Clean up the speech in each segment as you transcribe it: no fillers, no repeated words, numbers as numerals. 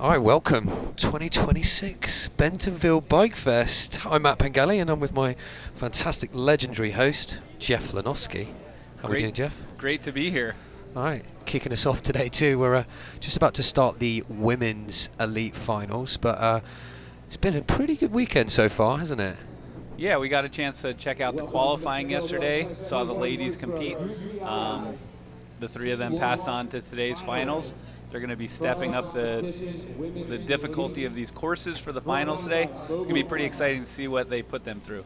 Hi, welcome 2026 Bentonville Bike Fest. I'm Matt Pengelly and I'm with my fantastic legendary host, Jeff Lenosky. How are we doing, Jeff? Great to be here. All right, kicking us off today too. We're just about to start the women's elite finals, but it's been a pretty good weekend so far, hasn't it? Yeah, we got a chance to check out the qualifying yesterday, saw the ladies compete. The three of them passed on to today's finals. They're going to be stepping up the difficulty of these courses for the finals today. It's going to be pretty exciting to see what they put them through.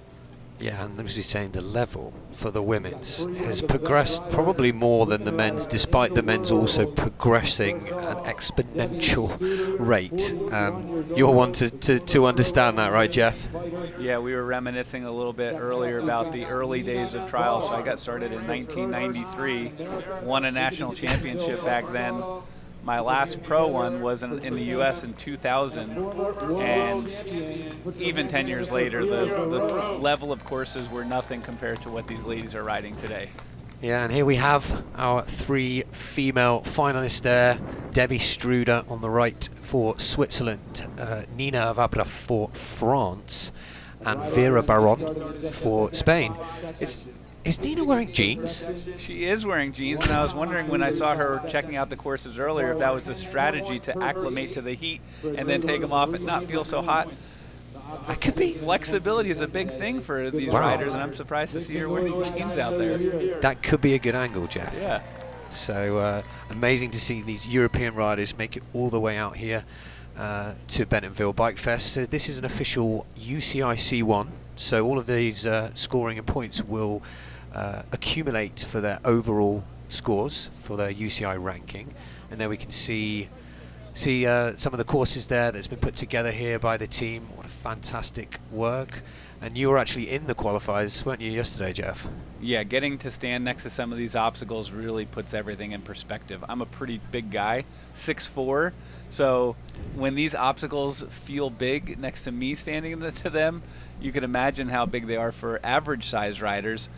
Yeah, and let me be saying the level for the women's has progressed probably more than the men's, despite the men's also progressing at an exponential rate. You're one to understand that, right, Jeff? Yeah, we were reminiscing a little bit earlier about the early days of trials. So I got started in 1993, won a national championship back then. My last pro one was in the U.S. in 2000, and even 10 years later, the level of courses were nothing compared to what these ladies are riding today. Yeah, and here we have our three female finalists there. Debi Studer on the right for Switzerland, Nina Vabre for France, and Vera Baron for Spain. Is Nina wearing jeans? She is wearing jeans, and I was wondering when I saw her checking out the courses earlier if that was a strategy to acclimate to the heat and then take them off and not feel so hot. That could be. Flexibility is a big thing for these riders, and I'm surprised to see her wearing jeans out there. That could be a good angle, Jeff. Yeah. So amazing to see these European riders make it all the way out here to Bentonville Bike Fest. So this is an official UCI C1. So all of these scoring and points will accumulate for their overall scores for their UCI ranking, and then we can see some of the courses there that's been put together here by the team. What a fantastic work. And you were actually in the qualifiers, weren't you, yesterday, Jeff? Yeah, getting to stand next to some of these obstacles really puts everything in perspective. I'm a pretty big guy, 6'4", so when these obstacles feel big next to me standing to them, you can imagine how big they are for average size riders.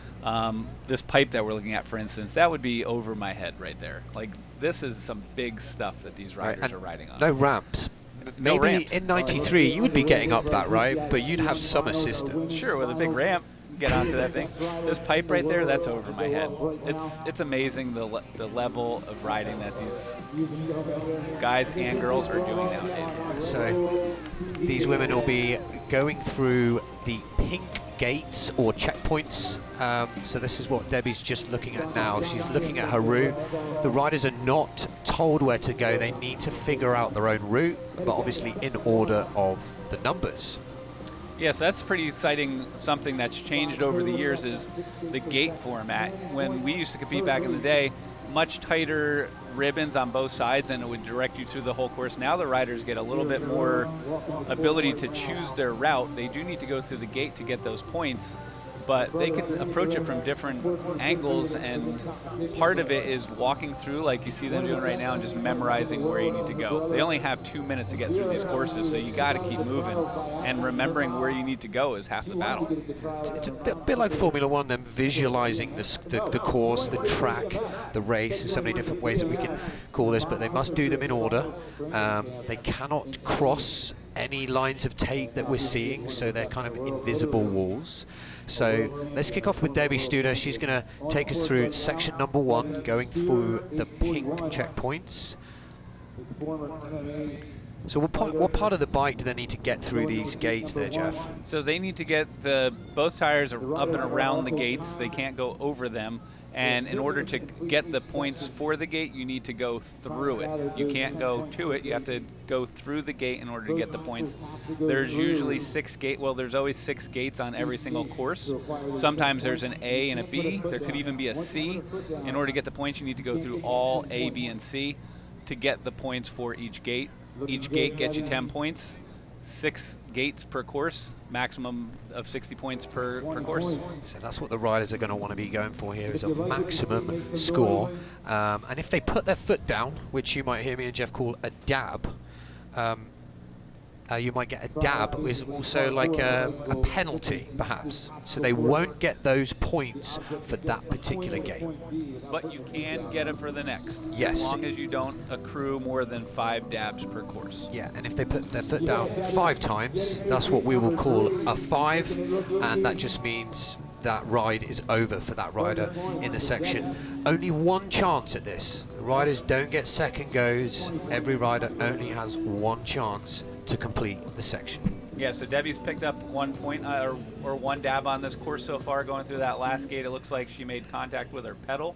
This pipe that we're looking at, for instance, that would be over my head right there. Like, this is some big stuff that these riders are riding on. No ramps. No Maybe ramps. in 93 you would be getting up that, right? But you'd have some assistance. Sure, with a big ramp, get onto that thing. This pipe right there, that's over my head. It's amazing the level of riding that these guys and girls are doing nowadays. So these women will be going through the pink gates or checkpoints. So this is what Debi's just looking at now. She's looking at her route. The riders are not told where to go. They need to figure out their own route, but obviously in order of the numbers. Yes, that's pretty exciting. Something that's changed over the years is the gate format. When we used to compete back in the day, much tighter ribbons on both sides, and it would direct you through the whole course. Now the riders get a little bit more ability to choose their route. They do need to go through the gate to get those points, but they can approach it from different angles, and part of it is walking through like you see them doing right now and just memorizing where you need to go. They only have 2 minutes to get through these courses, so you got to keep moving, and remembering where you need to go is half the battle. It's a bit like Formula One, them visualizing the course, the track, the race. There's so many different ways that we can call this, but they must do them in order. They cannot cross any lines of tape that we're seeing, so they're kind of invisible walls. So let's kick off with Debi Studer. She's going to take us through section number 1, going through the pink checkpoints. So what part of the bike do they need to get through these gates there, Jeff? So they need to get both tires are up and around the gates. They can't go over them. And in order to get the points for the gate, you need to go through it. You can't go to it. You have to go through the gate in order to get the points. There's usually there's always 6 gates on every single course. Sometimes there's an A and a B. There could even be a C. In order to get the points, you need to go through all A, B, and C to get the points for each gate. Each gate gets you 10 points. 6 gates per course, maximum of 60 points per course. So that's what the riders are going to want to be going for here, is a maximum score. And if they put their foot down, which you might hear me and Jeff call a dab, you might get a dab, is also like a penalty, perhaps. So they won't get those points points for that particular gate. But you can get it for the next. Yes. As long as you don't accrue more than 5 dabs per course. Yeah, and if they put their foot down 5 times, that's what we will call a 5, and that just means that ride is over for that rider in the section. Only one chance at this. The riders don't get second goes. Every rider only has one chance to complete the section. Yeah, so Debi's picked up 1 point or 1 dab on this course so far. Going through that last gate, it looks like she made contact with her pedal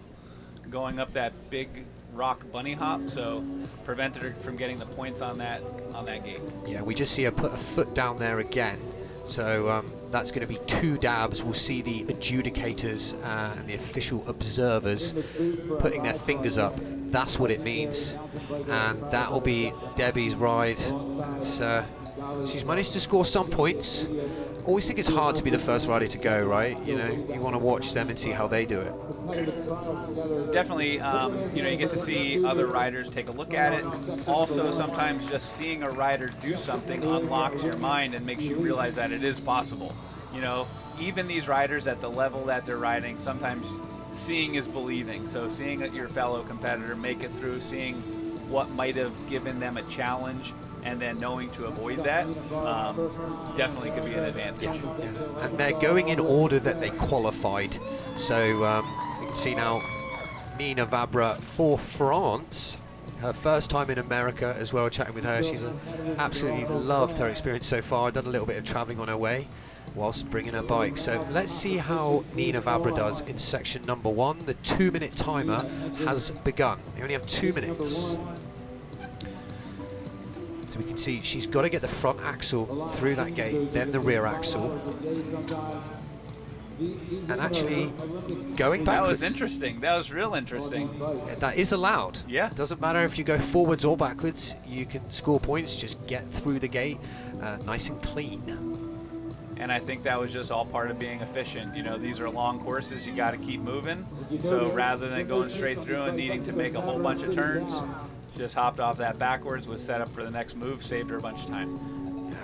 going up that big rock bunny hop, so prevented her from getting the points on that gate. Yeah, we just see her put a foot down there again. So that's going to be 2 dabs. We'll see the adjudicators and the official observers putting their fingers up. That's what it means. And that will be Debi's ride. She's managed to score some points. Always think it's hard to be the first rider to go, right? You know, you want to watch them and see how they do it. Definitely, you know, you get to see other riders take a look at it. Also, sometimes just seeing a rider do something unlocks your mind and makes you realize that it is possible. You know, even these riders at the level that they're riding, sometimes seeing is believing. So seeing your fellow competitor make it through, seeing what might have given them a challenge, and then knowing to avoid that definitely could be an advantage. Yeah. And they're going in order that they qualified. So you can see now Nina Vabre for France. Her first time in America as well, chatting with her. She's absolutely loved her experience so far. Done a little bit of traveling on her way whilst bringing her bike. So let's see how Nina Vabre does in section number 1. The 2-minute timer has begun. They only have 2 minutes. We can see she's got to get the front axle through that gate, then the rear axle, and actually going backwards. That was interesting. That was real interesting. That is allowed. Yeah. Doesn't matter if you go forwards or backwards. You can score points. Just get through the gate nice and clean. And I think that was just all part of being efficient. You know, these are long courses. You got to keep moving. So rather than going straight through and needing to make a whole bunch of turns, just hopped off that backwards, was set up for the next move, saved her a bunch of time. Yeah.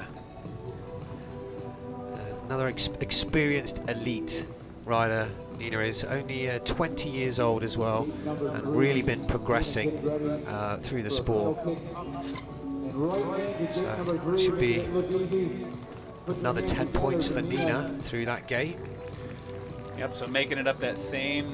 Another experienced elite rider. Nina is only 20 years old as well, and really been progressing through the sport. So it should be another 10 points for Nina through that gate. Yep, so making it up that same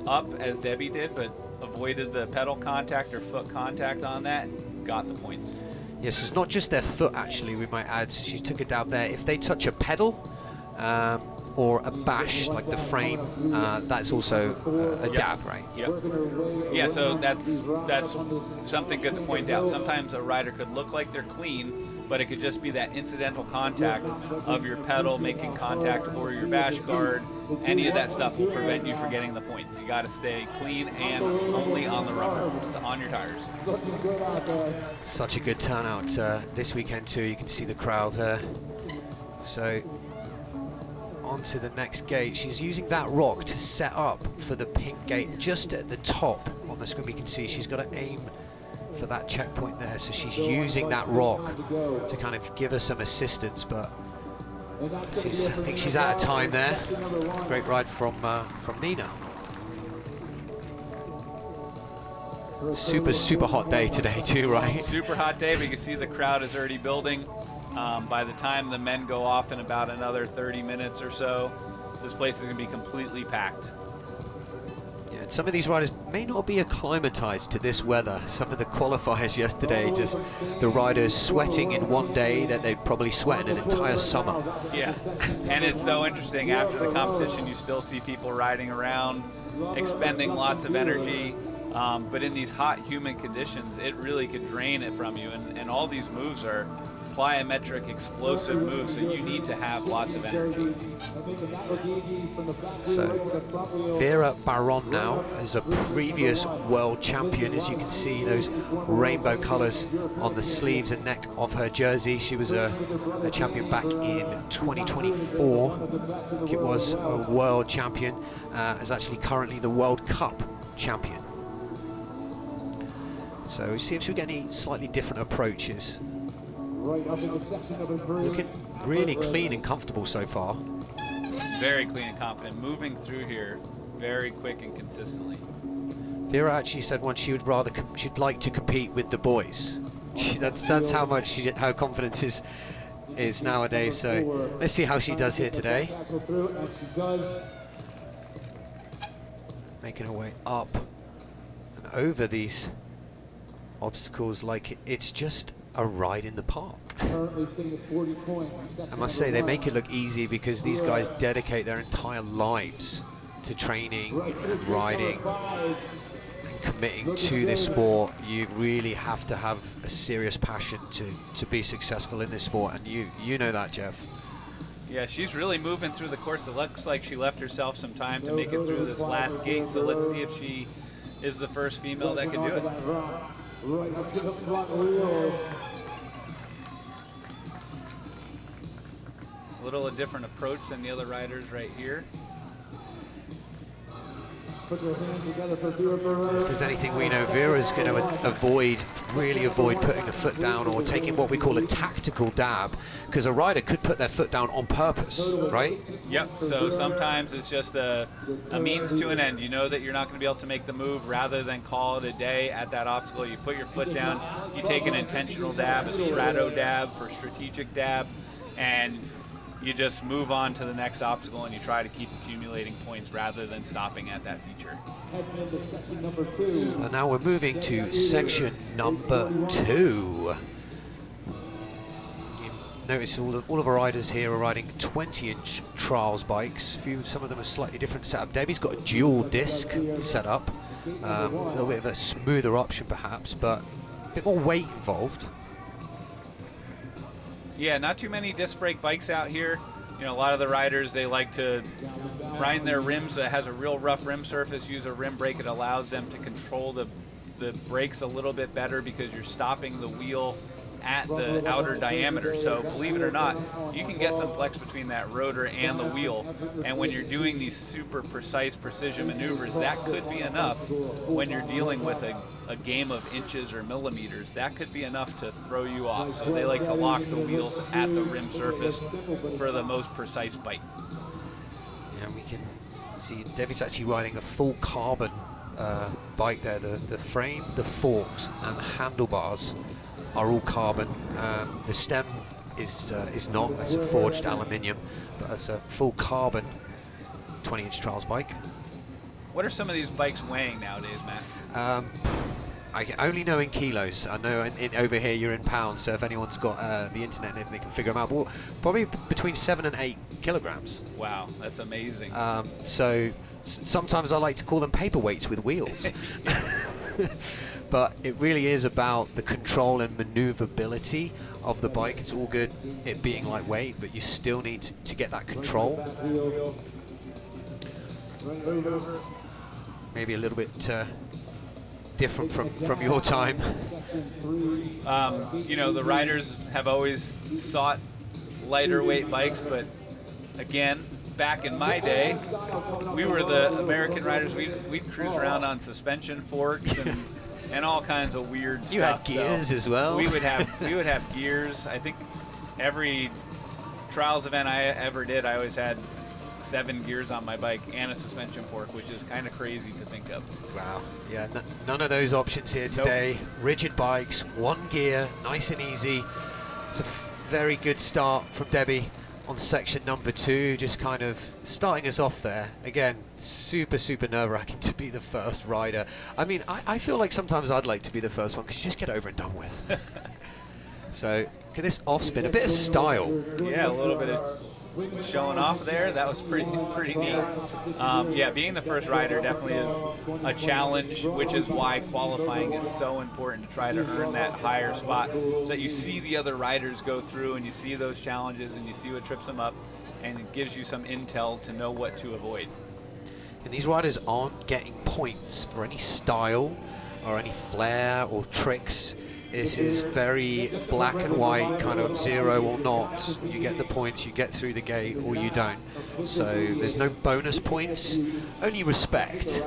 up as Debi did, but avoided the pedal contact or foot contact on that, got the points. Yes, it's not just their foot actually, we might add. So she took a dab there. If they touch a pedal or a bash, like the frame, that's also a dab, right? Yep. Yeah, so that's something good to point out. Sometimes a rider could look like they're clean, but it could just be that incidental contact of your pedal making contact or your bash guard. Any of that stuff will prevent you from getting the points. You got to stay clean and only on the rubber, on your tires. Such a good turnout this weekend too. You can see the crowd there. So on to the next gate. She's using that rock to set up for the pink gate just at the top on the screen. We can see she's got to aim for that checkpoint there, so she's using that rock to kind of give her some assistance, but I think she's out of time there. Great ride from Nina. Super hot day today too, right? Super hot day, but you can see the crowd is already building. By the time the men go off in about another 30 minutes or so, this place is going to be completely packed. Yeah, some of these riders may not be acclimatized to this weather. Some of the qualifiers yesterday, just the riders sweating in one day that they'd probably sweat in an entire summer. Yeah, and it's so interesting. After the competition, you still see people riding around, expending lots of energy. But in these hot, humid conditions, it really could drain it from you. And all these moves are plyometric, explosive moves, so you need to have lots of energy. So, Vera Baron now is a previous world champion. As you can see, those rainbow colours on the sleeves and neck of her jersey. She was a champion back in 2024. I think it was a world champion. Is actually currently the World Cup champion. So we see if we get any slightly different approaches. Looking really clean and comfortable so far. Very clean and confident, moving through here very quick and consistently. Vera actually said once she'd like to compete with the boys. That's how much how confident is nowadays. So let's see how she does here today. Making her way up and over these obstacles like it's just a ride in the park. I must say, they make it look easy because these guys dedicate their entire lives to training and riding and committing to this sport. You really have to have a serious passion to be successful in this sport, and you know that, Jeff. Yeah, she's really moving through the course. It looks like she left herself some time to make it through this last gate, so let's see if she is the first female that can do it. A little different approach than the other riders right here. If there's anything we know, Vera's going to really avoid putting a foot down or taking what we call a tactical dab, because a rider could put their foot down on purpose, right? Yep, so sometimes it's just a means to an end. You know that you're not going to be able to make the move. Rather than call it a day at that obstacle, you put your foot down, you take an intentional dab, a strato dab for strategic dab, and you just move on to the next obstacle and you try to keep accumulating points rather than stopping at that feature. So now we're moving to section number 2. You notice all of our riders here are riding 20-inch trials bikes. Some of them are slightly different setup. Debi's got a dual disc setup, a little bit of a smoother option perhaps, but a bit more weight involved. Yeah, not too many disc brake bikes out here. You know, a lot of the riders, they like to grind their rims that has a real rough rim surface, use a rim brake. It allows them to control the brakes a little bit better because you're stopping the wheel at the outer diameter. So believe it or not, you can get some flex between that rotor and the wheel. And when you're doing these super precise precision maneuvers, that could be enough when you're dealing with a game of inches or millimeters. That could be enough to throw you off. So they like to lock the wheels at the rim surface for the most precise bite. Yeah, we can see Debi's actually riding a full carbon bike there. The frame, the forks and the handlebars are all carbon. The stem is not. That's a forged aluminium, but that's a full carbon 20-inch trials bike. What are some of these bikes weighing nowadays, Matt? I only know in kilos. I know over here you're in pounds, so if anyone's got the internet and they can figure them out, well, probably between 7 and 8 kilograms. Wow, that's amazing. So sometimes I like to call them paperweights with wheels. But it really is about the control and maneuverability of the bike. It's all good it being lightweight, but you still need to get that control. Maybe a little bit different from your time. You know, the riders have always sought lighter weight bikes, but again, back in my day, we were the American riders. We'd cruise around on suspension forks and all kinds of weird stuff. You had gears as well. We would have gears. I think every trials event I ever did, I always had 7 gears on my bike and a suspension fork, which is kind of crazy to think of. Wow. Yeah, none of those options here today. Nope. Rigid bikes, 1 gear, nice and easy. It's a very good start from Debi on section number 2, just kind of starting us off there. Again, super nerve-wracking to be the first rider. I mean, I feel like sometimes I'd like to be the first one because you just get over and done with. So, look at this off-spin, a bit of style. Yeah, a little bit of showing off there. That was pretty neat. Yeah, being the first rider definitely is a challenge, which is why qualifying is so important to try to earn that higher spot, so that you see the other riders go through and you see those challenges and you see what trips them up, and it gives you some intel to know what to avoid. And these riders aren't getting points for any style or any flair or tricks. This is very black and white, kind of 0 or not. You get the points, you get through the gate, or you don't. So there's no bonus points, only respect.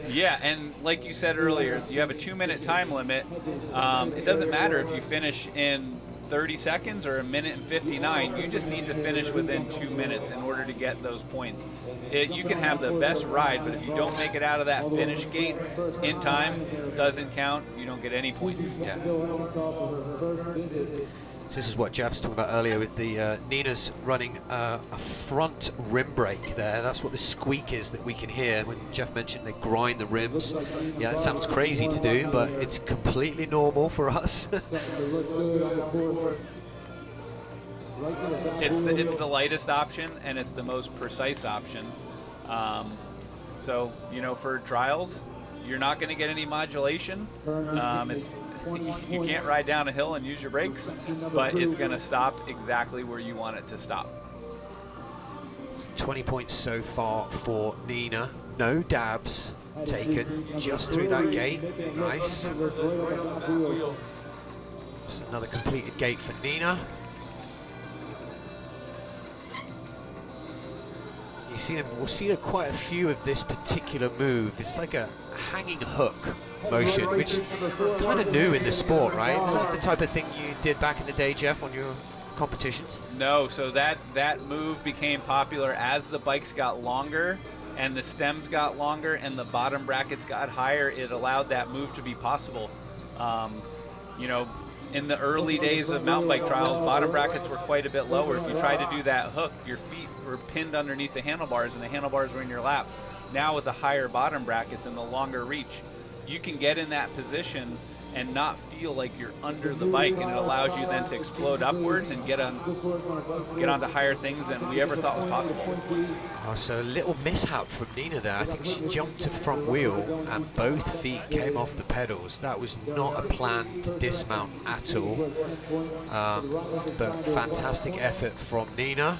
Yeah, and like you said earlier, you have a 2-minute time limit. It doesn't matter if you finish in 30 seconds or 1:59. You just need to finish within 2 minutes in order to get those points. You can have the best ride, but if you don't make it out of that finish gate in time, doesn't count. You don't get any points. Yeah. This is what Jeff was talking about earlier with the Nina's running a front rim brake there. That's what the squeak is that we can hear when Jeff mentioned they grind the rims. Yeah, that sounds crazy to do, but it's completely normal for us. It's the lightest option, and it's the most precise option. So, you know, for trials, you're not going to get any modulation. You can't ride down a hill and use your brakes, but it's going to stop exactly where you want it to stop. 20 points so far for Nina. No dabs taken, just through that gate. Nice. Just another completed gate for Nina. You see, we'll see quite a few of this particular move. It's like a hanging hook motion, which is kind of new in the sport, right? Is that the type of thing you did back in the day, Jeff, on your competitions? No, so that move became popular as the bikes got longer and the stems got longer and the bottom brackets got higher. It allowed that move to be possible. You know, in the early days of mountain bike trials, bottom brackets were quite a bit lower. If you tried to do that hook, your feet were pinned underneath the handlebars and the handlebars were in your lap. Now with the higher bottom brackets and the longer reach, you can get in that position and not feel like you're under the bike, and it allows you then to explode upwards and get onto higher things than we ever thought was possible. Oh, so a little mishap from Nina there. I think she jumped to front wheel and both feet came off the pedals. That was not a planned dismount at all. But fantastic effort from Nina.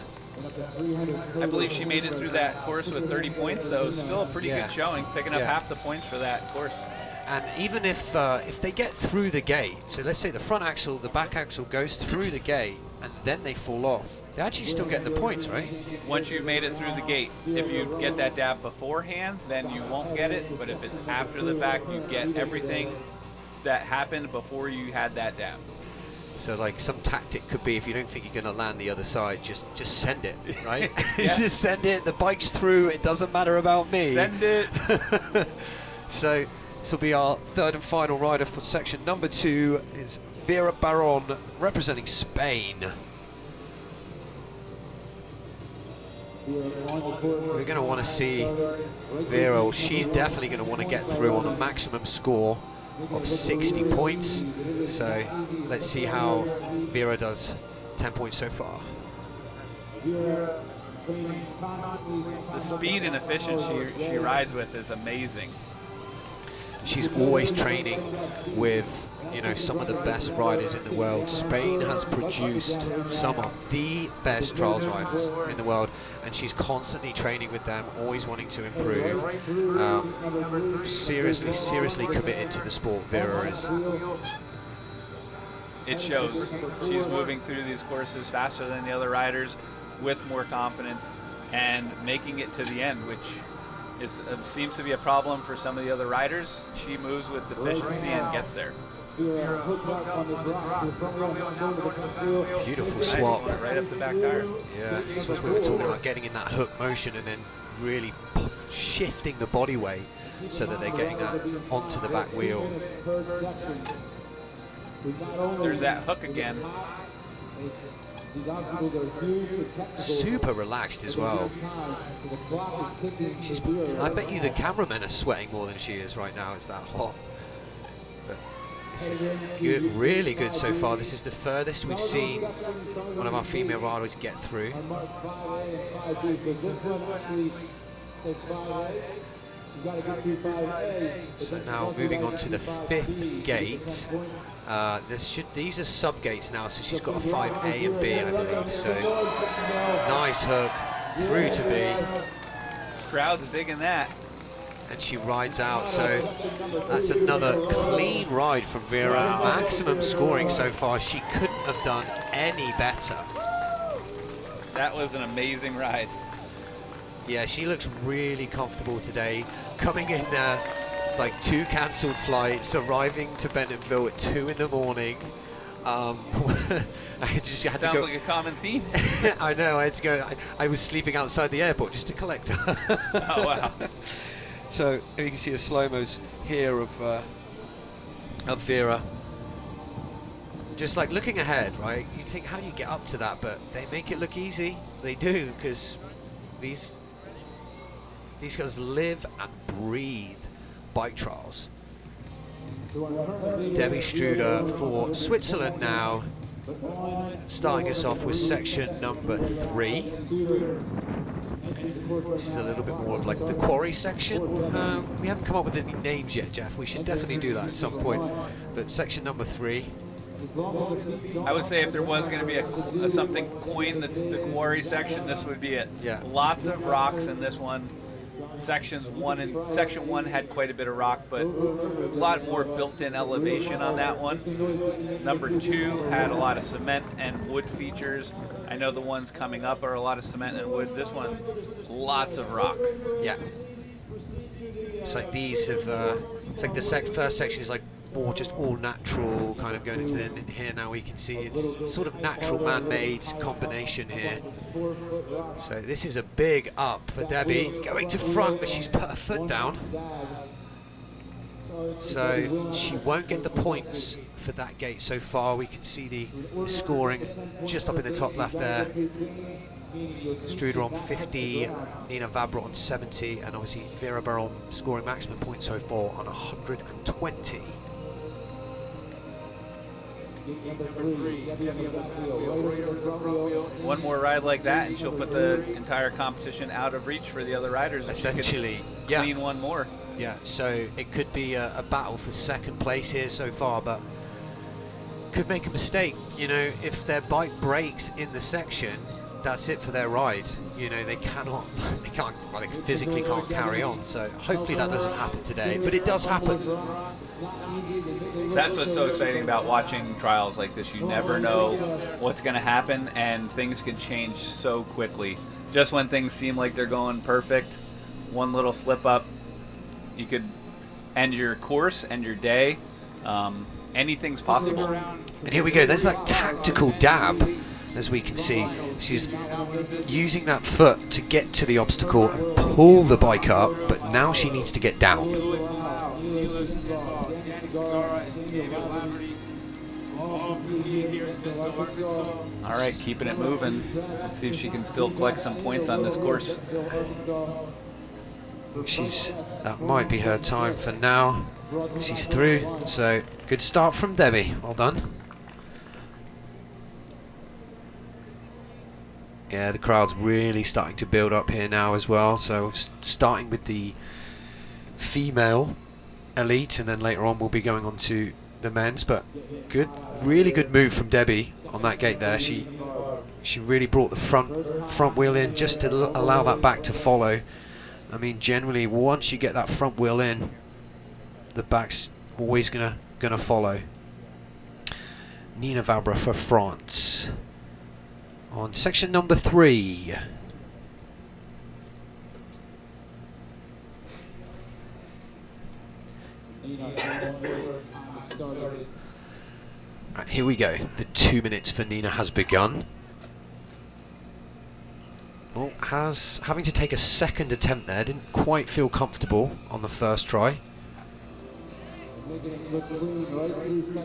I believe she made it through that course with 30 points, so still a pretty good showing, picking up half the points for that course. And even if they get through the gate, so let's say the front axle, the back axle goes through the gate, and then they fall off, they actually still get the points, right? Once you've made it through the gate. If you get that dab beforehand, then you won't get it, but if it's after the fact, you get everything that happened before you had that dab. So like some tactic could be, if you don't think you're going to land the other side, just send it, right? Yeah. Just send it, the bike's through, it doesn't matter about me. Send it. So this will be our third and final rider for section number 2 is Vera Baron, representing Spain. We're going to want to see Vera. She's definitely going to want to get through on a maximum score of 60 points. So let's see how Vera does. 10 points so far. The speed and efficiency she rides with is amazing. She's always training with, you know, some of the best riders in the world. Spain has produced some of the best trials riders in the world, and she's constantly training with them, always wanting to improve. Seriously committed to the sport, Vera is. It shows. She's moving through these courses faster than the other riders, with more confidence, and making it to the end, which seems to be a problem for some of the other riders. She moves with efficiency and gets there. Beautiful swap. Right up the back tire. Yeah, this was we were talking about, getting in that hook motion and then really shifting the body weight so that they're getting that onto the back wheel. There's that hook again. Super relaxed as well. I bet you the cameramen are sweating more than she is right now. It's that hot. But this is good, really good so far. This is the furthest we've seen one of our female riders get through. So now moving on to the 5th gate. These are sub gates now, so she's got a 5A and B, I believe. So nice hook through to B. Crowd's digging that. And she rides out. So that's another clean ride from Vera. Maximum scoring so far. She couldn't have done any better. That was an amazing ride. Yeah, she looks really comfortable today. Coming in like 2 cancelled flights, arriving to Bentonville at 2 in the morning. I just had Sounds to go. like a common theme. I know. I had to go. I was sleeping outside the airport just to collect her. Oh, wow. So you can see the slow-mos here of Vera. Just like looking ahead, right? You think, how do you get up to that? But they make it look easy. They do, because these guys live and breathe bike trials. Debi Studer for Switzerland now, starting us off with section number 3. This is a little bit more of like the quarry section. We haven't come up with any names yet, Jeff. We should definitely do that at some point. But section number 3. I would say if there was going to be a something coin the quarry section, this would be it. Yeah. Lots of rocks in this one. Section 1 had quite a bit of rock, but a lot more built-in elevation on that one. Number 2 had a lot of cement and wood features. I know the ones coming up are a lot of cement and wood. This one, lots of rock. Yeah. It's like these have. It's like the first section is like more just all natural, kind of going into in here. Now we can see it's sort of natural man-made combination here. So this is a big up for Debi, going to front, but she's put her foot down, so she won't get the points for that gate so far. We can see the scoring just up in the top left there. Studer on 50, Niilo Vabre on 70, and obviously Vera Baron scoring maximum points so far on 120. One more ride like that, and she'll put the entire competition out of reach for the other riders. Essentially, yeah. Clean one more. Yeah, so it could be a battle for second place here so far, but could make a mistake. You know, if their bike breaks in the section, that's it for their ride. You know, they physically can't carry on. So hopefully that doesn't happen today, but it does happen. That's what's so exciting about watching trials like this. You never know what's going to happen, and things can change so quickly. Just when things seem like they're going perfect, one little slip up, you could end your course, end your day. Anything's possible. And here we go. There's that tactical dab, as we can see. She's using that foot to get to the obstacle and pull the bike up, but now she needs to get down. All right, keeping it moving. Let's see if she can still collect some points on this course. That might be her time for now. She's through, so good start from Debi. Well done. Yeah, the crowd's really starting to build up here now as well. So starting with the female elite, and then later on we'll be going on to the men's. But good, really good move from Debi on that gate there. She really brought the front wheel in just to allow that back to follow. I mean, generally, once you get that front wheel in, the back's always gonna follow. Niilo Vabre for France on section number 3. Right, here we go. The 2 minutes for Niilo has begun. Well, having to take a second attempt there. Didn't quite feel comfortable on the first try.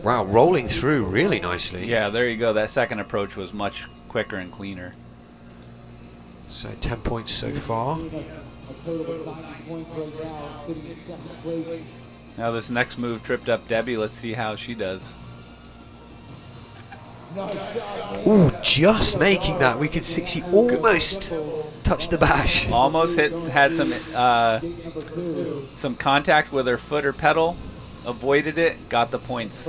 Wow, rolling through really nicely. Yeah, there you go. That second approach was much quicker and cleaner. So 10 points so far. Now this next move tripped up Debi. Let's see how she does. Ooh, just making that. We could see she almost touched the bash. Almost had some contact with her foot or pedal. Avoided it, got the points.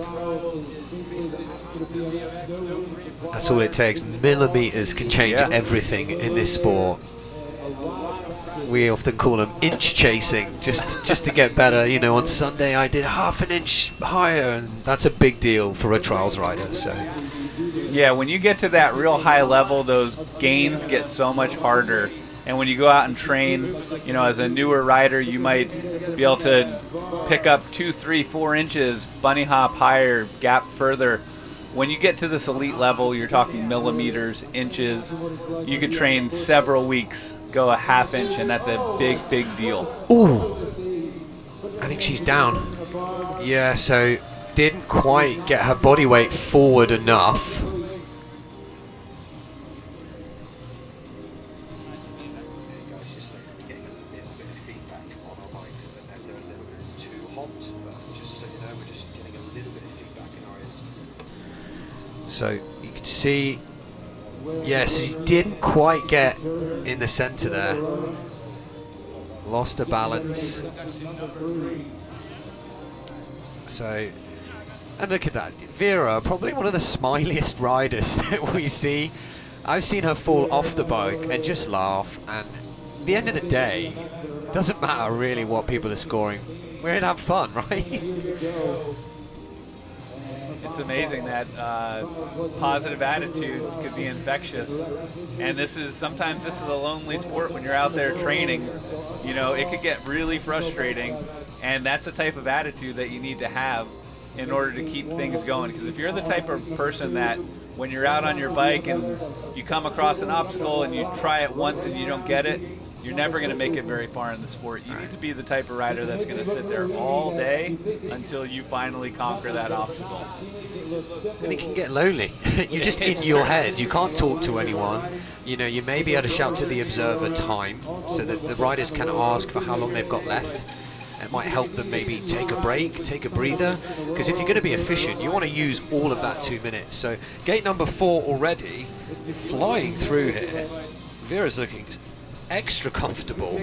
That's all it takes. Millimeters can change everything in this sport. We often call them inch chasing, just to get better. You know, on Sunday I did half an inch higher, and that's a big deal for a trials rider. So yeah, when you get to that real high level, those gains get so much harder. And when you go out and train, you know, as a newer rider, you might be able to pick up 2, 3, 4 inches, bunny hop higher, gap further. when you get to this elite level, you're talking millimeters, inches. You could train several weeks, go a ½ inch, and that's a big, big deal. Ooh, I think she's down. Yeah, so didn't quite get her body weight forward enough. So you can see, yeah, so she didn't quite get in the center there. Lost her balance. So, and look at that, Vera, probably one of the smiliest riders that we see. I've seen her fall off the bike and just laugh, and at the end of the day, doesn't matter really what people are scoring. We're here to have fun, right? It's amazing that positive attitude could be infectious, and sometimes this is a lonely sport when you're out there training. You know, it could get really frustrating, and that's the type of attitude that you need to have in order to keep things going. Because if you're the type of person that when you're out on your bike and you come across an obstacle and you try it once and you don't get it, you're never going to make it very far in the sport. You need to be the type of rider that's going to sit there all day until you finally conquer that obstacle. And it can get lonely. You're just in your head. You can't talk to anyone. You know, you may be able to shout to the observer time so that the riders can ask for how long they've got left. It might help them maybe take a break, take a breather, because if you're going to be efficient, you want to use all of that 2 minutes. So gate number 4 already, flying through here. Vera's looking extra comfortable.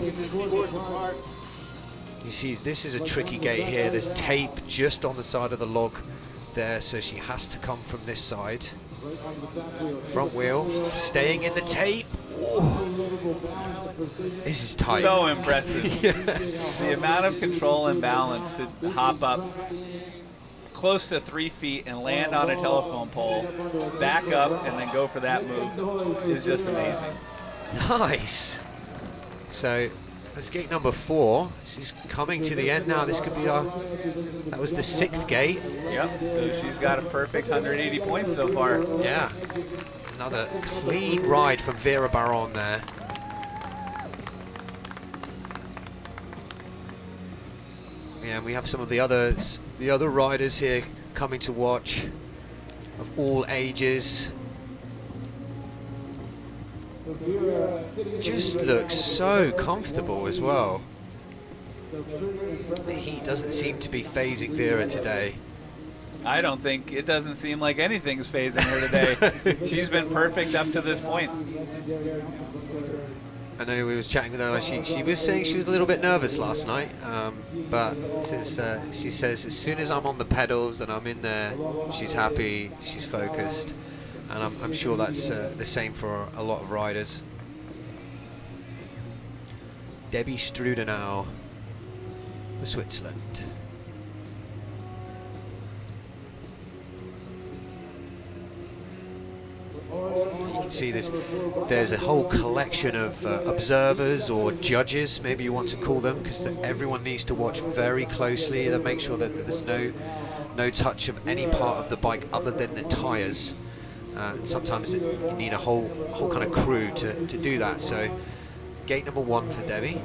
You see, this is a tricky gate here. There's tape just on the side of the log there, so she has to come from this side. Front wheel, staying in the tape. Ooh. This is tight. So impressive. Yeah. The amount of control and balance to hop up close to 3 feet and land on a telephone pole, back up, and then go for that move is just amazing. Nice. So that's gate number 4. She's coming to the end now. This could be that was the 6th gate. Yep, so she's got a perfect 180 points so far. Yeah. Another clean ride from Vera Baron there. Yeah, and we have some of the other riders here coming to watch, of all ages. Just looks so comfortable as well. The heat doesn't seem to be phasing Vera today. I don't think it doesn't seem like anything's phasing her today. She's been perfect up to this point. I know we was chatting with her. She was saying she was a little bit nervous last night, but since she says as soon as I'm on the pedals and I'm in there, she's happy, she's focused, and I'm sure that's the same for a lot of riders. Debi Studer now for Switzerland. You can see there's a whole collection of observers or judges, maybe you want to call them, because everyone needs to watch very closely to make sure that there's no touch of any part of the bike other than the tires. Sometimes you need a whole kind of crew to do that. So gate number 1 for Debi.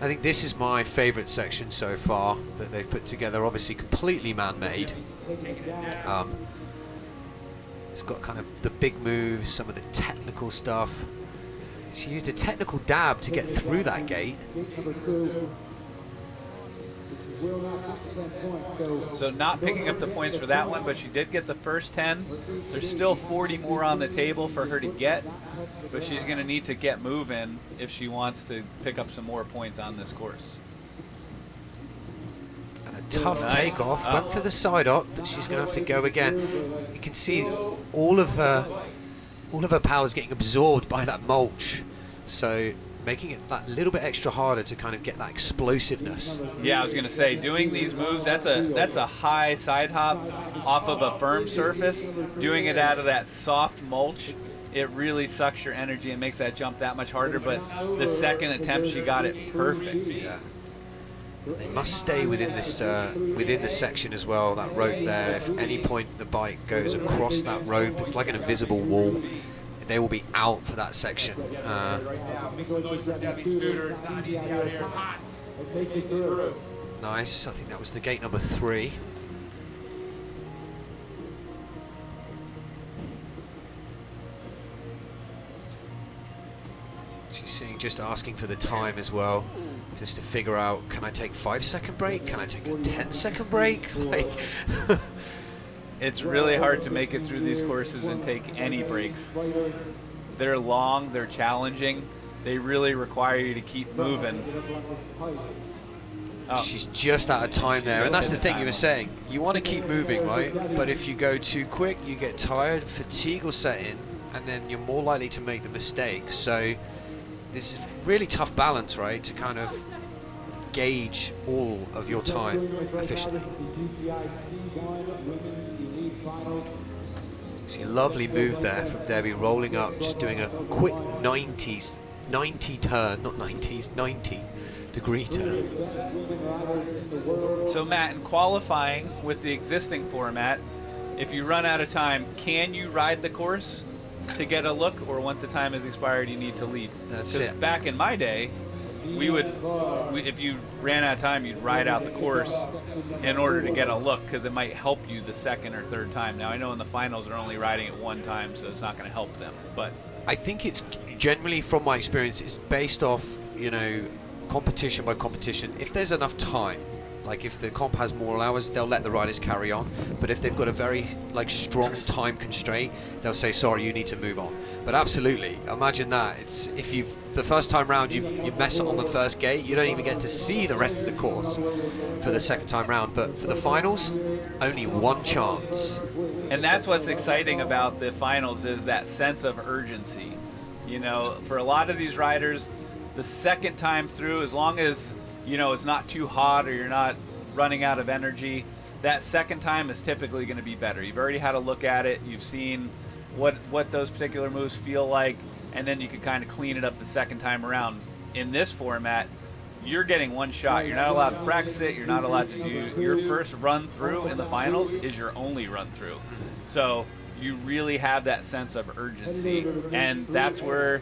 I think this is my favourite section so far that they've put together. Obviously completely man-made. It's got kind of the big moves, some of the technical stuff. She used a technical dab to get through that gate. So not picking up the points for that one, but she did get the first 10. There's still 40 more on the table for her to get, but she's going to need to get moving if she wants to pick up some more points on this course. And a tough takeoff, went for the side up, but she's going to have to go again. You can see all of her power is getting absorbed by that mulch, so making it that little bit extra harder to kind of get that explosiveness. Yeah, I was going to say, doing these moves, that's a high side hop off of a firm surface. Doing it out of that soft mulch, it really sucks your energy and makes that jump that much harder. But the second attempt, she got it perfect. Yeah. They must stay within this within the section as well, that rope there. If any point the bike goes across that rope, it's like an invisible wall. They will be out for that section. Nice, I think that was the gate number 3. She's seeing, just asking for the time as well, just to figure out, can I take 5-second break? Can I take a 10-second break? Like, it's really hard to make it through these courses and take any breaks. They're long, they're challenging, they really require you to keep moving. Oh. She's just out of time there, and that's the thing you were saying. You want to keep moving, right? But if you go too quick, you get tired, fatigue will set in, and then you're more likely to make the mistake. So this is really tough balance, right? To kind of gauge all of your time efficiently. See a lovely move there from Debi, rolling up, just doing a quick 90 turn, not 90s, 90-degree turn. So Matt, in qualifying with the existing format, if you run out of time, can you ride the course to get a look, or once the time has expired, you need to leave? That's it. Back in my day, if you ran out of time, you'd ride out the course in order to get a look, because it might help you the second or third time. Now I know in the finals they're only riding it one time, so it's not going to help them. But I think it's generally, from my experience, it's based off, you know, competition by competition. If there's enough time, like if the comp has more hours, they'll let the riders carry on. But if they've got a very strong time constraint, they'll say, sorry, you need to move on. But absolutely, imagine that. It's if the first time round you mess up on the first gate, you don't even get to see the rest of the course for the second time round. But for the finals, only one chance. And that's what's exciting about the finals, is that sense of urgency. You know, for a lot of these riders, the second time through, as long as, you know, it's not too hot or you're not running out of energy, that second time is typically going to be better. You've already had a look at it, you've seen what those particular moves feel like, and then you can kind of clean it up the second time around. In this format, you're getting one shot. You're not allowed to practice it. You're not allowed to do your first run through in the finals is your only run through. So you really have that sense of urgency, and that's where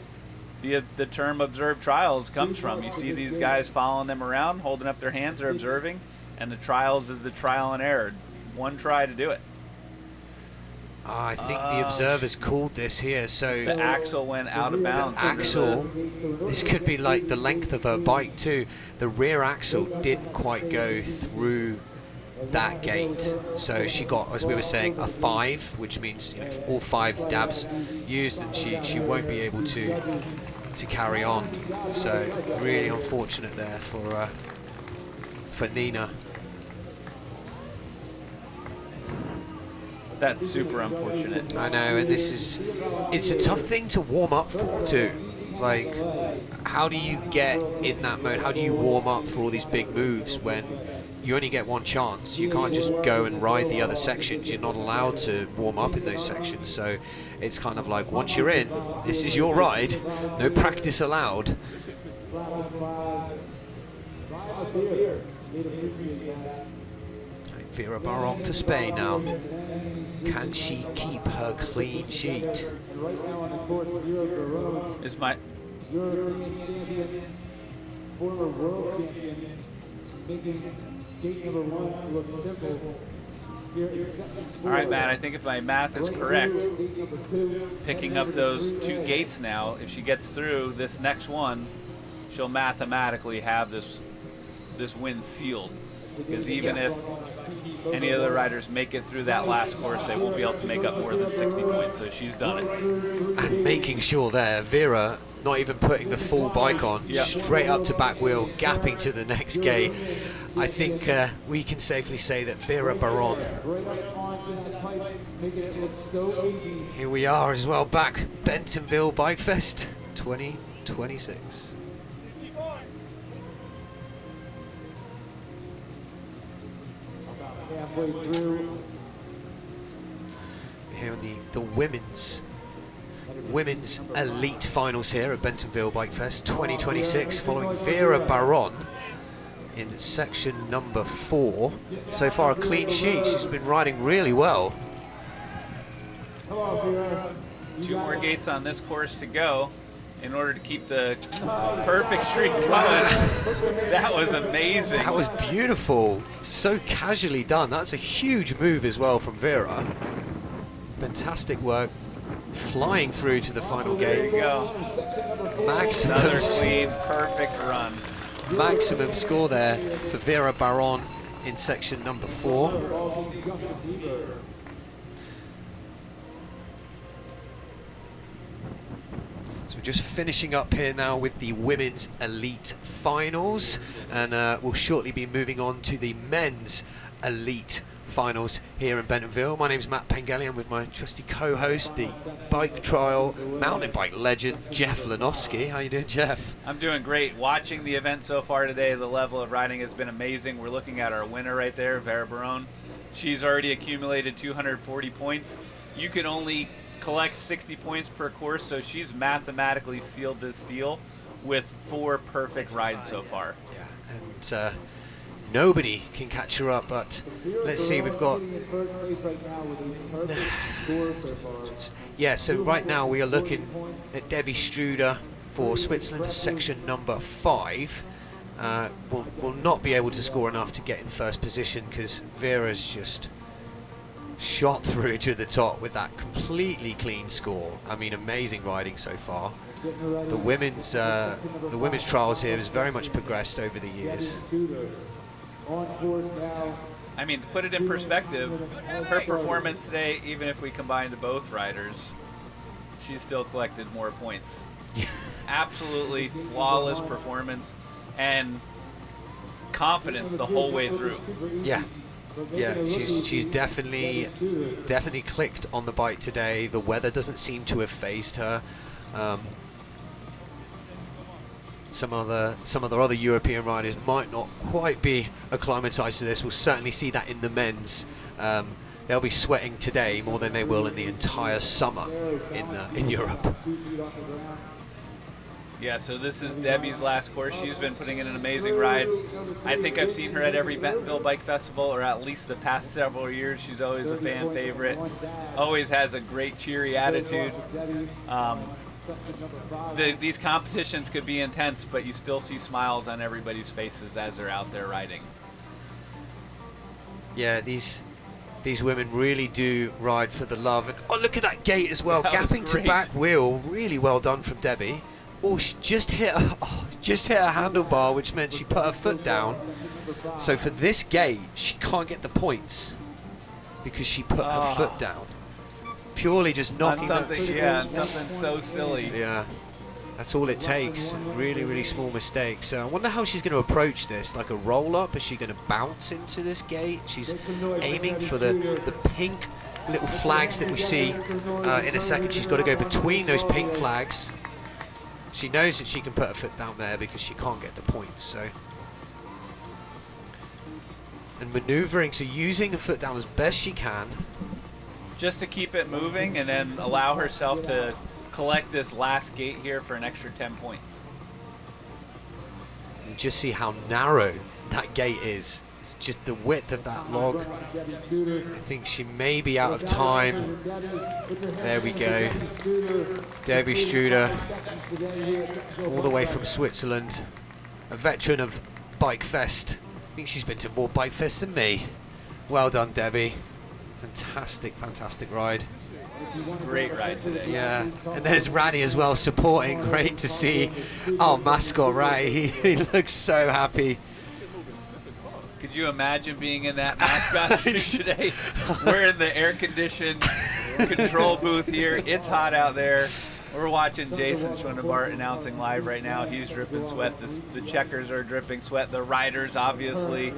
the term observed trials comes from. You see these guys following them around, holding up their hands, they're observing, and the trials is the trial and error. One try to do it. I think the observers called this here, so the axle went out of bounds. The axle, this could be like the length of her bike too. The rear axle didn't quite go through that gate, so she got, as we were saying, a 5, which means, you know, all 5 dabs used, and she won't be able to carry on. So really unfortunate there for Nina. That's super unfortunate. I know, and it's a tough thing to warm up for too. Like, how do you get in that mode? How do you warm up for all these big moves when you only get one chance? You can't just go and ride the other sections. You're not allowed to warm up in those sections. So it's kind of like, once you're in, this is your ride. No practice allowed. Vera Baron for Spain now. Can she keep her clean sheet? Is my former world champion making gate number 1 look simple? All right, Matt, I think if my math is correct, picking up those 2 gates now, if she gets through this next one, she'll mathematically have this win sealed. Because even if any other riders make it through that last course, they won't be able to make up more than 60 points, so she's done it. And making sure there, Vera not even putting the full bike on, straight up to back wheel, gapping to the next gate. I think we can safely say that Vera Baron. Here we are as well, back Bentonville Bike Fest 2026. Halfway through. Here in the women's elite finals here at Bentonville Bike Fest 2026, following Vera Baron in section number 4. So far a clean sheet. She's been riding really well. Come on, Vera. 2 more gates on this course to go in order to keep the perfect streak going. That was amazing. That was beautiful. So casually done. That's a huge move as well from Vera. Fantastic work. Flying through to the final There you gate. go. Another Maximum, clean, perfect run. maximum score there for Vera Baron in section number 4. So we're just finishing up here now with the women's elite finals, and we'll shortly be moving on to the men's elite finals here in Bentonville. My name's Matt Pengelly. I'm with my trusty co-host, the bike trial mountain bike legend, Jeff Lenosky. How you doing, Jeff? I'm doing great. Watching the event so far today, the level of riding has been amazing. We're looking at our winner right there, Vera Baron. She's already accumulated 240 points. You can only collect 60 points per course, so she's mathematically sealed this deal with 4 perfect rides so far. Yeah, and nobody can catch her up, but let's see, we've got... Yeah, so right now we are looking at Debi Studer for Switzerland for section number 5. Will not be able to score enough to get in first position because Vera's just shot through to the top with that completely clean score. I mean, amazing riding so far. The women's trials here has very much progressed over the years. I mean, to put it in perspective, her performance today, even if we combined both riders, she still collected more points. Absolutely flawless performance and confidence the whole way through. Yeah, she's definitely clicked on the bike today. The weather doesn't seem to have phased her. Some of the other European riders might not quite be acclimatized to this. We'll certainly see that in the men's. They'll be sweating today more than they will in the entire summer in Europe. Yeah, so this is Debi's last course. She's been putting in an amazing ride. I think I've seen her at every Bentonville Bike Festival, or at least the past several years. She's always a fan favorite. Always has a great cheery attitude. These competitions could be intense, but you still see smiles on everybody's faces as they're out there riding. Yeah, these women really do ride for the love. And oh, look at that gate as well, gapping to back wheel. Really well done from Debi. Oh, she just hit a handlebar, which meant she put her foot down. So for this gate, she can't get the points because she put her foot down. Purely just knocking something, something so silly. Yeah, that's all it takes. Really, really small mistake. So I wonder how she's going to approach this. Like a roll up? Is she going to bounce into this gate? She's aiming for the pink little flags that we see in a second. She's got to go between those pink flags. She knows that she can put her foot down there because she can't get the points. So, and maneuvering, so using the foot down as best she can, just to keep it moving, and then allow herself to collect this last gate here for an extra 10 points. And just see how narrow that gate is. It's just the width of that log. I think she may be out of time. There we go. Debi Studer, all the way from Switzerland, a veteran of Bike Fest. I think she's been to more Bike Fests than me. Well done, Debi. Fantastic, fantastic ride. Great ride today. Yeah, and there's Rani as well supporting. Great to see our mascot, Rani. He looks so happy. Could you imagine being in that mascot suit today? We're in the air-conditioned control booth here. It's hot out there. We're watching Jason Schwindebart announcing live right now. He's dripping sweat. The checkers are dripping sweat. The riders, obviously.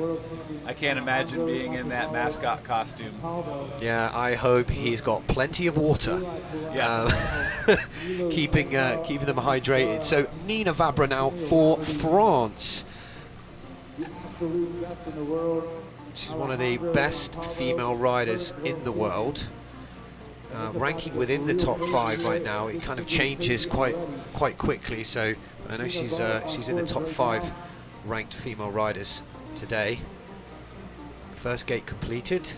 I can't imagine being in that mascot costume. Yeah, I hope he's got plenty of water. Yes. Keeping them hydrated. So Nina Vabre now for France. She's one of the best female riders in the world. Ranking within the top 5 right now. It kind of changes quite quickly. So I know she's in the top 5 ranked female riders today. First gate completed.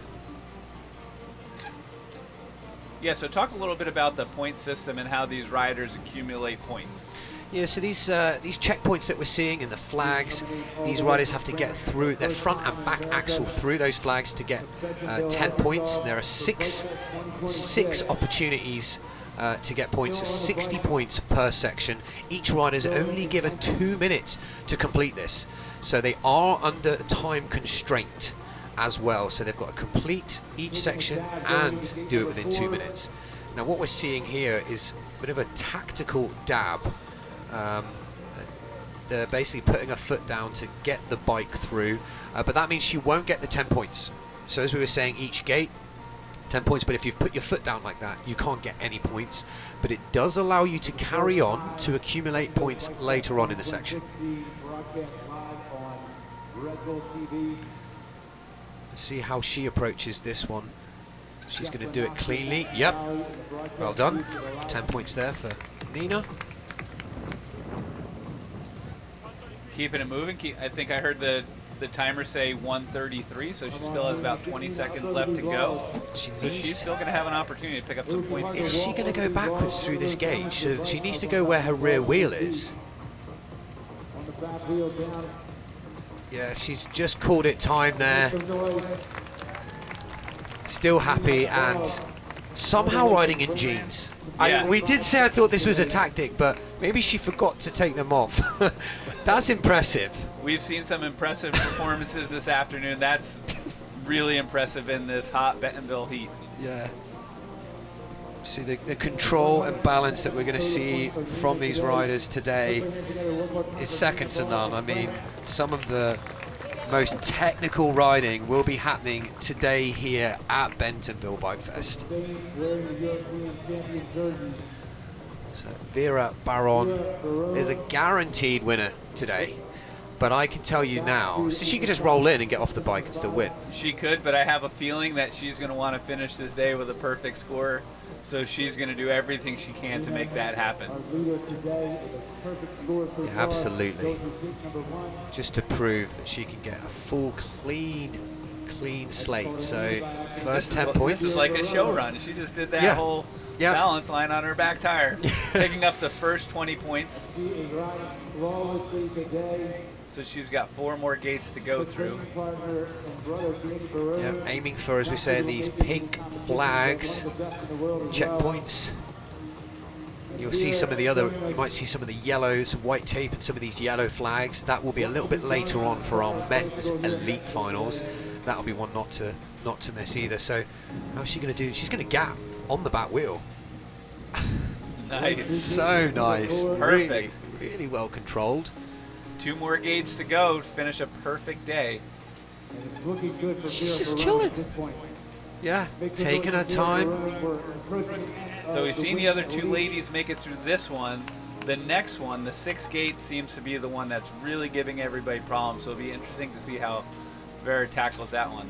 Yeah, so talk a little bit about the point system and how these riders accumulate points. Yeah, so these checkpoints that we're seeing in the flags, these riders have to get through their front and back axle through those flags to get 10 points. There are six opportunities to get points, so 60 points per section. Each rider is only given 2 minutes to complete this, so they are under a time constraint as well. So they've got to complete each section and do it within 2 minutes. Now what we're seeing here is a bit of a tactical dab. They're basically putting a foot down to get the bike through, but that means she won't get the 10 points. So as we were saying, each gate 10 points, but if you've put your foot down like that, you can't get any points, but it does allow you to carry on to accumulate points later on in the section. Let's see how she approaches this one. She's going to do it cleanly. Yep, well done. 10 points there for Nina. Keeping it moving. I think I heard the timer say 1:33, so she still has about 20 seconds left to go. So she's still going to have an opportunity to pick up some points. Is she going to go backwards through this gate? So she needs to go where her rear wheel is. Yeah, she's just called it time there. Still happy and somehow riding in jeans. Yeah. We did say I thought this was a tactic, but maybe she forgot to take them off. That's impressive. We've seen some impressive performances this afternoon. That's really impressive in this hot Bentonville heat. Yeah. See the control and balance that we're going to see from these riders today is second to none. I mean, some of the most technical riding will be happening today here at Bentonville Bike Fest. So Vera Baron is a guaranteed winner today, but I can tell you now, so she could just roll in and get off the bike and still win. She could, but I have a feeling that she's going to want to finish this day with a perfect score, so she's going to do everything she can to make that happen. Yeah, absolutely. Just to prove that she can get a full clean slate. So first 10 points. This is like a show run. She just did that whole balance line on her back tire, picking up the first 20 points. So she's got 4 more gates to go through. Yeah, aiming for, as we say, these pink flags, checkpoints. You'll see some of the other, you might see some of the yellows, white tape and some of these yellow flags. That will be a little bit later on for our men's elite finals. That'll be one not to miss either. So how's she going to do? She's going to gap on the back wheel. Nice. So nice. Perfect. Really well controlled. 2 more gates to go to finish a perfect day. She's just chilling. Yeah, taking her time. So we've seen the other 2 ladies make it through this one. The next one, the 6th gate, seems to be the one that's really giving everybody problems. So it'll be interesting to see how Vera tackles that one.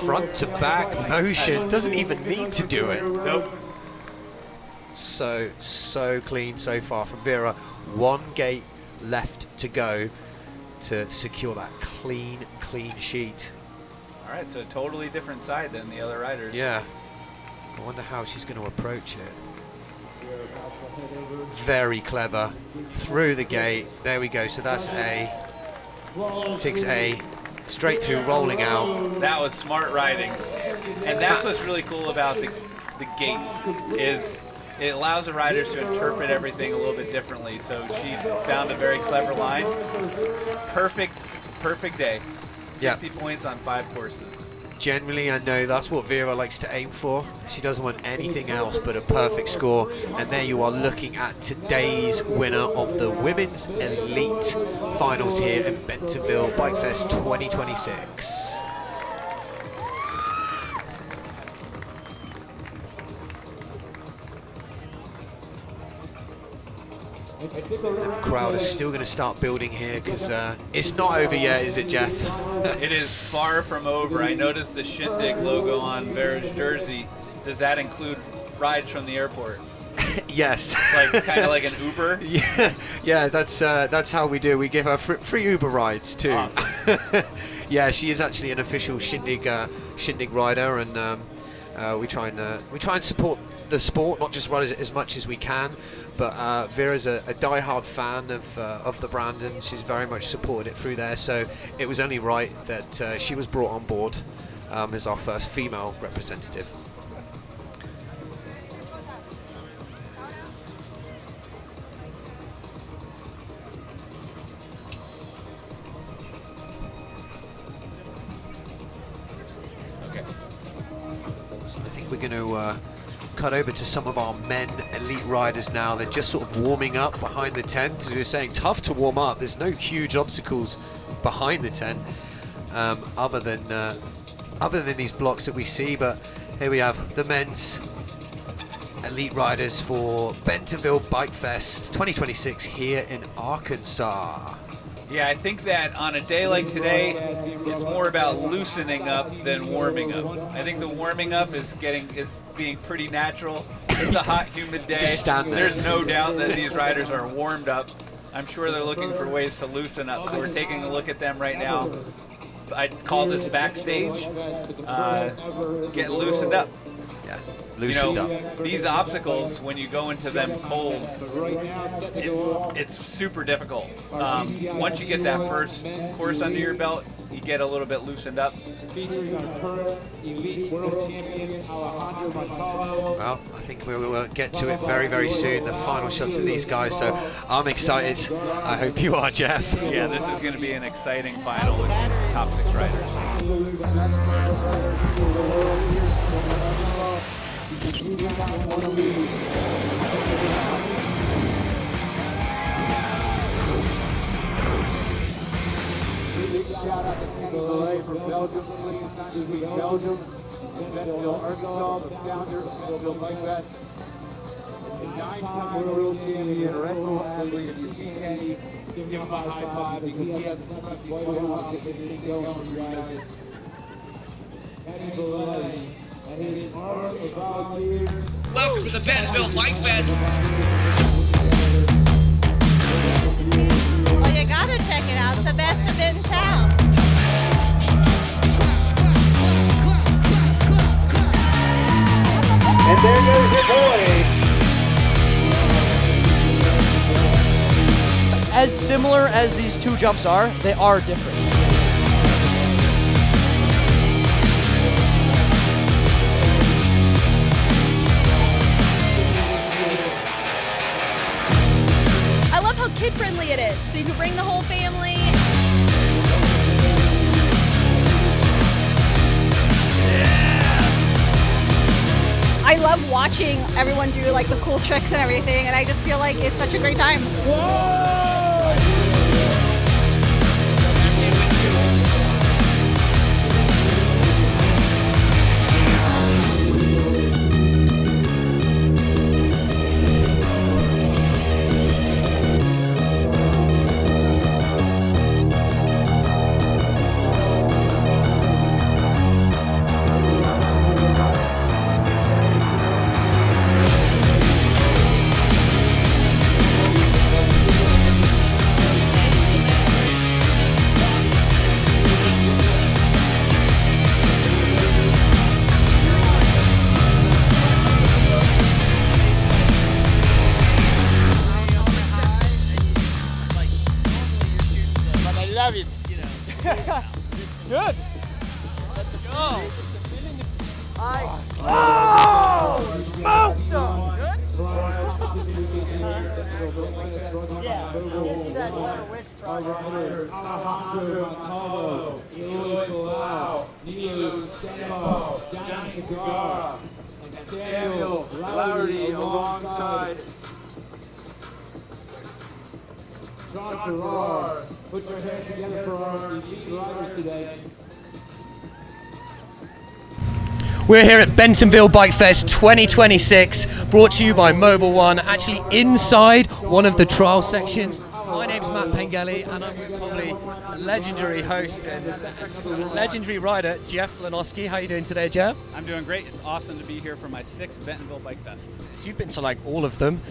Front to back motion, doesn't even need to do it. Nope. So clean so far from Vera. 1 gate left to go to secure that clean sheet. All right, so a totally different side than the other riders. Yeah. I wonder how she's going to approach it. Very clever. Through the gate. There we go. So that's A. 6A. Straight through, rolling out. That was smart riding. And that's what's really cool about the gates is it allows the riders to interpret everything a little bit differently. So she found a very clever line. Perfect day. 60 points on 5 courses. Generally, I know that's what Vera likes to aim for. She doesn't want anything else but a perfect score. And there you are looking at today's winner of the Women's Elite Finals here in Bentonville Bike Fest 2026. The crowd is still going to start building here because it's not over yet, is it, Jeff? It is far from over. I noticed the Shin logo on Vera's jersey. Does that include rides from the airport? Yes. Like kind of like an Uber. Yeah. That's how we do. We give her free Uber rides too. Awesome. Yeah, she is actually an official shindig rider, and we try and support the sport, not just run as much as we can. But Vera's a die-hard fan of the brand, and she's very much supported it through there. So it was only right that she was brought on board as our first female representative. We're going to cut over to some of our men elite riders now. They're just sort of warming up behind the tent. As we were saying, tough to warm up. There's no huge obstacles behind the tent other than these blocks that we see. But here we have the men's elite riders for Bentonville Bike Fest 2026 here in Arkansas. Yeah, I think that on a day like today, it's more about loosening up than warming up. I think the warming up is being pretty natural. It's a hot, humid day. Just stand there. There's no doubt that these riders are warmed up. I'm sure they're looking for ways to loosen up, so we're taking a look at them right now. I'd call this backstage, getting loosened up. Yeah, loosened up. These obstacles, when you go into them cold, it's super difficult. Once you get that first course under your belt, you get a little bit loosened up. Featuring our current elite world champion, Alejandro Montalvo. Well, I think we will get to it very, very soon, the final shots of these guys, so I'm excited. I hope you are, Jeff. Yeah, this is going to be an exciting final with these top 6 riders. Shout out to Pengelly from Belgium, Belgium, Bentonville, Arkansas, the founder of Bentonville Bike Fest. A 9-time world champion, wrestler athlete. If you see Kenny, give him a high five because he has quite a while to get this thing going for you guys. Kenny Hlavaty and his arm of volunteers. Welcome to the Bentonville Bike Fest. Well, you gotta check it out. It's the best event in town. And there goes your boy. As similar as these two jumps are, they are different. I love how kid-friendly it is, so you can bring the whole family. I love watching everyone do like the cool tricks and everything, and I just feel like it's such a great time. Good. Let's go. Smoked them. Yeah, you see that Letter Wicks project? Alejandro Montalvo, Eloi Palau, Niilo Stenvall, Dani Cegarra, and Hlavaty alongside Farrar. Put your hands together for our elite riders today. We're here at Bentonville Bike Fest 2026, brought to you by Mobil 1, actually inside one of the trial sections My name's Matt Pengelly, and I'm with probably a legendary host and legendary rider, Jeff Lenosky. How are you doing today, Jeff? I'm doing great. It's awesome to be here for my 6th Bentonville Bike Fest. So you've been to like all of them.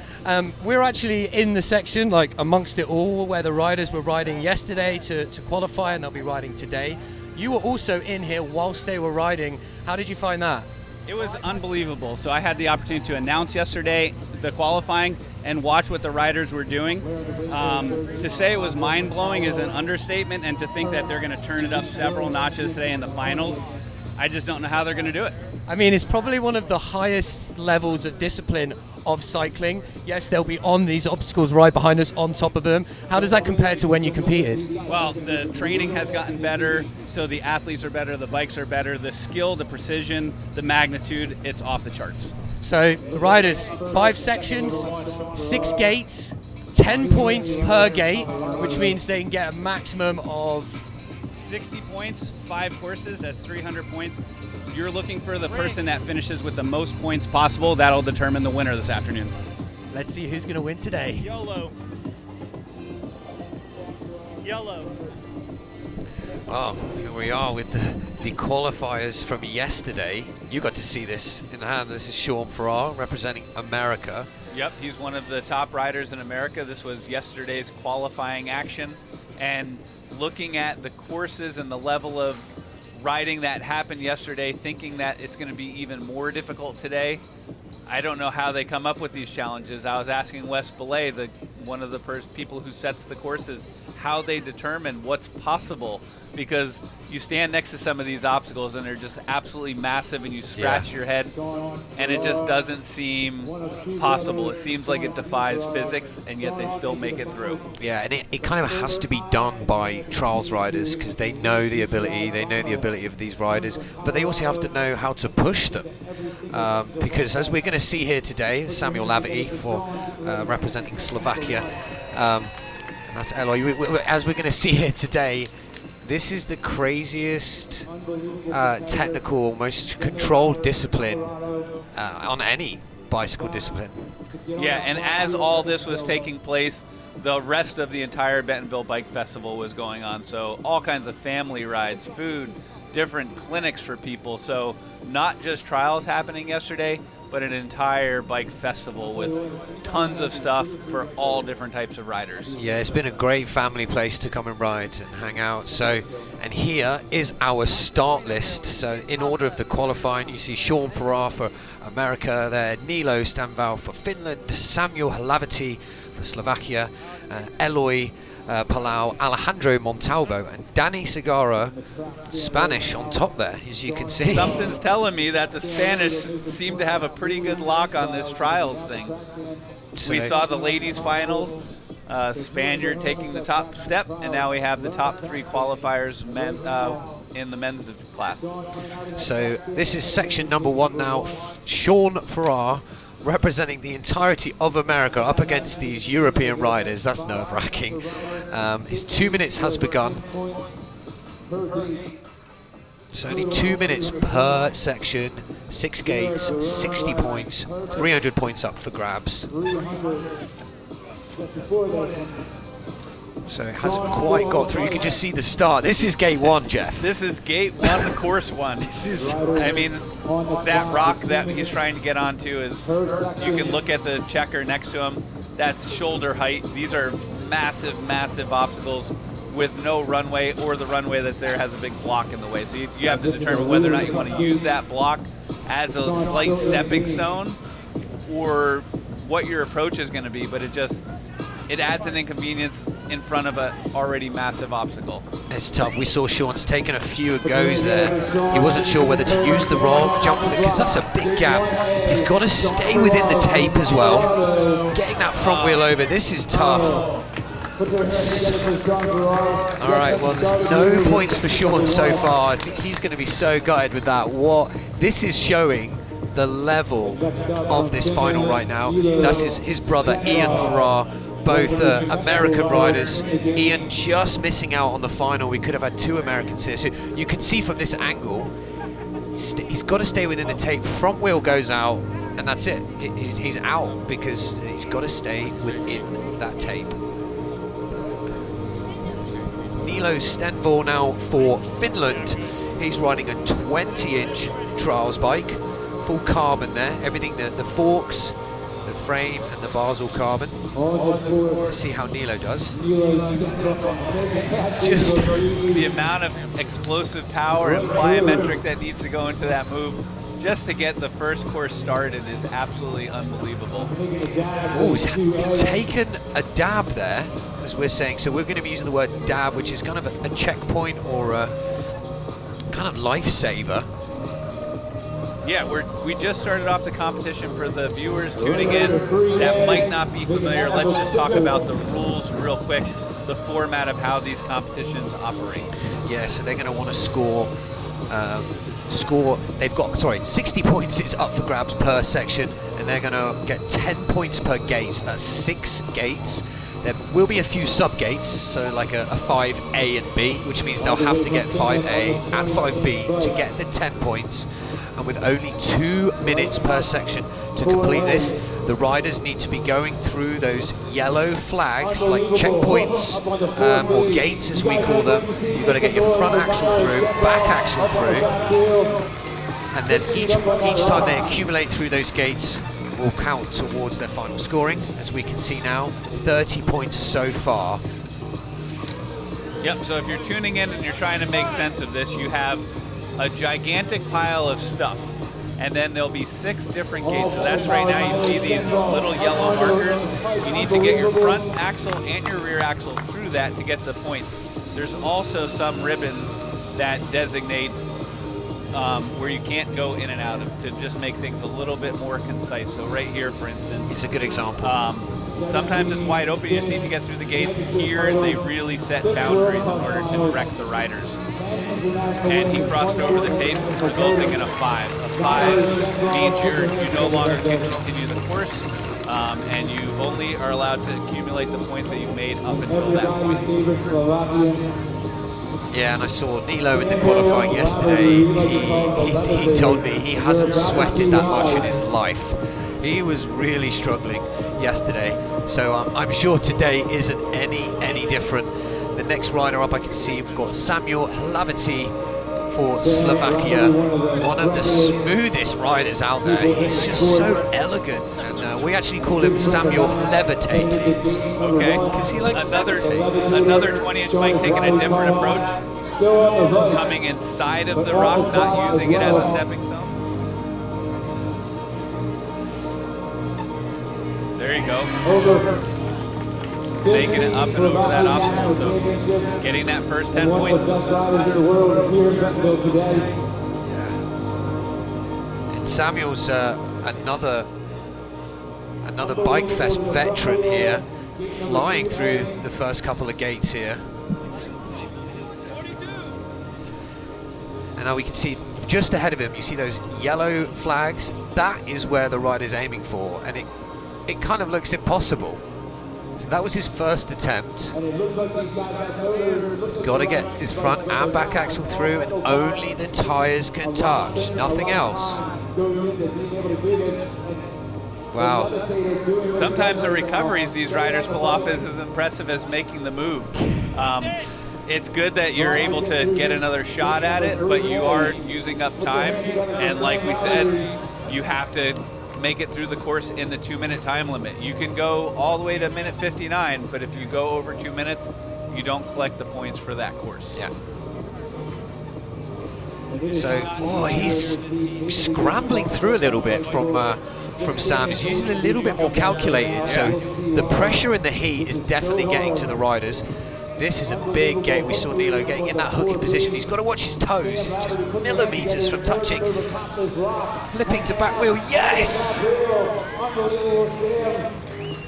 We're actually in the section, like amongst it all, where the riders were riding yesterday to qualify, and they'll be riding today. You were also in here whilst they were riding. How did you find that? It was unbelievable. So I had the opportunity to announce yesterday the qualifying and watch what the riders were doing. To say it was mind-blowing is an understatement, and to think that they're going to turn it up several notches today in the finals, I just don't know how they're going to do it. I mean, it's probably one of the highest levels of discipline of cycling. Yes, they'll be on these obstacles right behind us, on top of them. How does that compare to when you competed? Well, the training has gotten better, so the athletes are better, the bikes are better, the skill, the precision, the magnitude, it's off the charts. So the riders, 5 sections, 6 gates, 10 points per gate, which means they can get a maximum of 60 points, 5 courses, that's 300 points. You're looking for the person that finishes with the most points possible. That'll determine the winner this afternoon. Let's see who's going to win today. YOLO. YOLO. Well, here we are with the qualifiers from yesterday. You got to see this in hand. This is Sean Farrar representing America. Yep, he's one of the top riders in America. This was yesterday's qualifying action. And looking at the courses and the level of riding that happened yesterday, thinking that it's going to be even more difficult today, I don't know how they come up with these challenges. I was asking Wes Belay, one of the people who sets the courses, how they determine what's possible, because you stand next to some of these obstacles and they're just absolutely massive, and you scratch your head and it just doesn't seem possible. It seems like it defies physics, and yet they still make it through. Yeah, and it kind of has to be done by trials riders, because they know the ability of these riders, but they also have to know how to push them. Because as we're going to see here today, Samuel Hlavaty for representing Slovakia, that's Eloi. As we're going to see here today, this is the craziest technical, most controlled discipline on any bicycle discipline. Yeah, and as all this was taking place, the rest of the entire Bentonville Bike Festival was going on. So all kinds of family rides, food, different clinics for people. So not just trials happening yesterday, but an entire bike festival with tons of stuff for all different types of riders. Yeah, it's been a great family place to come and ride and hang out. So, and here is our start list. So in order of the qualifying, you see Sean Farrar for America there, Niilo Stenvall for Finland, Samuel Hlavaty for Slovakia, Eloi Palau, Alejandro Montalvo, and Dani Cegarra, Spanish on top there, as you can see. Something's telling me that the Spanish seem to have a pretty good lock on this trials thing. So we saw the ladies finals, Spaniard taking the top step, and now we have the top 3 qualifiers in the men's class. So this is section number 1 now. Sean Farrar representing the entirety of America up against these European riders. That's nerve-wracking. His 2 minutes has begun. So only 2 minutes per section, 6 gates, 60 points, 300 points up for grabs. So it hasn't quite got through. You can just see the start. This is gate 1, Jeff. This is gate 1, course 1. This is, I mean, that rock that he's trying to get onto is, you can look at the checker next to him. That's shoulder height. These are massive, massive obstacles with no runway, or the runway that's there has a big block in the way. So you have to determine whether or not you want to use that block as a slight stepping stone, or what your approach is going to be. But it adds an inconvenience in front of an already massive obstacle. It's tough. We saw Sean's taken a few goes there. He wasn't sure whether to use the roll, jump for it, because that's a big gap. He's got to stay within the tape as well. Getting that front wheel over, this is tough. All right, well, there's no points for Sean so far. I think he's going to be so gutted with that. This is showing the level of this final right now. That's his brother, Ian Farrar. Both American riders. Ian just missing out on the final. We could have had 2 Americans here. So you can see from this angle, he's got to stay within the tape. Front wheel goes out, and that's it. He's out because he's got to stay within that tape. Niilo Stenvall now for Finland. He's riding a 20-inch trials bike, full carbon there. Everything, the forks, the frame, and the bars all carbon. Let's see how Niilo does. Just the amount of explosive power and plyometric that needs to go into that move just to get the first course started is absolutely unbelievable. Oh, he's taken a dab there, as we're saying. So we're going to be using the word dab, which is kind of a checkpoint or a kind of lifesaver. Yeah, we just started off the competition. For the viewers tuning in that might not be familiar, let's just talk about the rules real quick, the format of how these competitions operate. Yeah, so they're going to want to score. They've got 60 points is up for grabs per section, and they're going to get 10 points per gate. So that's 6 gates. There will be a few sub gates, so like a 5A and B, which means they'll have to get 5A and 5B to get the 10 points. And with only 2 minutes per section to complete this, the riders need to be going through those yellow flags, like checkpoints or gates as we call them. You've got to get your front axle through, back axle through, and then each time they accumulate through those gates will count towards their final scoring. As we can see now, 30 points so far. Yep, so if you're tuning in and you're trying to make sense of this, you have a gigantic pile of stuff, and then there'll be 6 different gates. So that's right now you see these little yellow markers. You need to get your front axle and your rear axle through that to get the points. There's also some ribbons that designate where you can't go in and out of, to just make things a little bit more concise. So right here, for instance, it's a good example. Sometimes it's wide open, you just need to get through the gates. Here they really set boundaries in order to direct the riders. And he crossed over the tape, resulting in a 5. A 5 means you no longer can continue the course, and you only are allowed to accumulate the points that you've made up until that point. Yeah, and I saw Niilo in the qualifying yesterday. He told me he hasn't sweated that much in his life. He was really struggling yesterday, so I'm sure today isn't any different. The next rider up, I can see we've got Hlavaty for Slovakia, one of the smoothest riders out there. He's just so elegant, and we actually call him Samuel Levitate. Okay, because he another 20-inch bike taking a different approach, coming inside of the rock, not using it as a stepping stone. There you go. Making it up and over that obstacle, so getting that first 10 points. And Samuel's another Bike Fest veteran here, flying through the first couple of gates here. And now we can see just ahead of him, you see those yellow flags. That is where the rider's aiming for, and it kind of looks impossible. So that was his first attempt. He's got to get his front and back axle through, and only the tires can touch, nothing else. Wow. Sometimes the recoveries these riders pull off is as impressive as making the move. It's good that you're able to get another shot at it, but you are using up time. And like we said, you have to make it through the course in the 2-minute time limit. You can go all the way to minute 59, but if you go over 2 minutes, you don't collect the points for that course. Yeah. So, he's scrambling through a little bit from Sam. He's using a little bit more calculated, so the pressure and the heat is definitely getting to the riders. This is a big gate. We saw Niilo getting in that hooking position. He's got to watch his toes. It's just millimeters from touching. Flipping to back wheel. Yes!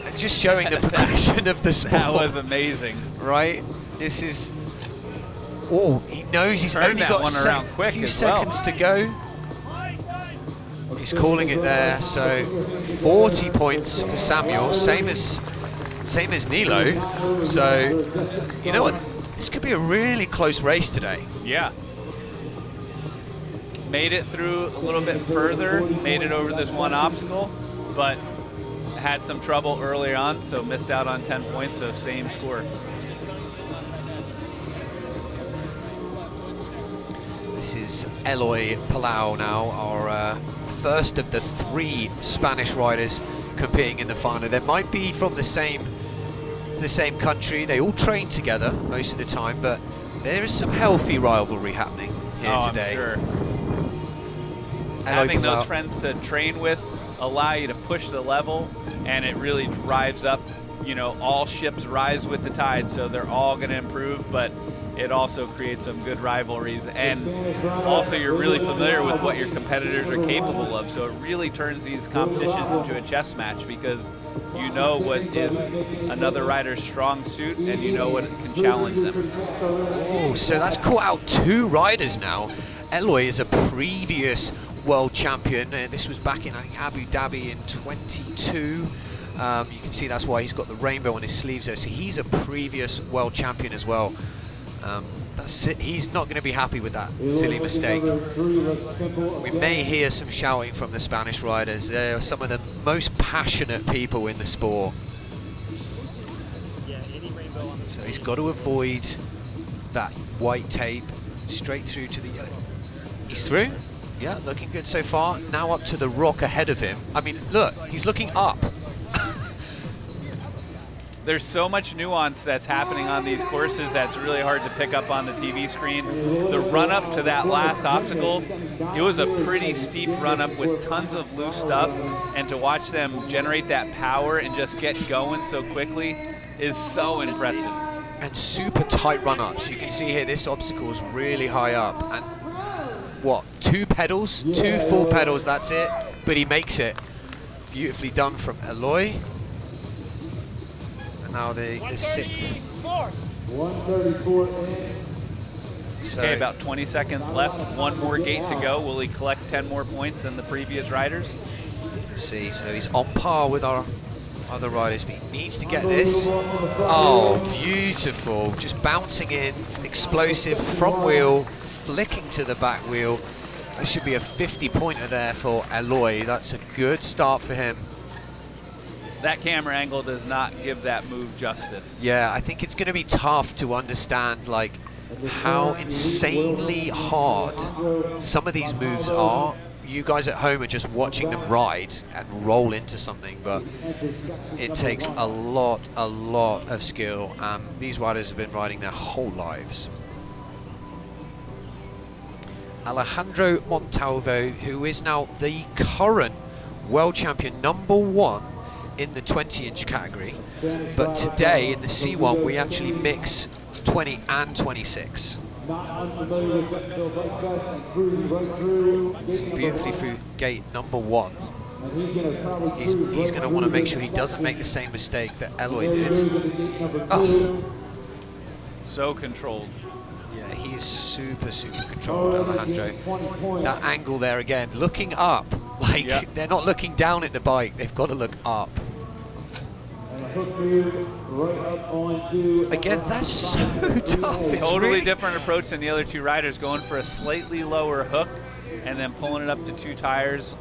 And just showing the progression of the sport. That was amazing. Right? This is... he knows he's only got a few seconds to go. He's calling it there. So 40 points for Samuel, same as Niilo. So, you know what? This could be a really close race today. Yeah. Made it through a little bit further, made it over this one obstacle, but had some trouble early on, so missed out on 10 points, so same score. This is Eloi Palau now, our first of the 3 Spanish riders competing in the final. They might be from the same country. They all train together most of the time, but there is some healthy rivalry happening here today. I'm sure. Eloi Having Palau. those friends to train with allow you to push the level, and it really drives up, you know, all ships rise with the tide, so they're all going to improve, but it also creates some good rivalries, and also you're really familiar with what your competitors are capable of, so it really turns these competitions into a chess match, because you know what is another rider's strong suit, and you know what can challenge them. Oh, so that's caught out 2 riders now. Eloi is a previous world champion. This was back in, I think, Abu Dhabi in 22. You can see that's why he's got the rainbow on his sleeves there. So he's a previous world champion as well. That's it. He's not going to be happy with that silly mistake. We may hear some shouting from the Spanish riders. They are some of the most passionate people in the sport. So he's got to avoid that white tape straight through to the yellow. He's through. Yeah, looking good so far. Now up to the rock ahead of him. I mean, look, he's looking up. There's so much nuance that's happening on these courses that's really hard to pick up on the TV screen. The run-up to that last obstacle, it was a pretty steep run-up with tons of loose stuff, and to watch them generate that power and just get going so quickly is so impressive. And super tight run-ups. You can see here this obstacle is really high up, and what, 2 pedals, 2 full pedals, that's it, but he makes it. Beautifully done from Eloi. And now the 6th. 134 So Okay, about 20 seconds left, 1 more gate to go. Will he collect 10 more points than the previous riders? let's see, so he's on par with our other riders, but he needs to get this. Oh, beautiful, just bouncing in, explosive front wheel, flicking to the back wheel. That should be a 50-pointer there for Eloi. That's a good start for him. That camera angle does not give that move justice. Yeah, I think it's going to be tough to understand like how insanely hard some of these moves are. You guys at home are just watching them ride and roll into something, but it takes a lot of skill, and these riders have been riding their whole lives. Alejandro Montalvo, who is now the current world champion, #1 in the 20-inch category, but today in the C1 we actually mix 20 and 26. So beautifully through gate #1. He's going to want to make sure he doesn't make the same mistake that Eloi did. Oh. So controlled. Yeah, he's super controlled, Alejandro. That angle there again, looking up. Like, yep. They're not looking down at the bike, they've got to look up. Again, that's so tough. It's Totally really different approach than the other 2 riders, going for a slightly lower hook and then pulling it up to 2 tires,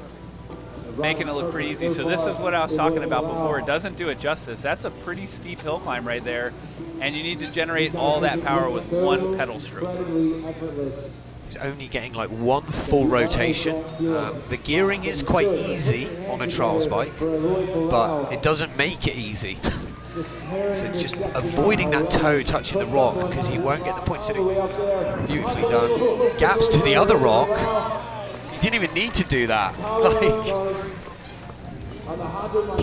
making it look pretty easy. So this is what I was talking about before. It doesn't do it justice. That's a pretty steep hill climb right there, and you need to generate all that power with 1 pedal stroke. He's only getting like 1 full rotation. The gearing is quite easy on a trials bike, but it doesn't make it easy. So just avoiding that toe touching the rock, because he won't get the points in it. Beautifully done. Gaps to the other rock. He didn't even need to do that. Like,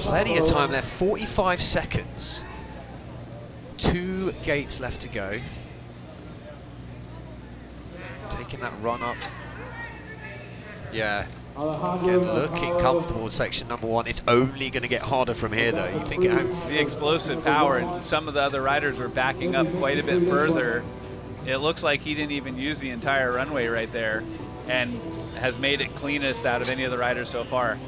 plenty of time there, 45 seconds. 2 gates left to go. Taking that run up. Yeah. Again, looking comfortable in section #1. It's only going to get harder from here, though. You think at home. The explosive power, and some of the other riders were backing up quite a bit further. It looks like he didn't even use the entire runway right there, and has made it cleanest out of any of the riders so far.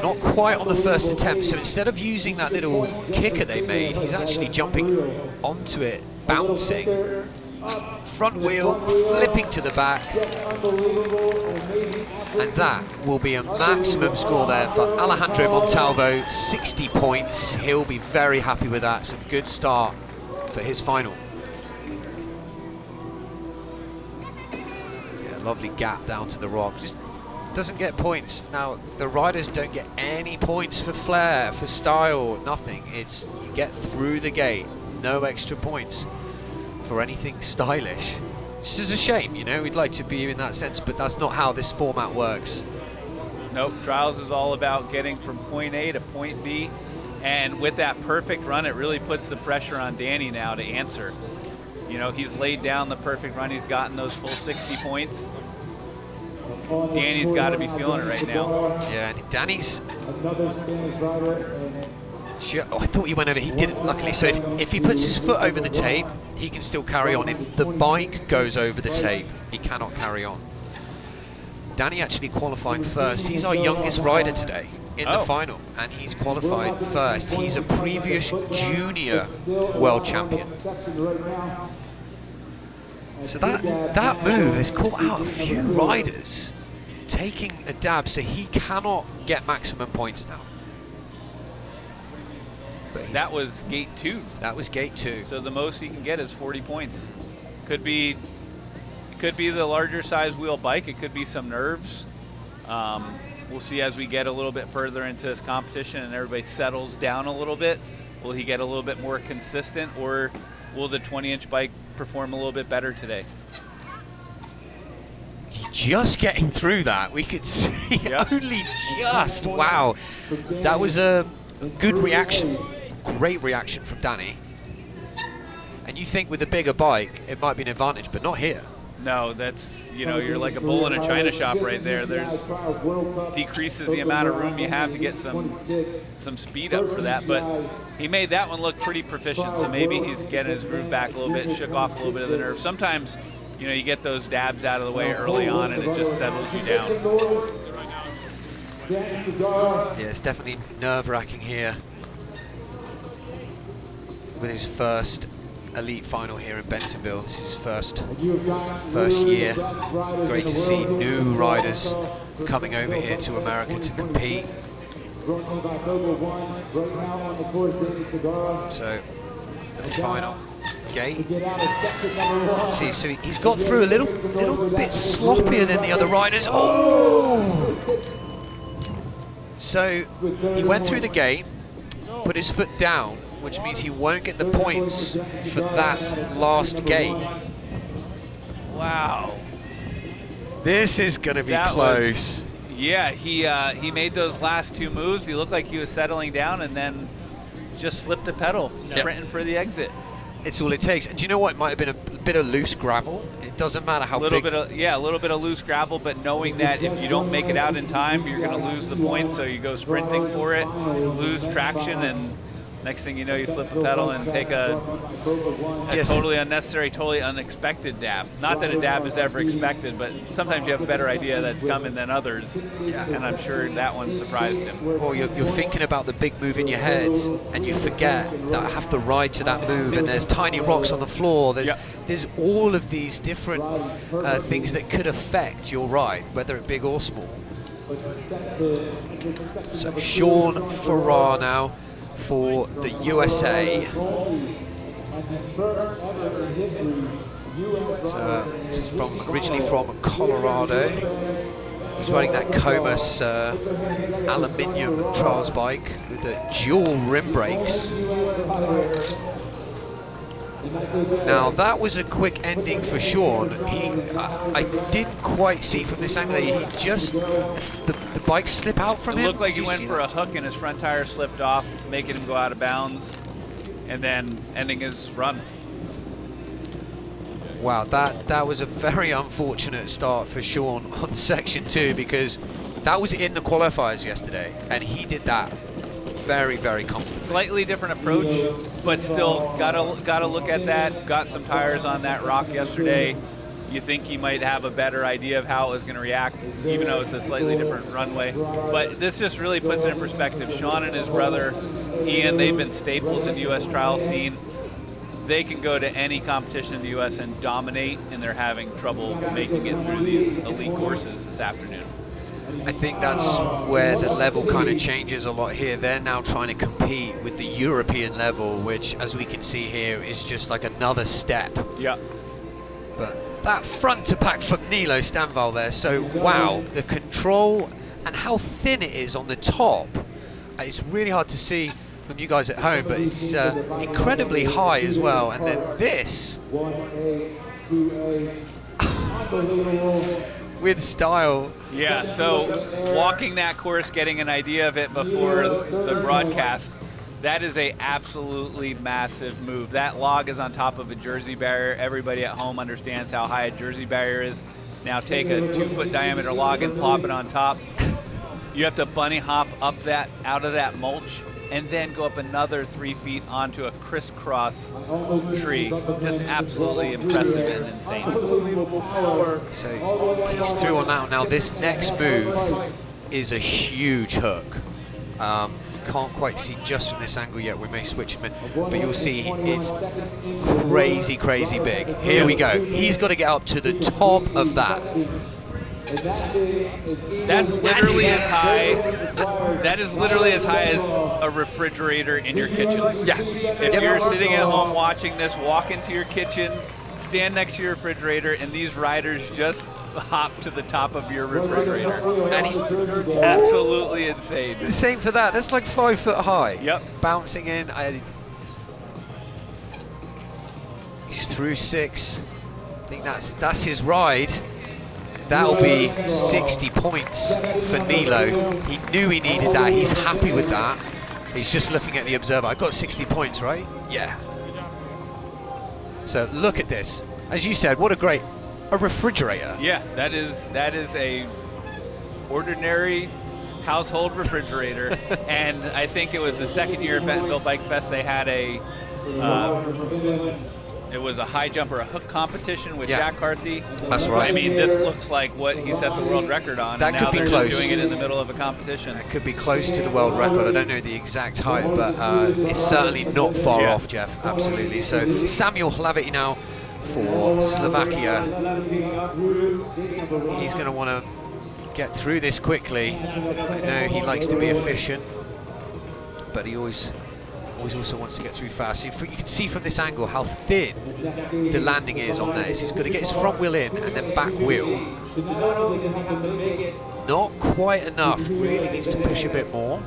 Not quite on the first attempt, so instead of using that little kicker they made, he's actually jumping onto it, bouncing. Front wheel, flipping to the back, and that will be a maximum score there for Alejandro Montalvo, 60 points. He'll be very happy with that. It's a good start for his final. lovely gap down to the rock. Just doesn't get points. Now, the riders don't get any points for flair, for style, nothing. It's you get through the gate, no extra points for anything stylish. This is a shame, you know, we'd like to be in that sense, but that's not how this format works. Nope, trials is all about getting from point A to point B, and with that perfect run, it really puts the pressure on Dani now to answer. You know, he's laid down the perfect run, he's gotten those full 60 points. Dani's got to be feeling it right now. Yeah, and Dani's... Another Spanish rider. Oh, I thought he went over, he didn't, luckily. So if he puts his foot over the tape, he can still carry on. If the bike goes over the tape, he cannot carry on. Dani actually qualifying first. He's our youngest rider today in the final, and he's qualified first. He's a previous junior world champion. So that move has caught out a few riders taking a dab, so he cannot get maximum points now. That was gate 2. That was gate 2. So the most he can get is 40 points. Could be the larger size wheel bike. It could be some nerves. We'll see as we get a little bit further into this competition and everybody settles down a little bit. Will he get a little bit more consistent, or will the 20-inch bike perform a little bit better today? Just getting through that, we could see only just. Wow, that was a good reaction, great reaction from Dani. And you think with a bigger bike, it might be an advantage, but not here. No, that's, you know, you're like a bull in a china shop right there. There's decreases the amount of room you have to get some speed up for that. But he made that one look pretty proficient, so maybe he's getting his groove back a little bit, shook off a little bit of the nerve. Sometimes, you know, you get those dabs out of the way early on and it just settles you down. Yeah, it's definitely nerve-wracking here with his first elite final here in Bentonville. This is first year. Great to see new riders coming over here to America to compete. So the final gate. See, so he's got through a little bit sloppier than the other riders. Oh! So he went through the gate, put his foot down, which means he won't get the points for that last gate. Wow. This is going to be close. Yeah, he made those last 2 moves. He looked like he was settling down and then just slipped a pedal, sprinting for the exit. It's all it takes. And do you know what? It might have been a bit of loose gravel. It doesn't matter how big. A little bit of loose gravel, but knowing that if you don't make it out in time, you're going to lose the points. So you go sprinting for it, lose traction, and next thing you know, you slip the pedal and take a totally unnecessary, totally unexpected dab. Not that a dab is ever expected, but sometimes you have a better idea that's coming than others. Yeah. And I'm sure that one surprised him. Well, you're thinking about the big move in your head, and you forget that I have to ride to that move, and there's tiny rocks on the floor. There's all of these different things that could affect your ride, whether it's big or small. So Sean Farrar now for the USA. So this is originally from Colorado. He's riding that Comus aluminium trials bike with the dual rim brakes. Now that was a quick ending for Sean. I didn't quite see from this angle that he just the bike slip out from him. It looked like he went for a hook and his front tire slipped off, making him go out of bounds, and then ending his run. Wow, that was a very unfortunate start for Sean on section 2, because that was in the qualifiers yesterday, and he did that very, very confident. Slightly different approach, but still gotta look at that. Got some tires on that rock yesterday. You think he might have a better idea of how it was going to react, even though it's a slightly different runway. But this just really puts it in perspective. Sean and his brother Ian, they've been staples in the U.S. trial scene. They can go to any competition in the U.S. and dominate, and they're having trouble making it through these elite courses this afternoon. I think that's where the level kind of changes a lot here. They're now trying to compete with the European level, which, as we can see here, is just like another step. Yeah. But that front to back from Niilo Stenvall there. So wow, the control and how thin it is on the top. It's really hard to see from you guys at home, but it's incredibly high as well. And then this with style. Yeah, so walking that course, getting an idea of it before the broadcast, that is a absolutely massive move. That log is on top of a Jersey barrier. Everybody at home understands how high a Jersey barrier is. Now take a 2-foot diameter log and plop it on top. You have to bunny hop up that, out of that mulch, and then go up another 3 feet onto a crisscross tree. Just absolutely impressive and insane. So he's through on that. Now this next move is a huge hook. Can't quite see just from this angle yet. We may switch him in, but you'll see it's crazy, crazy big. Here we go. He's got to get up to the top of that. That's literally as high. That is literally as high as a refrigerator in your kitchen. Yeah. If you're sitting at home watching this, walk into your kitchen, stand next to your refrigerator, and these riders just hop to the top of your refrigerator. And he's absolutely insane. The same for that. That's like 5 foot high. Yep. Bouncing in. He's through 6. I think that's his ride. That'll be 60 points for Niilo. He knew he needed that. He's happy with that. He's just looking at the observer. I got 60 points, right? Yeah. So look at this. As you said, what a refrigerator. Yeah, that is a ordinary household refrigerator. And I think it was the second year at Bentonville Bike Fest they had it was a high jump or a hook competition with Jack Carthy. That's right. I mean, this looks like what he set the world record on. That and could now be they're close. Just doing it in the middle of a competition. That could be close to the world record. I don't know the exact height, but it's certainly not far off, Jeff. Absolutely. So Samuel Hlavaty now for Slovakia. He's going to want to get through this quickly. I know he likes to be efficient, but he always also wants to get through fast. So you can see from this angle how thin the landing is on this. He's got to get his front wheel in and then back wheel. Not quite enough. Really needs to push a bit more.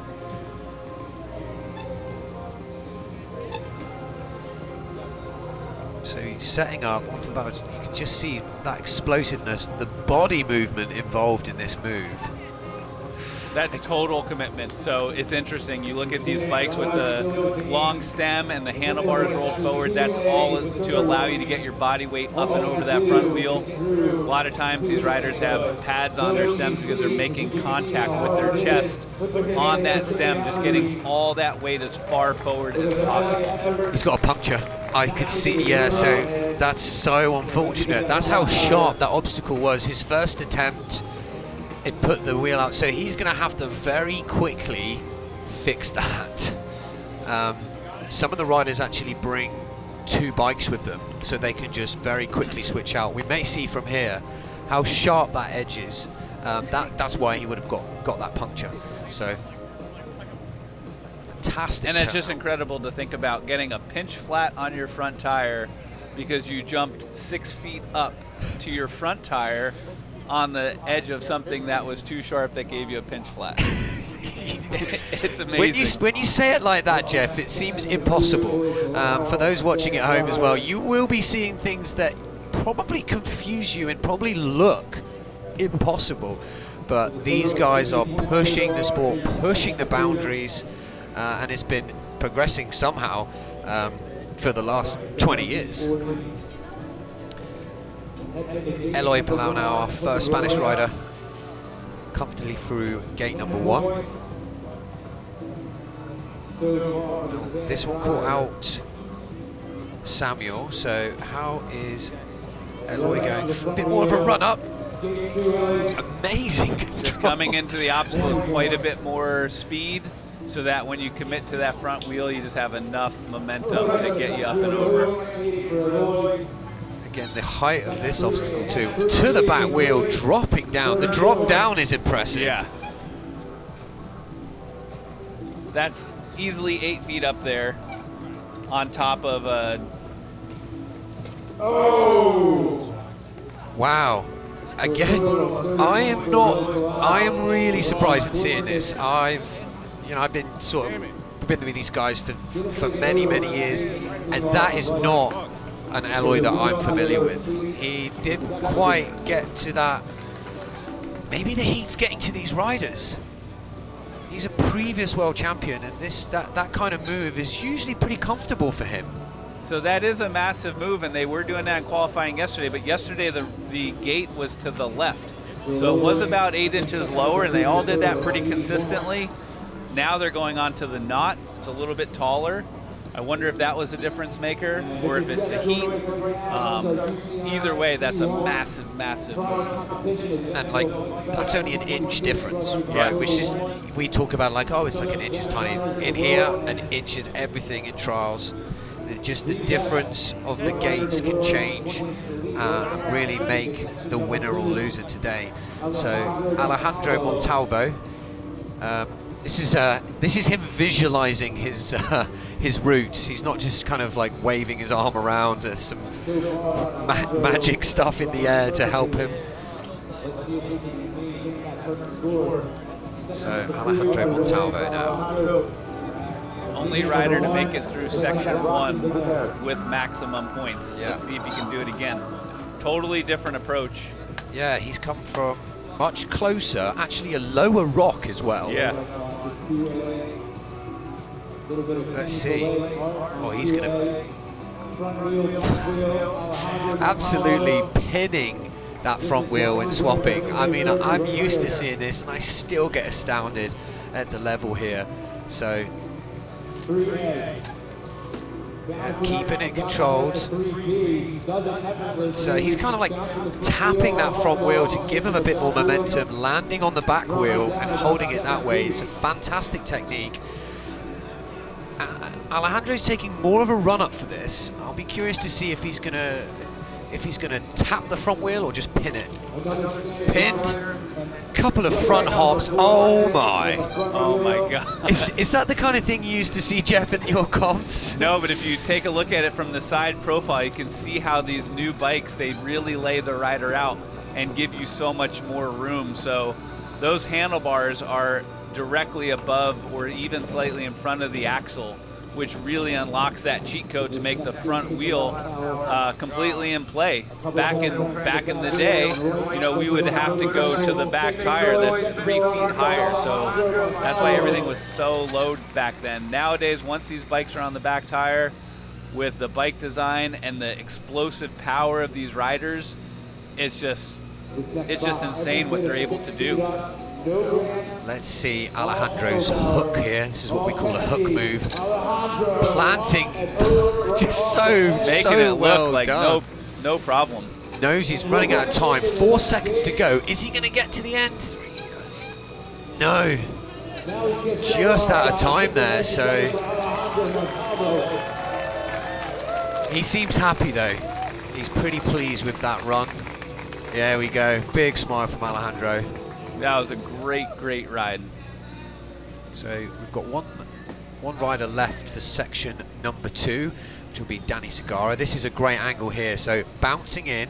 So he's setting up onto the balance. You can just see that explosiveness, the body movement involved in this move. That's total commitment. So it's interesting. You look at these bikes with the long stem and the handlebars rolled forward. That's all to allow you to get your body weight up and over that front wheel. A lot of times these riders have pads on their stems because they're making contact with their chest on that stem, just getting all that weight as far forward as possible. He's got a puncture. I could see, so that's so unfortunate. That's how sharp that obstacle was. His first attempt, it put the wheel out, so he's going to have to very quickly fix that. Some of the riders actually bring 2 bikes with them, so they can just very quickly switch out. We may see from here how sharp that edge is. That's why he would have got that puncture. So fantastic. And it's just incredible to think about getting a pinch flat on your front tire because you jumped 6 feet up to your front tire on the edge of something that was too sharp that gave you a pinch flat. It's amazing. When you say it like that, Jeff, it seems impossible. For those watching at home as well, you will be seeing things that probably confuse you and probably look impossible. But these guys are pushing the sport, pushing the boundaries, and it's been progressing somehow for the last 20 years. Eloi Palau now, our first Spanish rider, comfortably through gate number 1. This one caught out Samuel, so how is Eloi going? A bit more of a run up. Amazing. Just coming into the obstacle with quite a bit more speed, so that when you commit to that front wheel, you just have enough momentum to get you up and over. Again, the height of this obstacle too, to the back wheel, dropping down. The drop down is impressive. Yeah. That's easily 8 feet up there on top of a... Wow. Again, I am really surprised at seeing this. I've been been with these guys for many years, and that is not an Eloi that I'm familiar with. He didn't quite get to that. Maybe the heat's getting to these riders. He's a previous world champion, and that kind of move is usually pretty comfortable for him. So that is a massive move, and they were doing that in qualifying yesterday, but yesterday the gate was to the left. So it was about 8 inches lower, and they all did that pretty consistently. Now they're going on to the knot. It's a little bit taller. I wonder if that was a difference maker or if it's the heat. Either way, that's a massive move. And like, that's only an inch difference, right? Which is, we talk about like, oh, it's like an inch is tiny. In here, an inch is everything in trials. Just the difference of the gates can change and really make the winner or loser today. So Alejandro Montalvo, this is him visualizing his routes. He's not just kind of like waving his arm around. There's some magic stuff in the air to help him. So Alejandro Montalvo now. Only rider to make it through section 1 with maximum points. Yeah. Let's see if he can do it again. Totally different approach. Yeah, he's come from much closer, actually a lower rock as well. Yeah. Let's see. Oh, he's going to absolutely pinning that front wheel and swapping. I mean, I'm used to seeing this, and I still get astounded at the level here. So keeping it controlled. So he's kind of like tapping that front wheel to give him a bit more momentum, landing on the back wheel and holding it that way. It's a fantastic technique. Alejandro's taking more of a run up for this. I'll be curious to see if he's gonna tap the front wheel or just pin it. Pinned. Couple of front hops. Oh my god. Is that the kind of thing you used to see, Jeff, in your comps? No, but if you take a look at it from the side profile, you can see how these new bikes, they really lay the rider out and give you so much more room. So those handlebars are directly above or even slightly in front of the axle, which really unlocks that cheat code to make the front wheel completely in play. Back in the day, we would have to go to the back tire that's 3 feet higher. So that's why everything was so low back then. Nowadays, once these bikes are on the back tire, with the bike design and the explosive power of these riders, it's just insane what they're able to do. Let's see Alejandro's hook here. This is what we call a hook move. Planting, just making it look well like done. no problem. Knows he's running out of time. 4 seconds to go. Is he going to get to the end? No. Just out of time there. So he seems happy though. He's pretty pleased with that run. There we go. Big smile from Alejandro. That was a great ride. So we've got one rider left for section number 2, which will be Dani Cegarra. This is a great angle here. So bouncing in,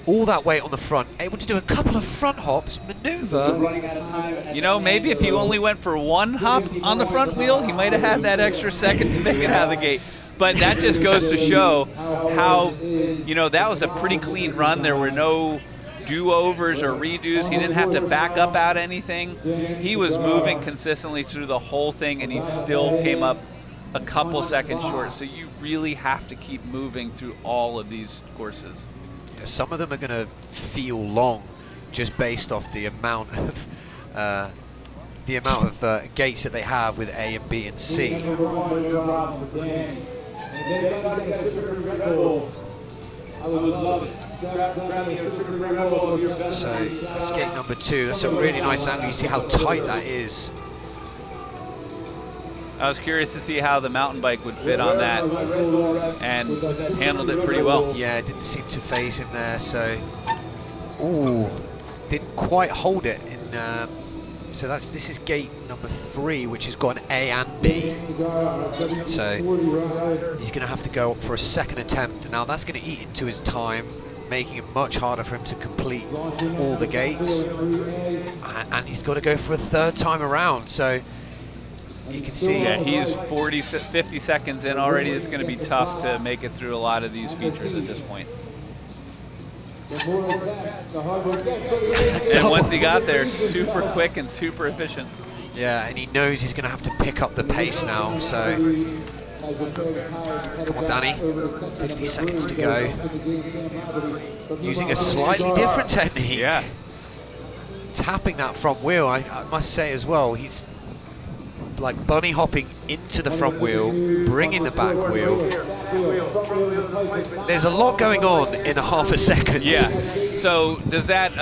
all that weight on the front, able to do a couple of front hops, maneuver. Maybe if he only went for 1 hop on the front wheel, he might have had that extra second to make it out of the gate. But that just goes to show how, that was a pretty clean run. There were no do-overs or redos. He didn't have to back up out anything. He was moving consistently through the whole thing, and he still came up a couple seconds short. So you really have to keep moving through all of these courses. Yeah, some of them are going to feel long, just based off the amount of gates that they have with A and B and C. So that's gate number 2. That's a really nice angle. You see how tight that is. I was curious to see how the mountain bike would fit on that, and handled it pretty well. Yeah, it didn't seem to phase him there. So, didn't quite hold it. So this is gate number 3, which has got an A and B. So he's going to have to go up for a second attempt. Now that's going to eat into his time. making it much harder for him to complete all the gates. And he's got to go for a third time around. So you can see. Yeah, he's 50 seconds in already. It's going to be tough to make it through a lot of these features at this point. And once he got there, super quick and super efficient. Yeah, and he knows he's going to have to pick up the pace now. So come on, Dani. 50 seconds to go. Using a slightly different technique. Yeah. Tapping that front wheel, I must say as well, he's like bunny hopping into the front wheel, bringing the back wheel. There's a lot going on in a half a second. Yeah. So does that,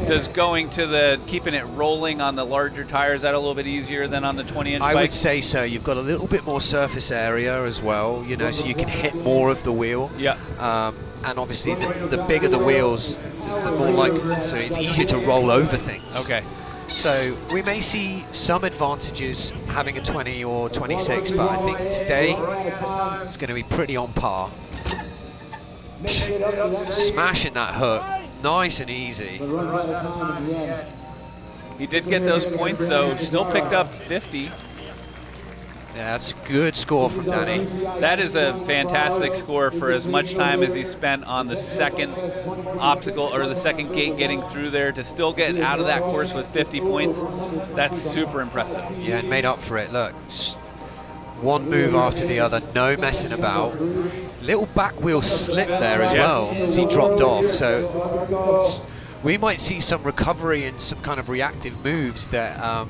does going to keeping it rolling on the larger tires, is that a little bit easier than on the 20-inch bike? I would say so. You've got a little bit more surface area as well, you know, so you can hit more of the wheel. Yeah. And obviously the bigger the wheels, the more likely, so it's easier to roll over things. Okay. So we may see some advantages having a 20 or 26, but I think today it's going to be pretty on par. Smashing that hook, nice and easy. He did get those points, so still picked up 50. Yeah, that's a good score from Dani. That is a fantastic score for as much time as he spent on the second obstacle or the second gate getting through there to still get out of that course with 50 points. That's super impressive. Yeah, and made up for it. Look, just one move after the other, no messing about. Little back wheel slip there as well as he dropped off. So we might see some recovery and some kind of reactive moves that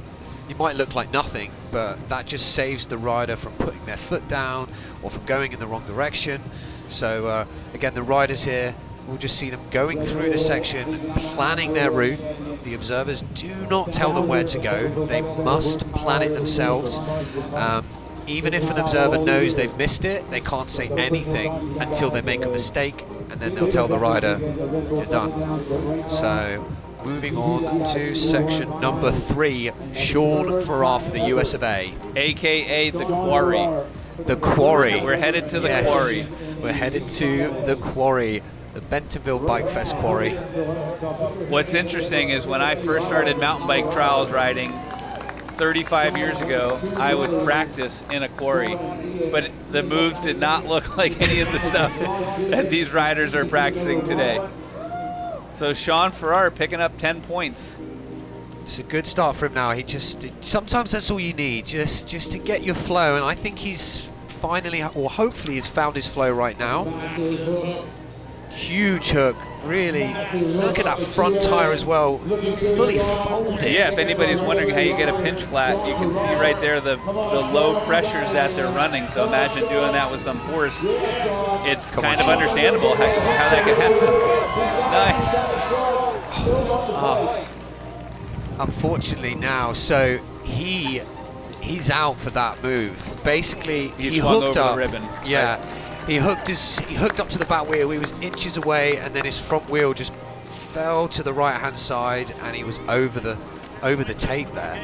it might look like nothing, but that just saves the rider from putting their foot down or from going in the wrong direction. So again, the riders here, we'll just see them going through the section, planning their route. The observers do not tell them where to go. They must plan it themselves. Even if an observer knows they've missed it, they can't say anything until they make a mistake, and then they'll tell the rider, you're done. So moving on to section number 3, Sean Farrar for the US of A. AKA the Quarry. The Quarry. We're headed to the Quarry. We're headed to the Quarry, the Bentonville Bike Fest Quarry. What's interesting is when I first started mountain bike trials riding 35 years ago, I would practice in a quarry, but the moves did not look like any of the stuff that these riders are practicing today. So Sean Farrar picking up 10 points. It's a good start for him now. Sometimes that's all you need, just to get your flow, and I think he's finally, or hopefully he's found his flow right now. Huge hook, really. Look at that front tire as well, fully folded. Yeah, if anybody's wondering how you get a pinch flat, you can see right there the low pressures that they're running. So imagine doing that with some force. It's kind of understandable how that could happen. Nice. Unfortunately now, so he's out for that move. Basically, he swung hooked over up. the ribbon. Yeah. Right. He hooked up to the back wheel. He was inches away, and then his front wheel just fell to the right-hand side, and he was over the tape there.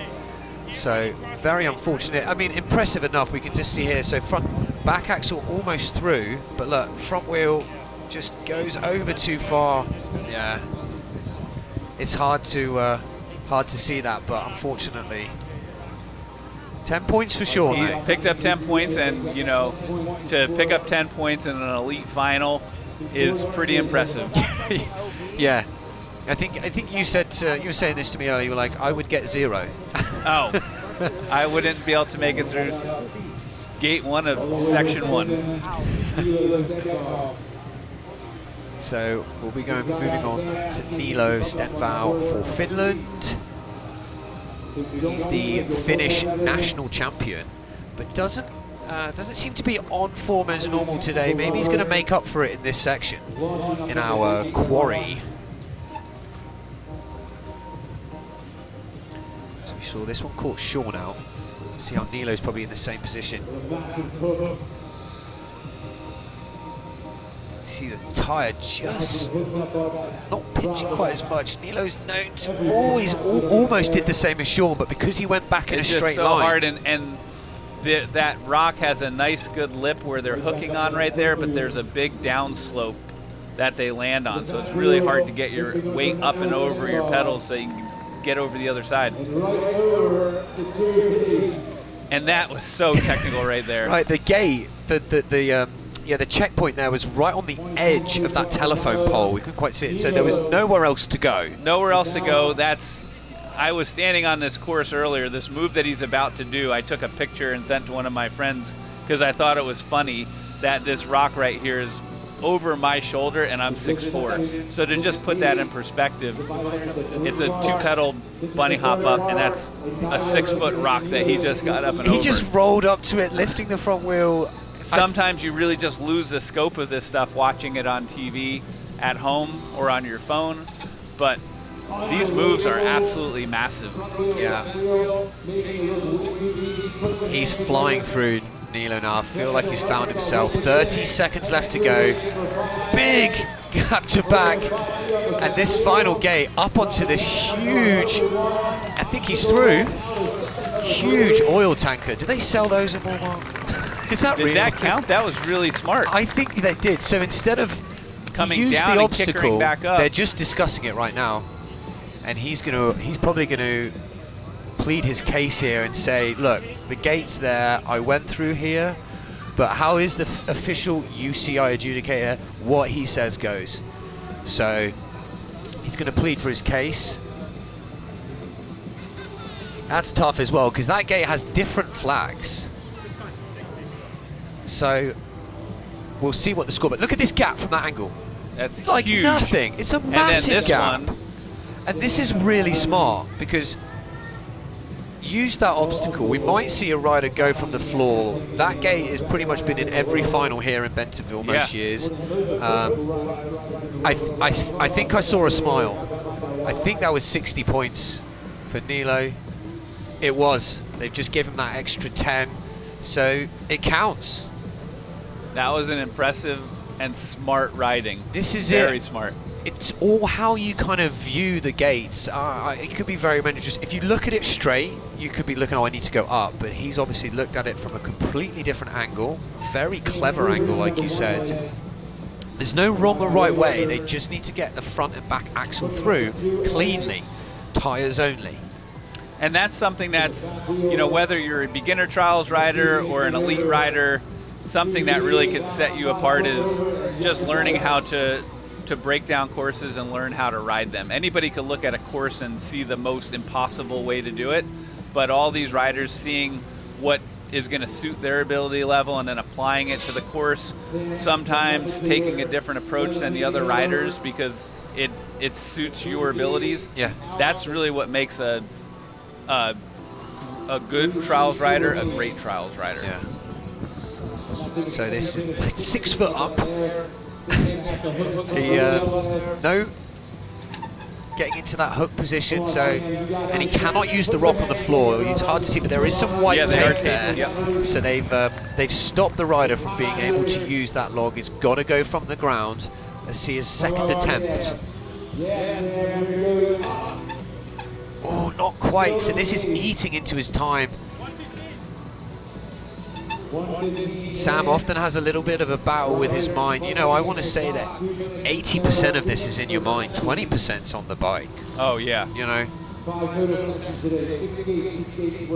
So very unfortunate. I mean, impressive enough. We can just see here. So back axle almost through, but look, front wheel just goes over too far. Yeah, it's hard to see that, but unfortunately. 10 points for sure. He picked up 10 points, and you know, to pick up 10 points in an elite final is pretty impressive. Yeah, I think you said you were saying this to me earlier. You were like, I would get 0. Oh, I wouldn't be able to make it through gate 1 of section 1. So we'll be moving on to Niilo Stenvall for Finland. He's the Finnish national champion, but doesn't seem to be on form as normal today. Maybe he's going to make up for it in this section, in our quarry. So we saw this one caught Sean out. See how Niilo's probably in the same position. See the tyre just not pinching quite as much. Niilo's known to almost did the same as Sean, but because he went back in a straight so line. Hard, and that rock has a nice good lip where they're hooking on right there, but there's a big downslope that they land on. So it's really hard to get your weight up and over your pedals so you can get over the other side. And that was so technical right there. Right, the gate, the checkpoint there was right on the edge of that telephone pole. We couldn't quite see it, so there was nowhere else to go. Nowhere else to go. I was standing on this course earlier. This move that he's about to do, I took a picture and sent to one of my friends because I thought it was funny that this rock right here is over my shoulder and I'm 6'4". So to just put that in perspective, it's a 2-pedal bunny hop up, and that's a 6-foot rock that he just got up and over. He just rolled up to it, lifting the front wheel. Sometimes you really just lose the scope of this stuff watching it on TV at home or on your phone, but these moves are absolutely massive. Yeah. He's flying through Niilo now. I feel like he's found himself. 30 seconds left to go. Big gap to back. And this final gate up onto this huge, I think he's through, huge oil tanker. Do they sell those in Walmart? Is that Did real? that count? That was really smart. I think they did. So instead of coming down the and kickering obstacle, back up, they're just discussing it right now. And he's probably gonna plead his case here and say, look, the gate's there, I went through here, but how is the official UCI adjudicator? What he says goes. So he's going to plead for his case. That's tough as well, because that gate has different flags. So we'll see what the score, but look at this gap from that angle. That's like huge. Nothing. It's a massive and then this gap. one, and this is really smart, because use that obstacle. We might see a rider go from the floor. That gate has pretty much been in every final here in Bentonville most years. I think I saw a smile. I think that was 60 points for Niilo. It was. They've just given him that extra 10, so it counts. that was an impressive and smart riding. This is very smart. It's all how you kind of view the gates. It could be very many. Just if you look at it straight, you could be looking, oh, I need to go up. But he's obviously looked at it from a completely different angle. Very clever angle, like you said. There's no wrong or right way. They just need to get the front and back axle through cleanly, tires only. And that's something that's, you know, whether you're a beginner trials rider or an elite rider, something that really could set you apart is just learning how to break down courses and learn how to ride them. Anybody could look at a course and see the most impossible way to do it, but all these riders seeing what is going to suit their ability level and then applying it to the course, sometimes taking a different approach than the other riders because it suits your abilities. Yeah. That's really what makes a good trials rider a great trials rider. Yeah. So this is like 6 foot up. No getting into that hook position, and he cannot use the rock on the floor. It's hard to see, but there is some white tape there. Yep. So they've stopped the rider from being able to use that log. It's got to go from the ground. Let's see his second attempt. Oh, not quite. So this is eating into his time. Sam often has a little bit of a battle with his mind. You know, I want to say that 80% of this is in your mind, 20%'s on the bike. Oh yeah. You know,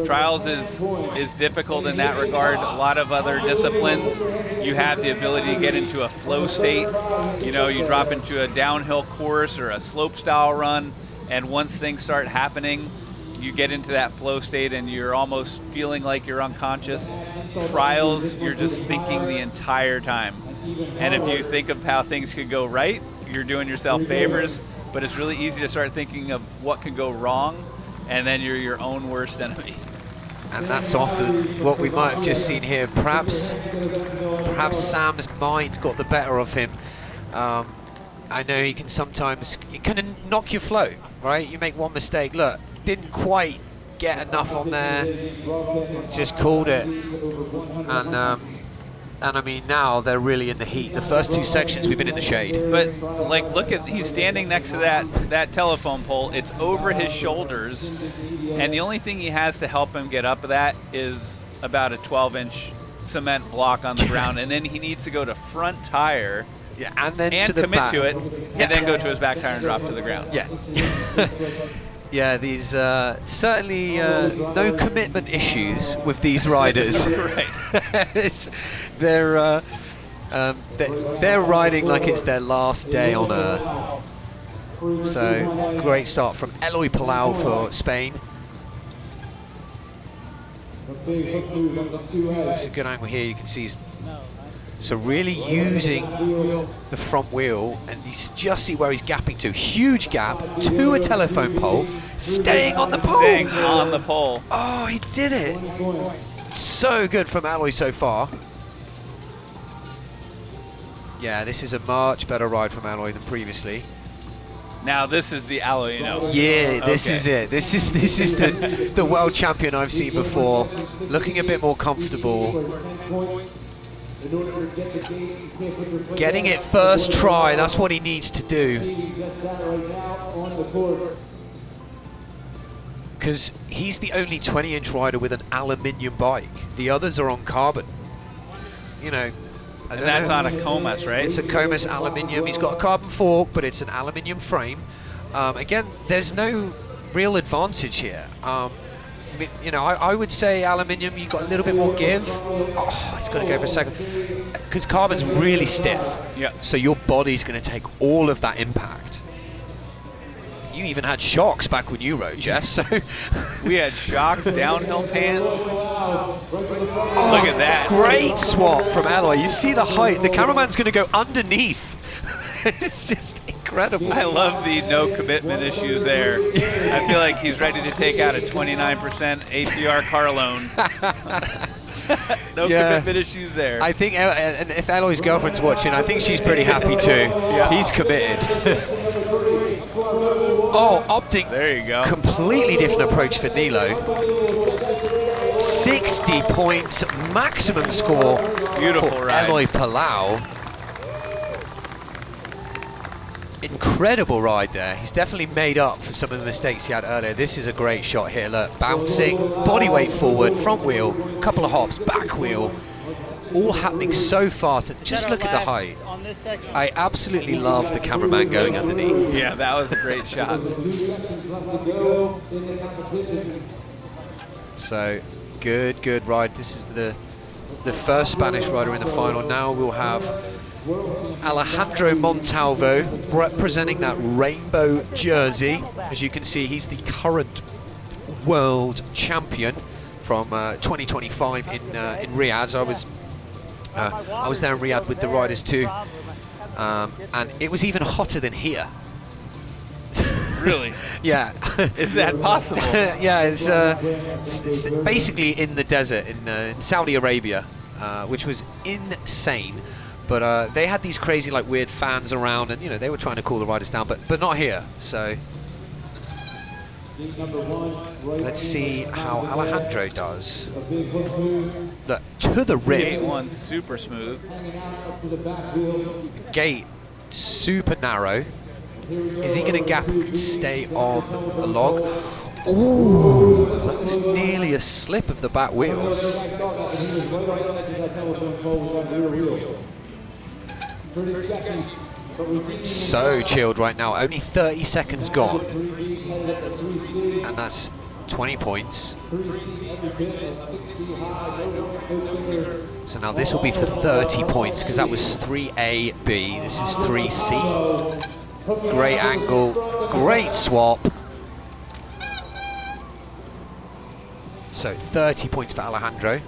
trials is difficult in that regard. A lot of other disciplines, you have the ability to get into a flow state. You know, you drop into a downhill course or a slope style run, and once things start happening, you get into that flow state and you're almost feeling like you're unconscious. Trials, you're just thinking the entire time. And if you think of how things could go right, you're doing yourself favors, but it's really easy to start thinking of what could go wrong, and then you're your own worst enemy. and that's often what we might have just seen here. Perhaps Sam's mind got the better of him. I know he can sometimes, it can knock your flow, right? You make one mistake, look, didn't quite get enough on there, just called it, and I mean now they're really in the heat. The first two sections we've been in the shade. But like, look at, he's standing next to that telephone pole. It's over his shoulders, and the only thing he has to help him get up that is about a 12-inch cement block on the ground, and then he needs to go to front tire Yeah, and then and to the commit back. to it, and then go to his back tire and drop to the ground. Yeah. Yeah, these certainly no commitment issues with these riders. Right. They're riding like it's their last day on Earth. So great start from Eloi Palau for Spain. It's a good angle here. You can see so really using the front wheel, and you just see where he's gapping to. Huge gap to a telephone pole, staying on the pole. Staying on the pole. Oh, he did it. So good from Eloi so far. Yeah, this is a much better ride from Eloi than previously. Now this is the Alloy, you know. Yeah, this Okay. is it. This is the world champion I've seen before. Looking a bit more comfortable. Getting it first try, that's what he needs to do. Because he's the only 20-inch rider with an aluminium bike. The others are on carbon. You know, I And don't that's know. on a Comas, right? It's a Comas aluminium. He's got a carbon fork, but it's an aluminium frame. Again, there's no real advantage here. I mean, you know, I would say aluminium, you've got a little bit more give. Oh, it's got to go for a second. Because carbon's really stiff. Yeah. So your body's going to take all of that impact. You even had shocks back when you rode, Jeff, so... We had shocks, downhill pants. Look at that. Great swap from Eloi. You see the height. The cameraman's going to go underneath. It's just incredible. I love the no commitment issues there. I feel like he's ready to take out a 29% APR car loan. No commitment issues there. I think, and if Eloi's girlfriend's watching, I think she's pretty happy too. Yeah. He's committed. Oh, opting. There you go. Completely different approach for Niilo. 60 points, maximum score Beautiful for ride. Eloi Palau. Incredible ride there. He's definitely made up for some of the mistakes he had earlier. This is a great shot here. Look, bouncing, body weight forward, front wheel, couple of hops, back wheel, all happening so fast. And just look at the height. On this section. I absolutely love the cameraman going underneath. Yeah, that was a great shot. So good ride. This is the first Spanish rider in the final. Now we'll have Alejandro Montalvo representing that rainbow jersey. As you can see, he's the current world champion from 2025 in Riyadh. I was there in Riyadh with the riders too, and it was even hotter than here. Really? Yeah. Is that possible? Yeah, it's basically in the desert in Saudi Arabia, which was insane. But they had these crazy, like, weird fans around, and you know they were trying to cool the riders down, but not here. So let's see how Alejandro does. Look, to the Gate rim. one super smooth. Gate super narrow. Is he going to gap and stay on the log? Ooh, that was nearly a slip of the back wheel. So chilled right now, only 30 seconds gone. And that's 20 points. So now this will be for 30 points because that was 3A-B, this is 3C. Great angle, great swap. So 30 points for Alejandro.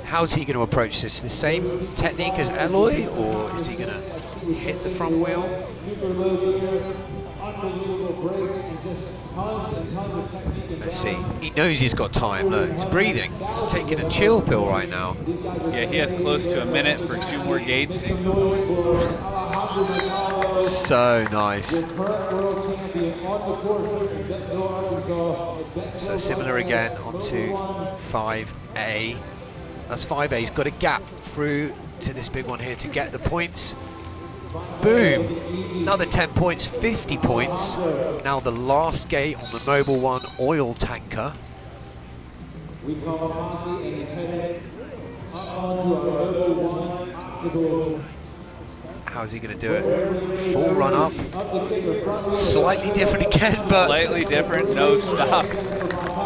How's he going to approach this? The same technique as Eloi, or is he going to hit the front wheel? Let's see. He knows he's got time. Look, he's breathing. He's taking a chill pill right now. Yeah, he has close to a minute for 2 more gates. So nice. So similar again onto 5A. That's 5A. He's got a gap through to this big one here to get the points. Boom. Another 10 points, 50 points. Now the last gate on the Mobile One oil tanker. How's he going to do it? Full run up. Slightly different again, but... Slightly different, no stop.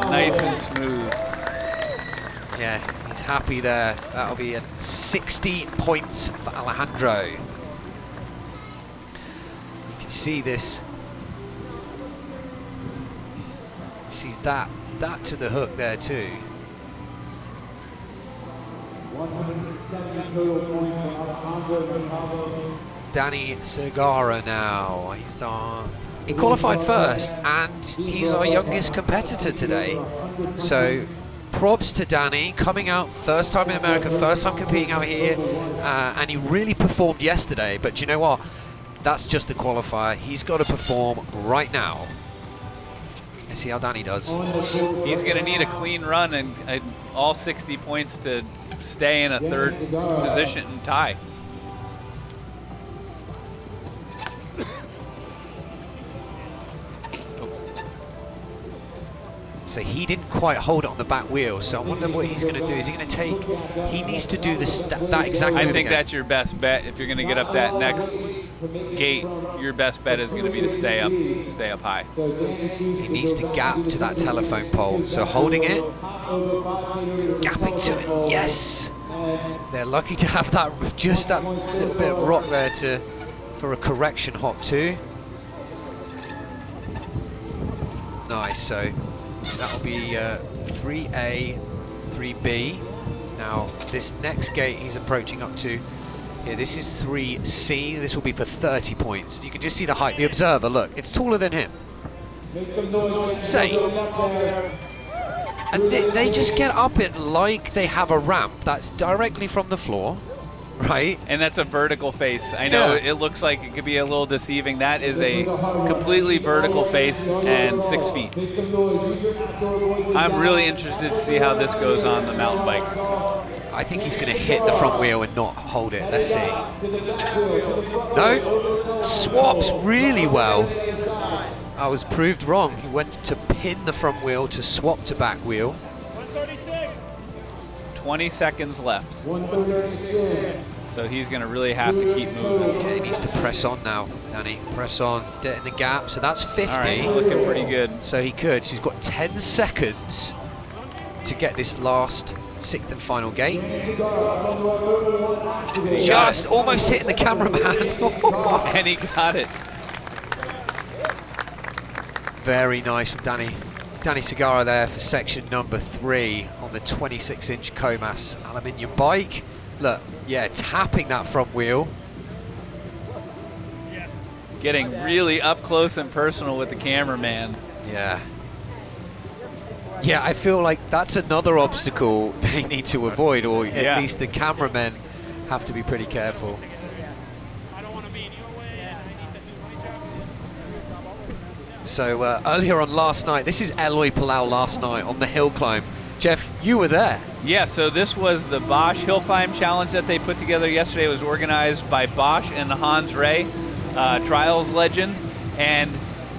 Nice and smooth. Yeah, he's happy there. That'll be at 60 points for Alejandro. You can see this. See that to the hook there too. 170 total points for Alejandro Montalvo. Dani Cegarra now. He qualified first, and he's our youngest competitor today. So props to Dani, coming out first time in America, first time competing out here, and he really performed yesterday. But do you know what? That's just the qualifier. He's got to perform right now. Let's see how Dani does. He's going to need a clean run and all 60 points to stay in a third position and tie. So he didn't quite hold it on the back wheel, so I wonder what he's going to do. Is he going to take... He needs to do this, that exact move I think again. that's your best bet. If you're going to get up that next gate, your best bet is going to be to stay up high. He needs to gap to that telephone pole. So holding it, gapping to it, yes! They're lucky to have that, just that little bit of rock there for a correction hop too. Nice, so that'll be 3A, 3B. Now this next gate he's approaching up to, yeah, this is 3C. This will be for 30 points. You can just see the height. The observer, look, it's taller than him. It's insane. And they just get up it like they have a ramp that's directly from the floor, right? And that's a vertical face. I know it looks like it could be a little deceiving. That is a completely vertical face and 6 feet. I'm really interested to see how this goes on the mountain bike. I think he's going to hit the front wheel and not hold it. Let's see. No, swaps really well. I was proved wrong. He went to pin the front wheel to swap to back wheel. 20 seconds left. So he's going to really have to keep moving. Yeah, he needs to press on now, Dani. Press on, get in the gap. So that's 50. All right, looking pretty good. So he could. So he's got 10 seconds to get this last 6th and final gate. Just almost hitting the cameraman. And he got it. Very nice from Dani Cegarra there for section number 3 on the 26-inch Comas aluminium bike. Look, yeah, tapping that front wheel. Getting really up close and personal with the cameraman. Yeah. Yeah, I feel like that's another obstacle they need to avoid, or at least the cameramen have to be pretty careful. So earlier on last night, this is Eloi Palau last night on the hill climb. Jeff, you were there. Yeah, so this was the Bosch Hill Climb Challenge that they put together yesterday. It was organized by Bosch and Hans Ray, trials legend, and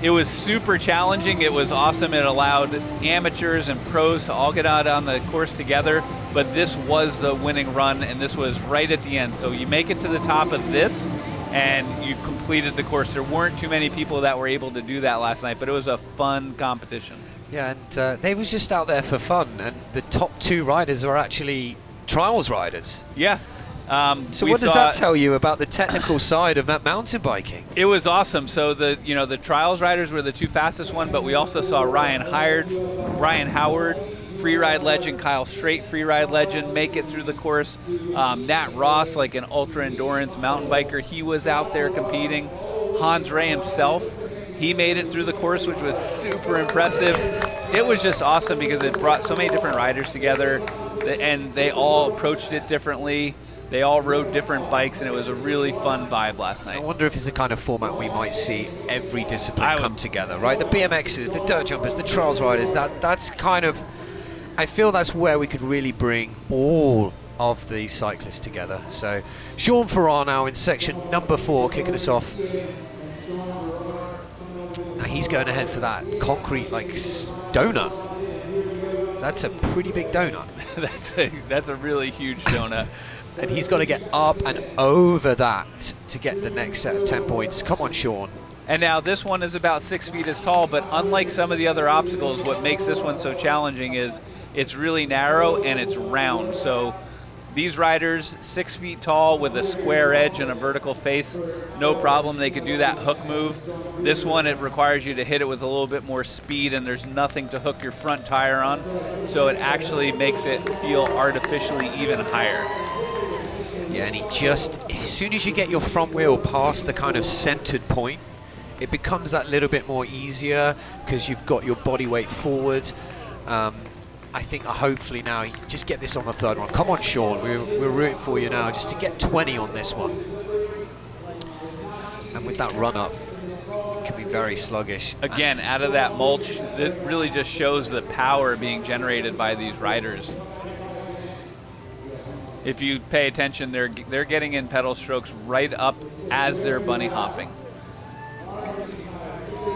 it was super challenging. It was awesome. It allowed amateurs and pros to all get out on the course together, but this was the winning run, and this was right at the end. So you make it to the top of this, and you completed the course. There weren't too many people that were able to do that last night, but it was a fun competition. Yeah, and they was just out there for fun, and the top 2 riders were actually trials riders. Yeah. So what does that tell you about the technical side of that mountain biking? It was awesome. So the trials riders were the 2 fastest one, but we also saw Ryan Howard, freeride legend, Kyle Strait, freeride legend, make it through the course. Nat Ross, like an ultra endurance mountain biker, he was out there competing. Hans Ray himself, he made it through the course, which was super impressive. It was just awesome because it brought so many different riders together, and they all approached it differently. They all rode different bikes, and it was a really fun vibe last night. I wonder if it's the kind of format we might see every discipline come together, right? The BMXers, the dirt jumpers, the trials riders, that's kind of, I feel that's where we could really bring all of the cyclists together. So Sean Farrar now in section number 4, kicking us off. Now he's going ahead for that concrete like donut. That's a pretty big donut. That's a really huge donut. And he's got to get up and over that to get the next set of 10 points. Come on, Sean. And now this one is about 6 feet as tall, but unlike some of the other obstacles, what makes this one so challenging is it's really narrow and it's round. So these riders, 6 feet tall with a square edge and a vertical face, no problem. They could do that hook move. This one, it requires you to hit it with a little bit more speed, and there's nothing to hook your front tire on. So it actually makes it feel artificially even higher. Yeah, and as soon as you get your front wheel past the kind of centered point, it becomes that little bit more easier because you've got your body weight forward. I think hopefully now you just get this on the third one. Come on, Sean, we're rooting for you now just to get 20 on this one. And with that run up, it can be very sluggish. Again, out of that mulch, it really just shows the power being generated by these riders. If you pay attention, they're getting in pedal strokes right up as they're bunny hopping.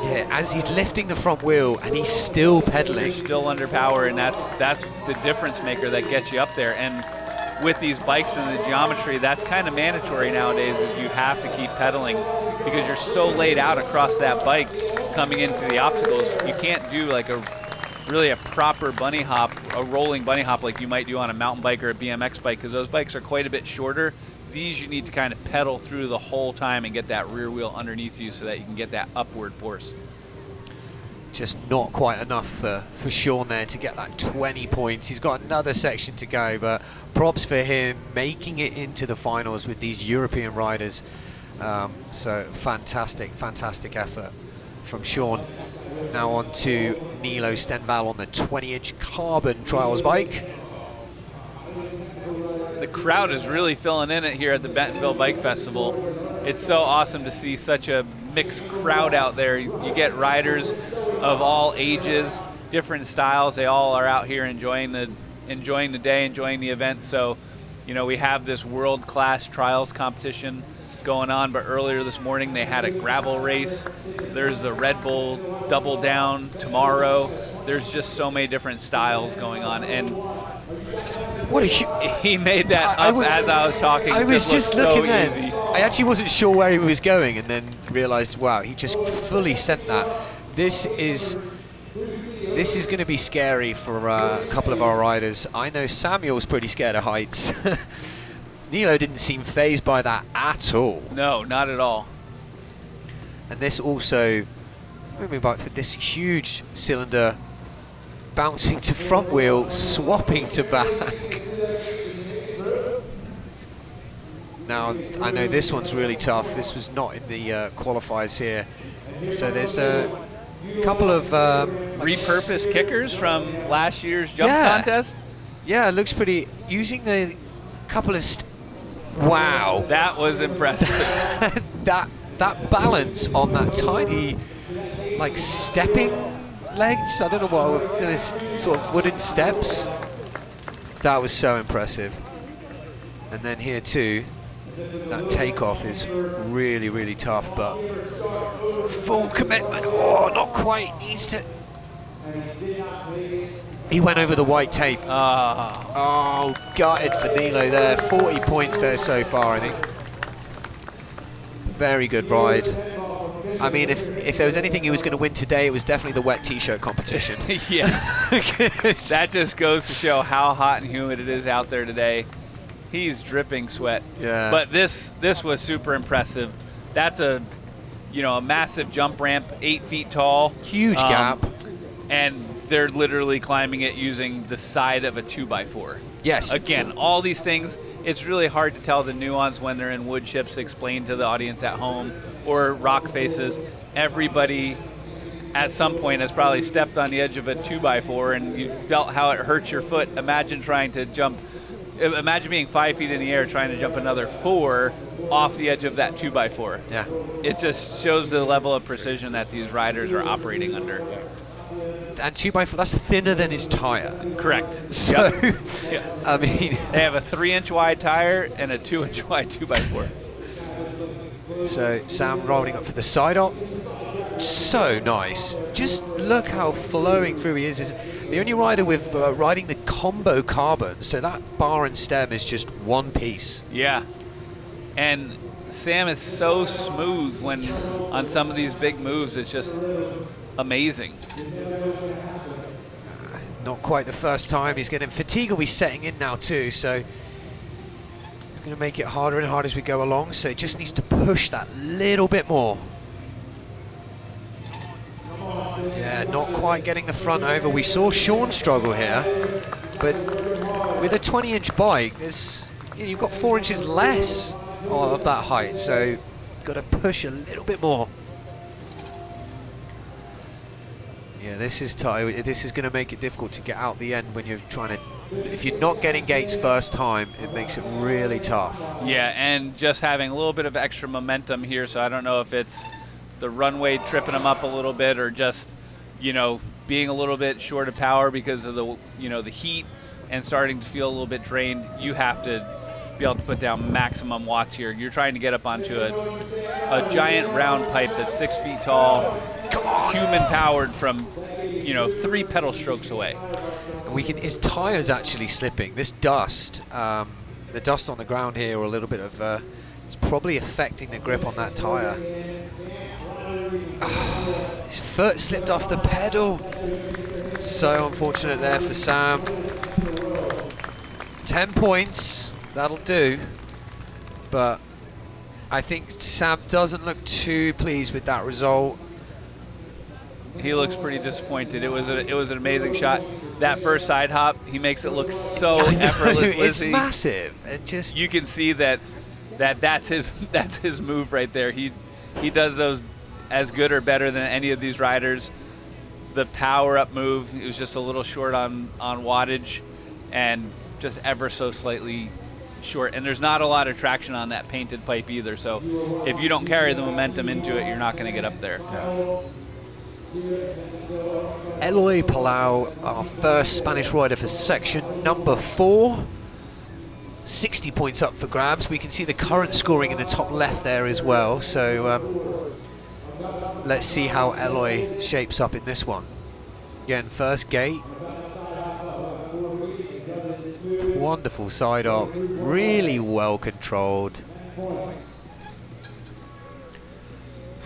Yeah, as he's lifting the front wheel and he's still pedaling. They're still under power, and that's the difference maker that gets you up there. And with these bikes and the geometry, that's kind of mandatory nowadays, is you have to keep pedaling because you're so laid out across that bike coming into the obstacles. You can't do like a proper bunny hop, a rolling bunny hop like you might do on a mountain bike or a BMX bike, because those bikes are quite a bit shorter. These you need to kind of pedal through the whole time and get that rear wheel underneath you so that you can get that upward force. Just not quite enough for Sean there to get that 20 points. He's got another section to go, but props for him making it into the finals with these European riders. So fantastic effort from Sean. Now on to Niilo Stenvall on the 20-inch carbon trials bike. The crowd is really filling in it here at the Bentonville Bike Festival. It's so awesome to see such a mixed crowd out there. You get riders of all ages, different styles. They all are out here enjoying the day, enjoying the event. So, you know, we have this world-class trials competition going on, but earlier this morning they had a gravel race. There's the Red Bull Double Down tomorrow. There's just so many different styles going on, and he made that up as I was talking. I was just looking so then. I actually wasn't sure where he was going, and then realized, wow, he just fully sent that. This is going to be scary for a couple of our riders. I know Samuel's pretty scared of heights. Niilo didn't seem fazed by that at all. No, not at all. And this also, moving back for this huge cylinder, bouncing to front wheel, swapping to back. Now, I know this one's really tough. This was not in the qualifiers here. So there's a couple of repurposed kickers from last year's jump contest. Yeah, it looks pretty. Using the couple of wow, that was impressive. that balance on that tiny, like, stepping legs. I don't know what, those sort of wooden steps. That was so impressive. And then here too, that takeoff is really, really tough, but full commitment. Oh, not quite. Needs to. He went over the white tape. Oh, gutted for Niilo there. 40 points there so far, I think. Very good ride. I mean, if there was anything he was going to win today, it was definitely the wet t-shirt competition. Yeah. That just goes to show how hot and humid it is out there today. He's dripping sweat. Yeah. But this was super impressive. That's a massive jump ramp, 8 feet tall. Huge gap. And they're literally climbing it using the side of a 2x4. Yes. Again, all these things, it's really hard to tell the nuance when they're in wood chips to explain to the audience at home or rock faces. Everybody at some point has probably stepped on the edge of a 2x4 and you felt how it hurts your foot. Imagine being 5 feet in the air trying to jump another 4 off the edge of that 2x4. Yeah. It just shows the level of precision that these riders are operating under. And 2x4, that's thinner than his tire. Correct. So, Yeah. I mean, they have a 3-inch wide tire and a 2-inch wide 2x4. So Sam rolling up for the side op. So nice. Just look how flowing through he is. He's the only rider with riding the combo carbon. So that bar and stem is just one piece. Yeah. And Sam is so smooth when on some of these big moves. It's just amazing. Not quite the first time. He's getting fatigue will be setting in now too, so it's going to make it harder and harder as we go along. So it just needs to push that little bit more. Yeah, not quite getting the front over. We saw Sean struggle here, but with a 20-inch bike, there's you've got 4 inches less of that height, so you've got to push a little bit more. Yeah, this is tight. This is going to make it difficult to get out the end when you're trying to. If you're not getting gates first time, it makes it really tough. Yeah, and just having a little bit of extra momentum here, so I don't know if it's the runway tripping them up a little bit or just, you know, being a little bit short of power because of the, you know, the heat and starting to feel a little bit drained. You have to be able to put down maximum watts here. You're trying to get up onto a giant round pipe that's 6 feet tall, human powered from, you know, 3 pedal strokes away. And we can. His tire's actually slipping. This dust, the dust on the ground here, or a little bit of, it's probably affecting the grip on that tire. His foot slipped off the pedal. So unfortunate there for Sam. 10 points, that'll do. But I think Sam doesn't look too pleased with that result. He looks pretty disappointed. It was an amazing shot. That first side hop, he makes it look so effortless. It's massive. And just you can see that's his move right there. He does those as good or better than any of these riders. The power up move, it was just a little short on wattage and just ever so slightly short. And there's not a lot of traction on that painted pipe either. So if you don't carry the momentum into it, you're not going to get up there. Yeah. Eloi Palau, our first Spanish rider for section number 4. 60 points up for grabs. We can see the current scoring in the top left there as well. So let's see how Eloi shapes up in this one. Again, first gate. Wonderful side up, really well controlled.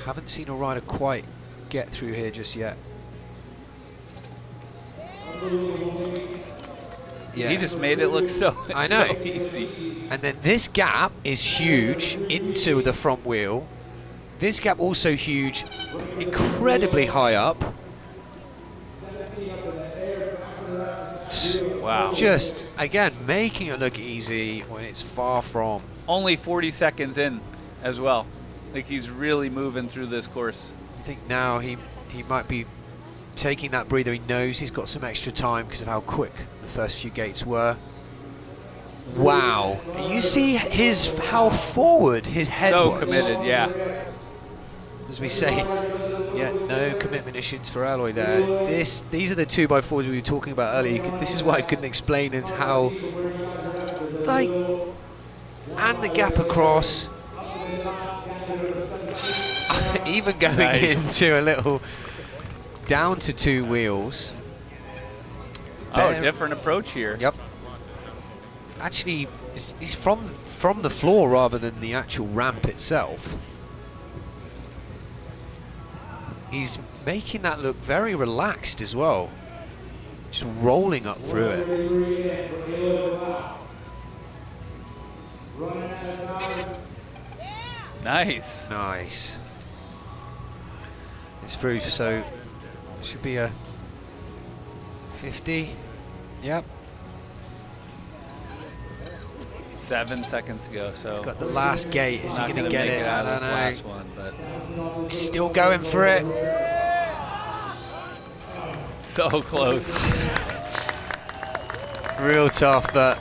Haven't seen a rider quite get through here just yet. Yeah. He just made it look so, I know. so easy. And then this gap is huge into the front wheel. This gap also huge, incredibly high up. Wow. Just, again, making it look easy when it's far from. Only 40 seconds in as well. Like he's really moving through this course. I think now he might be taking that breather. He knows he's got some extra time because of how quick the first few gates were. Wow. You see how forward his head was. So committed, yeah. As we say, yeah, no commitment issues for Eloi there. These are the 2x4s we were talking about earlier. This is what I couldn't explain, is how, like, and the gap across, even going into a little down to 2 wheels. Oh, different approach here. Yep. Actually, he's from the floor rather than the actual ramp itself. He's making that look very relaxed as well. Just rolling up through it. Nice. Nice. It's through, so it should be a 50. Yep. 7 seconds ago, so He's got the last gate. Is he going to get it? Out I of don't this know. last one, but Still going for it. so close. Real tough, but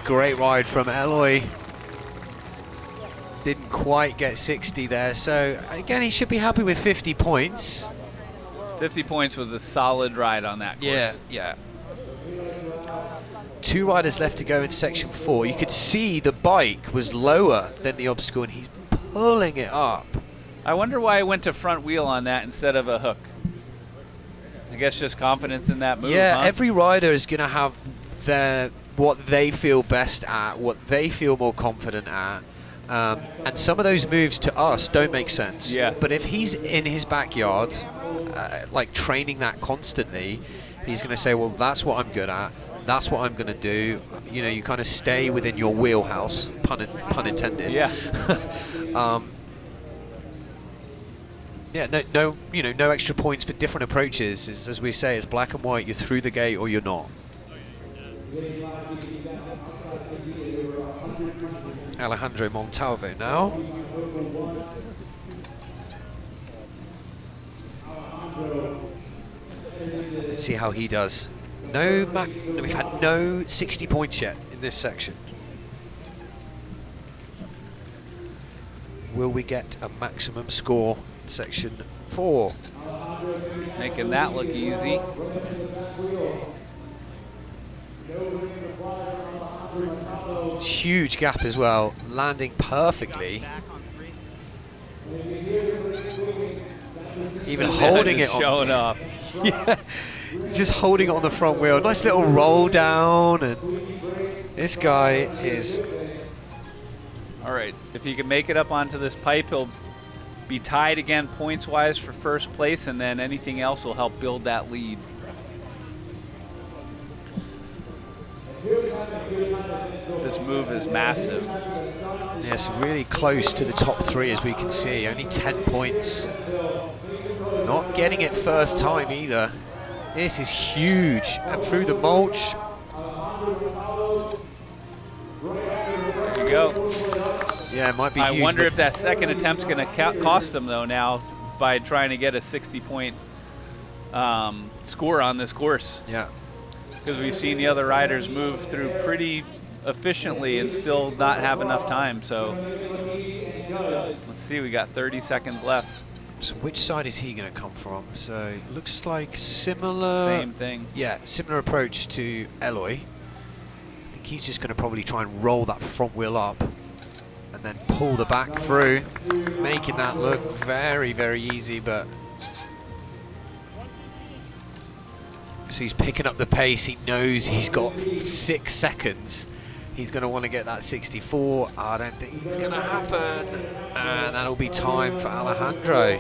great ride from Eloi. Didn't quite get 60 there, so again, he should be happy with 50 points. 50 points was a solid ride on that course. Yeah. 2 riders left to go in section 4. You could see the bike was lower than the obstacle, and he's pulling it up. I wonder why I went to front wheel on that instead of a hook. I guess just confidence in that move. Yeah, huh? every rider is going to have what they feel best at, what they feel more confident at. And some of those moves to us don't make sense. Yeah. But if he's in his backyard, like training that constantly, he's going to say, well, that's what I'm good at. That's what I'm going to do. You know, you kind of stay within your wheelhouse, pun intended. Yeah. Yeah, no extra points for different approaches. As we say, it's black and white. You're through the gate or you're not. Alejandro Montalvo now. Let's see how he does. We've had no 60 points yet in this section. Will we get a maximum score in section 4? Making that look easy. Huge gap as well, landing perfectly. Even holding it on. Showing up. Yeah, just holding it on the front wheel. Nice little roll down, and this guy is. All right, if he can make it up onto this pipe, he'll be tied again points-wise for first place, and then anything else will help build that lead. This move is massive. Yes, really close to the top 3 as we can see. Only 10 points. Not getting it first time either. This is huge. And through the mulch. There you go. Yeah, it might be I huge, wonder if that second attempt's going to cost them, though, now by trying to get a 60-point score on this course. Yeah. Because we've seen the other riders move through pretty efficiently and still not have enough time. So let's see, we got 30 seconds left. So which side is he going to come from? So looks like similar. Same thing. Yeah, similar approach to Eloi. I think he's just going to probably try and roll that front wheel up and then pull the back through, making that look very, very easy. But so he's picking up the pace. He knows he's got 6 seconds. He's going to want to get that 64. I don't think it's going to happen. And that'll be time for Alejandro.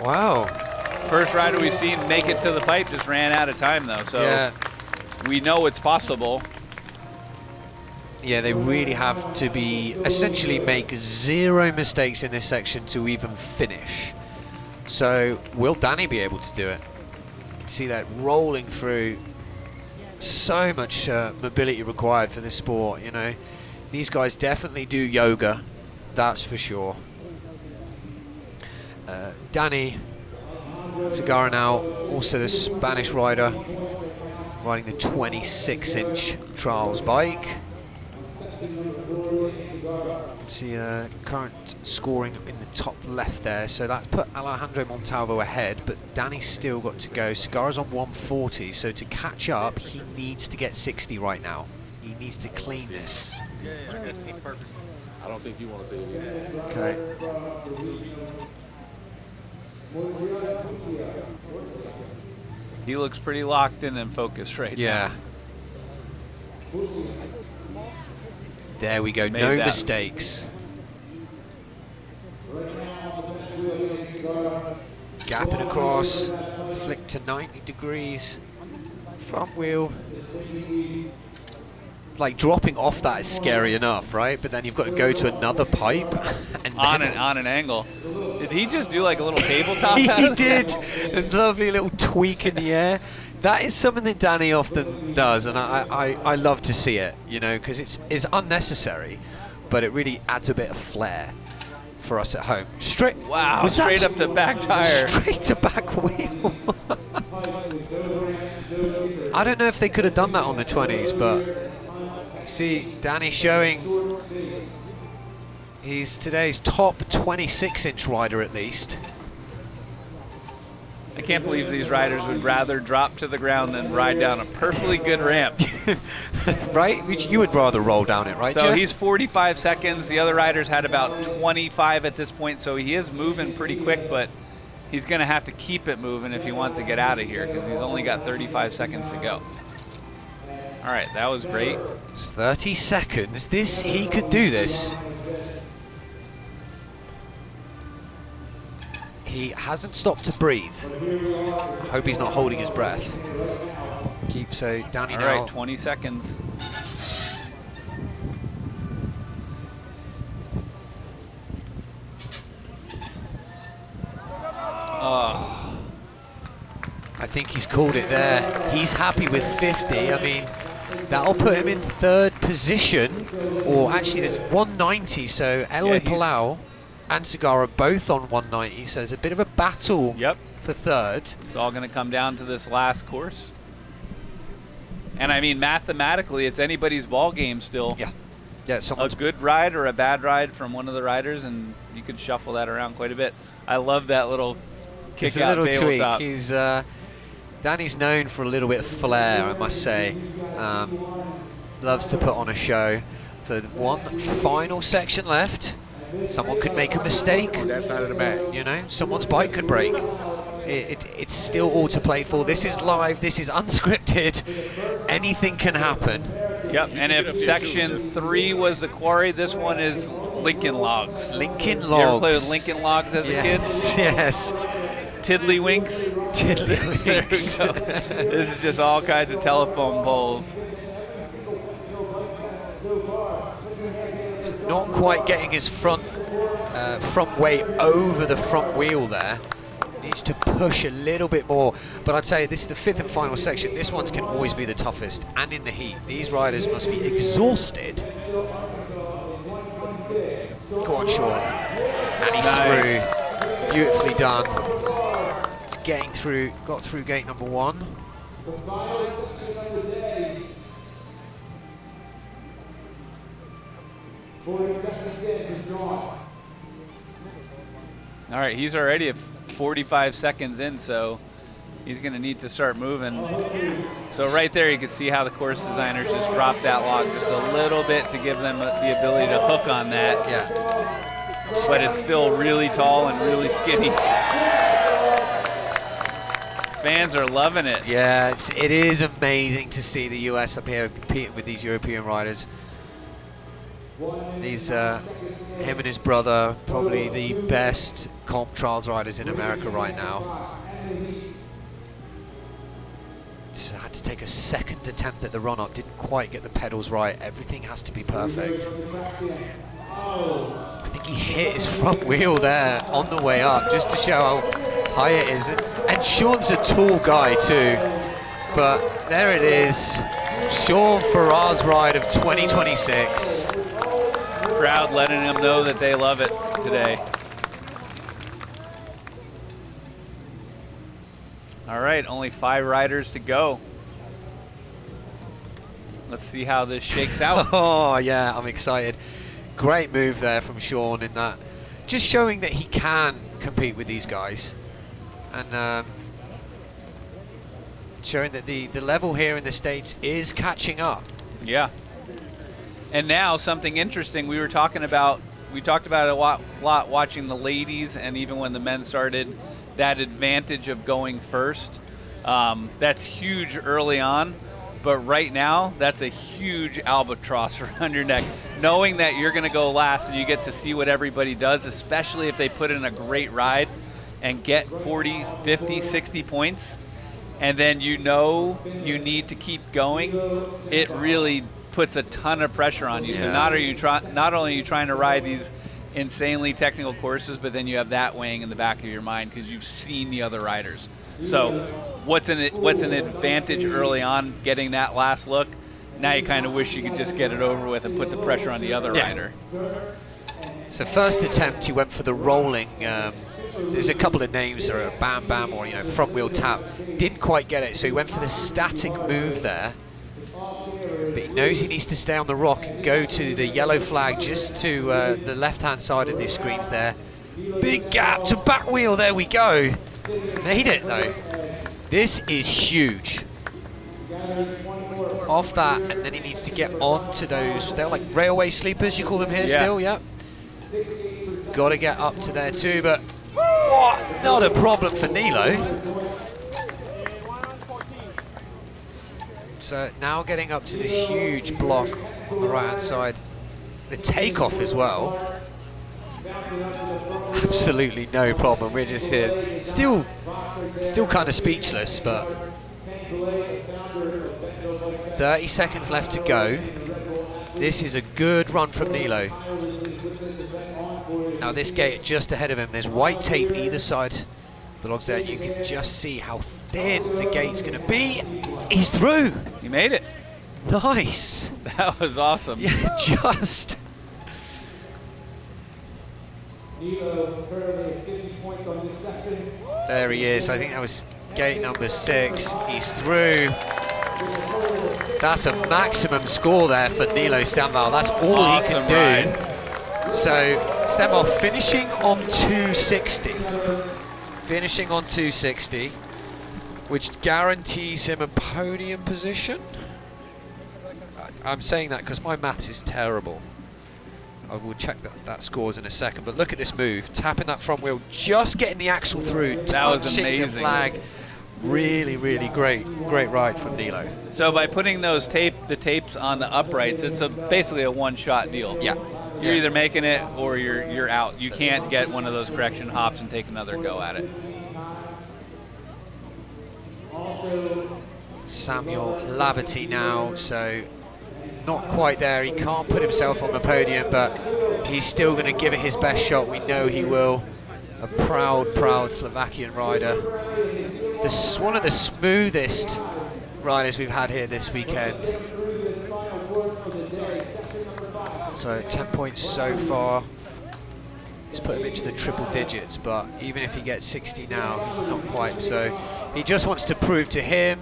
Wow. First rider we've seen make it to the pipe just ran out of time, though. So yeah, we know it's possible. Yeah, they really have to be essentially make 0 mistakes in this section to even finish. So will Dani be able to do it? You can see that rolling through. So much mobility required for this sport, you know. These guys definitely do yoga, that's for sure. Dani Cegarra now, also the Spanish rider, riding the 26-inch trials bike. See current scoring in the top left there, so that put Alejandro Montalvo ahead, but Dani's still got to go. Cegarra's on 140, so to catch up he needs to get 60 right now. He needs to clean this. Perfect. I don't think you want to be Okay. He looks pretty locked in and focused right now. Yeah. There we go, Made no that. mistakes. Gapping across, flick to 90 degrees, front wheel. Like dropping off that is scary enough, right? But then you've got to go to another pipe. And On an angle. Did he just do like a little tabletop? He did, a lovely little tweak in the air. That is something that Dani often does, and I love to see it, you know, because it's unnecessary, but it really adds a bit of flair for us at home. Wow, straight up to back tire. Straight to back wheel. I don't know if they could have done that on the 20s, but see, Dani showing he's today's top 26-inch rider at least. I can't believe these riders would rather drop to the ground than ride down a perfectly good ramp. Right? You would rather roll down it, right, So Jeff? he's 45 seconds. The other riders had about 25 at this point, so he is moving pretty quick, but he's going to have to keep it moving if he wants to get out of here because he's only got 35 seconds to go. All right, that was great. It's 30 seconds. He could do this. He hasn't stopped to breathe. I hope he's not holding his breath. So Dani All now. right, 20 seconds. Oh. I think he's called it there. He's happy with 50. I mean, that'll put him in 3rd position. Or actually, there's 190. So Eloi Palau and Cegarra both on 190. So there's a bit of a battle for 3rd. It's all going to come down to this last course. And I mean, mathematically, it's anybody's ball game still. Yeah. A good ride or a bad ride from one of the riders, and you could shuffle that around quite a bit. I love that little kick out tabletop. He's Dani's known for a little bit of flair, I must say. Loves to put on a show. So one final section left. Someone could make a mistake. On that side of the mat. You know, someone's bike could break. It's still all to play for. This is live. This is unscripted. Anything can happen. Yep, and if section 3 was the quarry, this one is Lincoln Logs. Lincoln Logs. You ever play with Lincoln Logs as a kid? Yes. Tiddlywinks. Tiddlywinks. There we go. This is just all kinds of telephone poles. Not quite getting his front weight over the front wheel there. Needs to push a little bit more, but I'd say this is the 5th and final section. This one can always be the toughest, and in the heat. These riders must be exhausted. Go on, Sean. And he's through. Beautifully done. Getting through, got through gate number 1. All right, he's already at 45 seconds in, so he's going to need to start moving. So right there, you can see how the course designers just dropped that log just a little bit to give them the ability to hook on that. Yeah. But it's still really tall and really skinny. Fans are loving it. Yeah, it is amazing to see the US up here competing with these European riders. These, him and his brother, probably the best comp trials riders in America right now. Just had to take a 2nd attempt at the run-up, didn't quite get the pedals right. Everything has to be perfect. I think he hit his front wheel there on the way up, just to show how high it is. And Sean's a tall guy too, but there it is. Sean Farrar's ride of 2026. Crowd letting them know that they love it today. All right, only 5 riders to go. Let's see how this shakes out. Oh yeah, I'm excited. Great move there from Sean in that. Just showing that he can compete with these guys. And showing that the level here in the States is catching up. Yeah. And now something interesting we talked about it a lot watching the ladies, and even when the men started, that advantage of going first. That's huge early on, but right now that's a huge albatross around your neck. Knowing that you're going to go last and you get to see what everybody does, especially if they put in a great ride and get 40, 50, 60 points, and then you know you need to keep going, it really puts a ton of pressure on you. Yeah. So not only are you trying to ride these insanely technical courses, but then you have that weighing in the back of your mind because you've seen the other riders. So what's an advantage early on getting that last look? Now you kind of wish you could just get it over with and put the pressure on the other rider. So first attempt, he went for the rolling. There's a couple of names that are bam bam or front wheel tap. Didn't quite get it, so he went for the static move there. But he knows he needs to stay on the rock and go to the yellow flag just to the left-hand side of the screens there. Big gap to back wheel, there we go. Made it though. This is huge. Off that, and then he needs to get onto those, they're like railway sleepers, you call them here still, yeah. Got to get up to there too, but not a problem for Niilo. So now getting up to this huge block on the right-hand side. The takeoff as well. Absolutely no problem. We're just here. Still kind of speechless, but 30 seconds left to go. This is a good run from Niilo. Now this gate just ahead of him, there's white tape either side of the logs there. You can just see how thin the gate's going to be. He's through. He made it. Nice. That was awesome. Yeah, just. There he is. I think that was gate number 6. He's through. That's a maximum score there for Niilo Stenvall. That's all awesome he can do. So Stenvall finishing on 260. Finishing on 260, which guarantees him a podium position. I'm saying that because my maths is terrible. I will check that scores in a second, but look at this move. Tapping that front wheel, just getting the axle through, that was touching amazing. the flag. Really, really great ride from Niilo. So by putting those the tapes on the uprights, it's basically a one-shot deal. Yeah. You're either making it or you're out. You can't get one of those correction hops and take another go at it. Samuel Hlavaty now, so not quite there. He can't put himself on the podium, but he's still going to give it his best shot. We know he will. A proud Slovakian rider. One of the smoothest riders we've had here this weekend. So 10 points so far. He's put him into the triple digits, but even if he gets 60 now, he's not quite. So he just wants to prove to him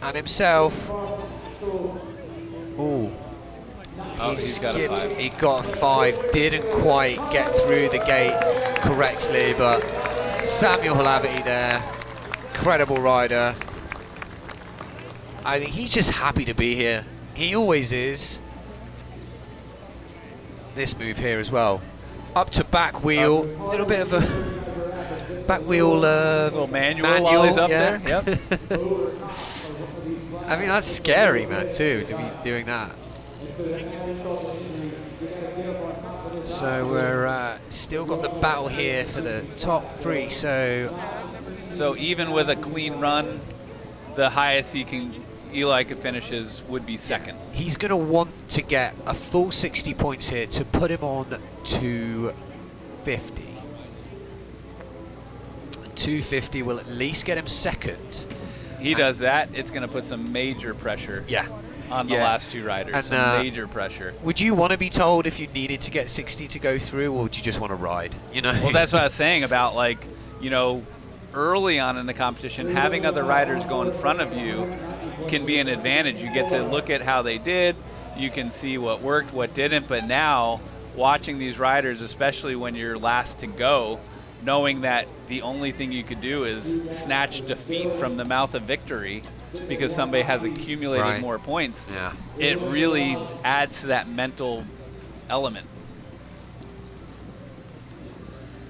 and himself. Ooh. He's got a 5. He got a 5. Didn't quite get through the gate correctly, but Samuel Hlavaty there. Incredible rider. I think he's just happy to be here. He always is. This move here as well. Up to back wheel. A little bit of a back wheel. Little manual while he's up there. Yep. I mean, that's scary, man, too, to be doing that. So we're still got the battle here for the top 3. So even with a clean run, the highest Eloi could finish would be second. He's going to want to get a full 60 points here to put him on 250. 250 will at least get him second. He does that, it's going to put some major pressure on the last 2 riders. And, some major pressure. Would you want to be told if you needed to get 60 to go through, or would you just want to ride? You know. Well, that's what I was saying about, like, you know, early on in the competition, having other riders go in front of you can be an advantage. You get to look at how they did, you can see what worked, what didn't, but now watching these riders, especially when you're last to go, knowing that the only thing you could do is snatch defeat from the mouth of victory because somebody has accumulated more points, it really adds to that mental element.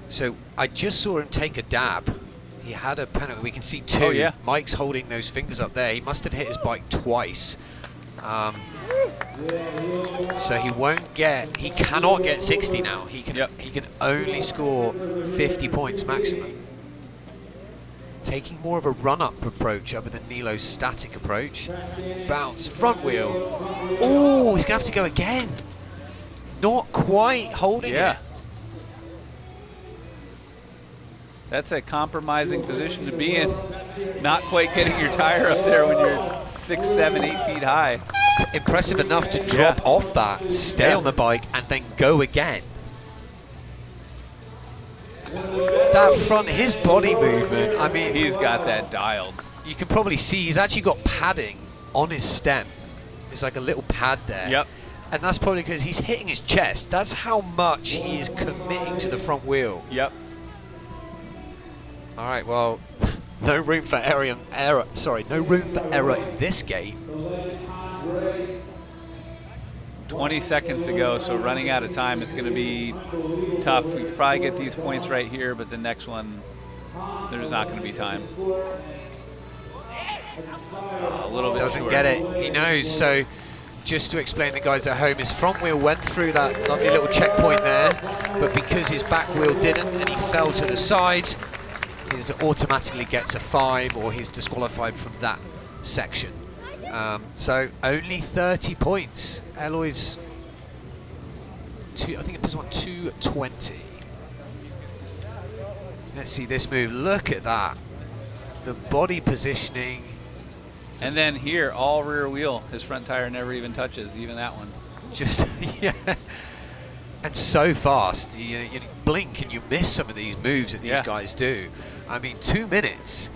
So I just saw him take a dab. He had a penalty. We can see 2. Oh, yeah. Mike's holding those fingers up there. He must have hit his bike twice. So he cannot get 60 now. He can only score 50 points maximum. Taking more of a run-up approach other than Niilo's static approach. Bounce, front wheel. Oh, he's going to have to go again. Not quite holding it. That's a compromising position to be in. Not quite getting your tire up there when you're 6, 7, 8 feet high. Impressive enough to drop off that, stay on the bike, and then go again. That front, his body movement, I mean... He's got that dialed. You can probably see he's actually got padding on his stem. There's like a little pad there. Yep. And that's probably because he's hitting his chest. That's how much he is committing to the front wheel. Yep. All right, well, no room for error. Sorry, no room for error in this gate. 20 seconds to go, so running out of time, it's going to be tough. We could probably get these points right here, but the next one, there's not going to be time. A little bit Doesn't short. get it. He knows. So just to explain the guys at home, his front wheel went through that lovely little checkpoint there, but because his back wheel didn't and he fell to the side, he automatically gets a 5, or he's disqualified from that section. So only 30 points. Eloi's, I think it was on 220. Let's see this move. Look at that. The body positioning. And then here, all rear wheel. His front tire never even touches, even that one. Just, yeah. And so fast. You blink and you miss some of these moves that these guys do. I mean, 2 minutes.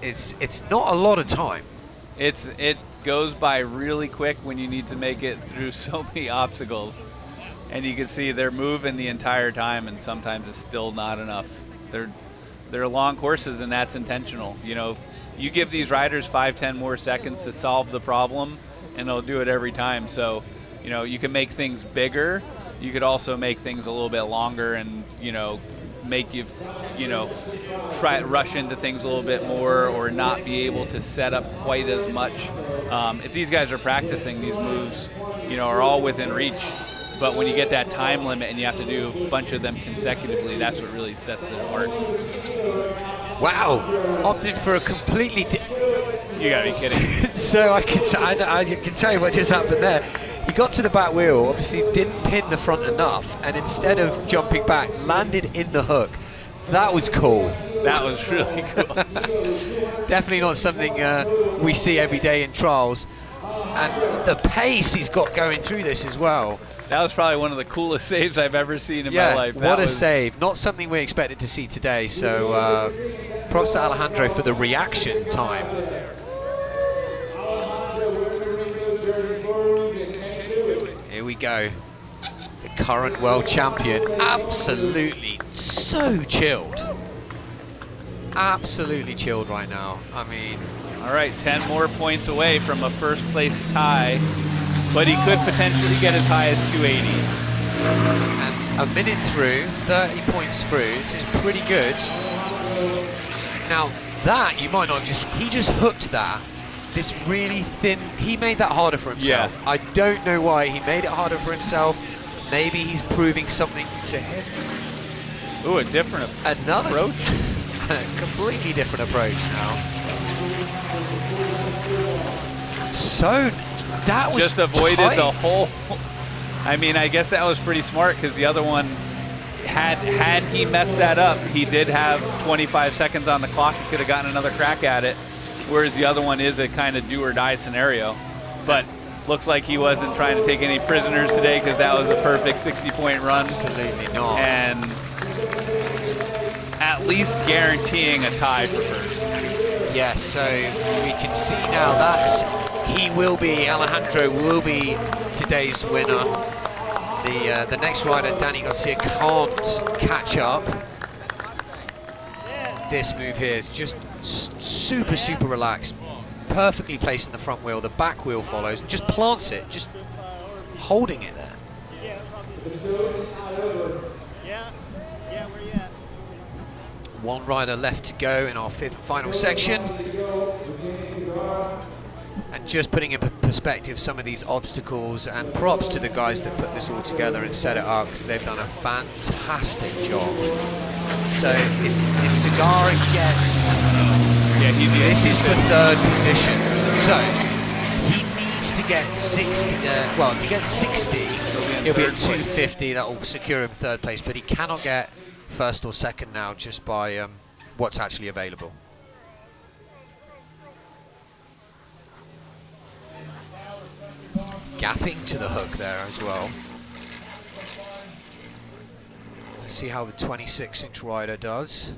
It's not a lot of time. It goes by really quick when you need to make it through so many obstacles. And you can see they're moving the entire time, and sometimes it's still not enough. They're long courses, and that's intentional. You know, you give these riders 5-10 more seconds to solve the problem, and they'll do it every time. So, you know, you can make things bigger. You could also make things a little bit longer, and make you try to rush into things a little bit more, or not be able to set up quite as much. If these guys are practicing, these moves, are all within reach. But when you get that time limit and you have to do a bunch of them consecutively, that's what really sets it apart. Wow, opted for a completely... You gotta be kidding. So I can tell you what just happened there. He got to the back wheel, obviously didn't pin the front enough, and instead of jumping back, landed in the hook. That was cool. That was really cool. Definitely not something we see every day in trials. And the pace he's got going through this as well. That was probably one of the coolest saves I've ever seen in my life. What a save. Not something we expected to see today. So props to Alejandro for the reaction time. Here we go. The current world champion. Absolutely so chilled. Absolutely chilled right now. I mean... All right, 10 more points away from a first place tie. But he could potentially get as high as 280. And a minute through, 30 points through, this is pretty good. Now that, you might not he just hooked that. This really thin, he made that harder for himself. Yeah. I don't know why he made it harder for himself. Maybe he's proving something to him. Ooh, a different approach. A completely different approach now. So, that was just avoided tight. the whole. I mean, I guess that was pretty smart, because the other one, had he messed that up, he did have 25 seconds on the clock. He could have gotten another crack at it, whereas the other one is a kind of do or die scenario. But looks like he wasn't trying to take any prisoners today, because that was a perfect 60-point run. Absolutely not. And at least guaranteeing a tie for first. Yes, so we can see now Alejandro will be today's winner. The next rider, Dani Garcia, can't catch up. This move here is just super, super relaxed. Perfectly placed in the front wheel. The back wheel follows and just plants it, just holding it there. One rider left to go in our fifth and final section. And just putting in perspective some of these obstacles, and props to the guys that put this all together and set it up, because they've done a fantastic job. So if Cegarra gets, this is for third position. So he needs to get 60, well, if he gets 60, he'll be at 250, that will secure him third place, but he cannot get first or second now just by what's actually available. Gapping to the hook there as well. Let's see how the 26-inch rider does.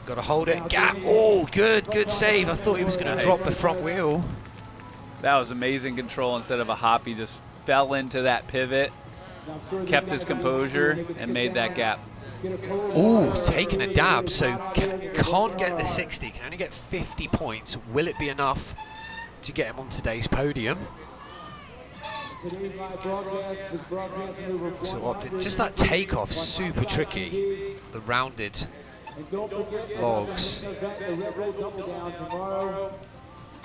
Got to hold it, gap. Oh, good save. I thought he was going to drop the front wheel. That was amazing control. Instead of a hop, he just fell into that pivot, kept his composure, and made that gap. Ooh, taking a dab, so can't get the 60, can only get 50 points. Will it be enough to get him on today's podium? So opted, just that takeoff, super tricky. The rounded And don't forget, logs. the Red Bull Double Down tomorrow.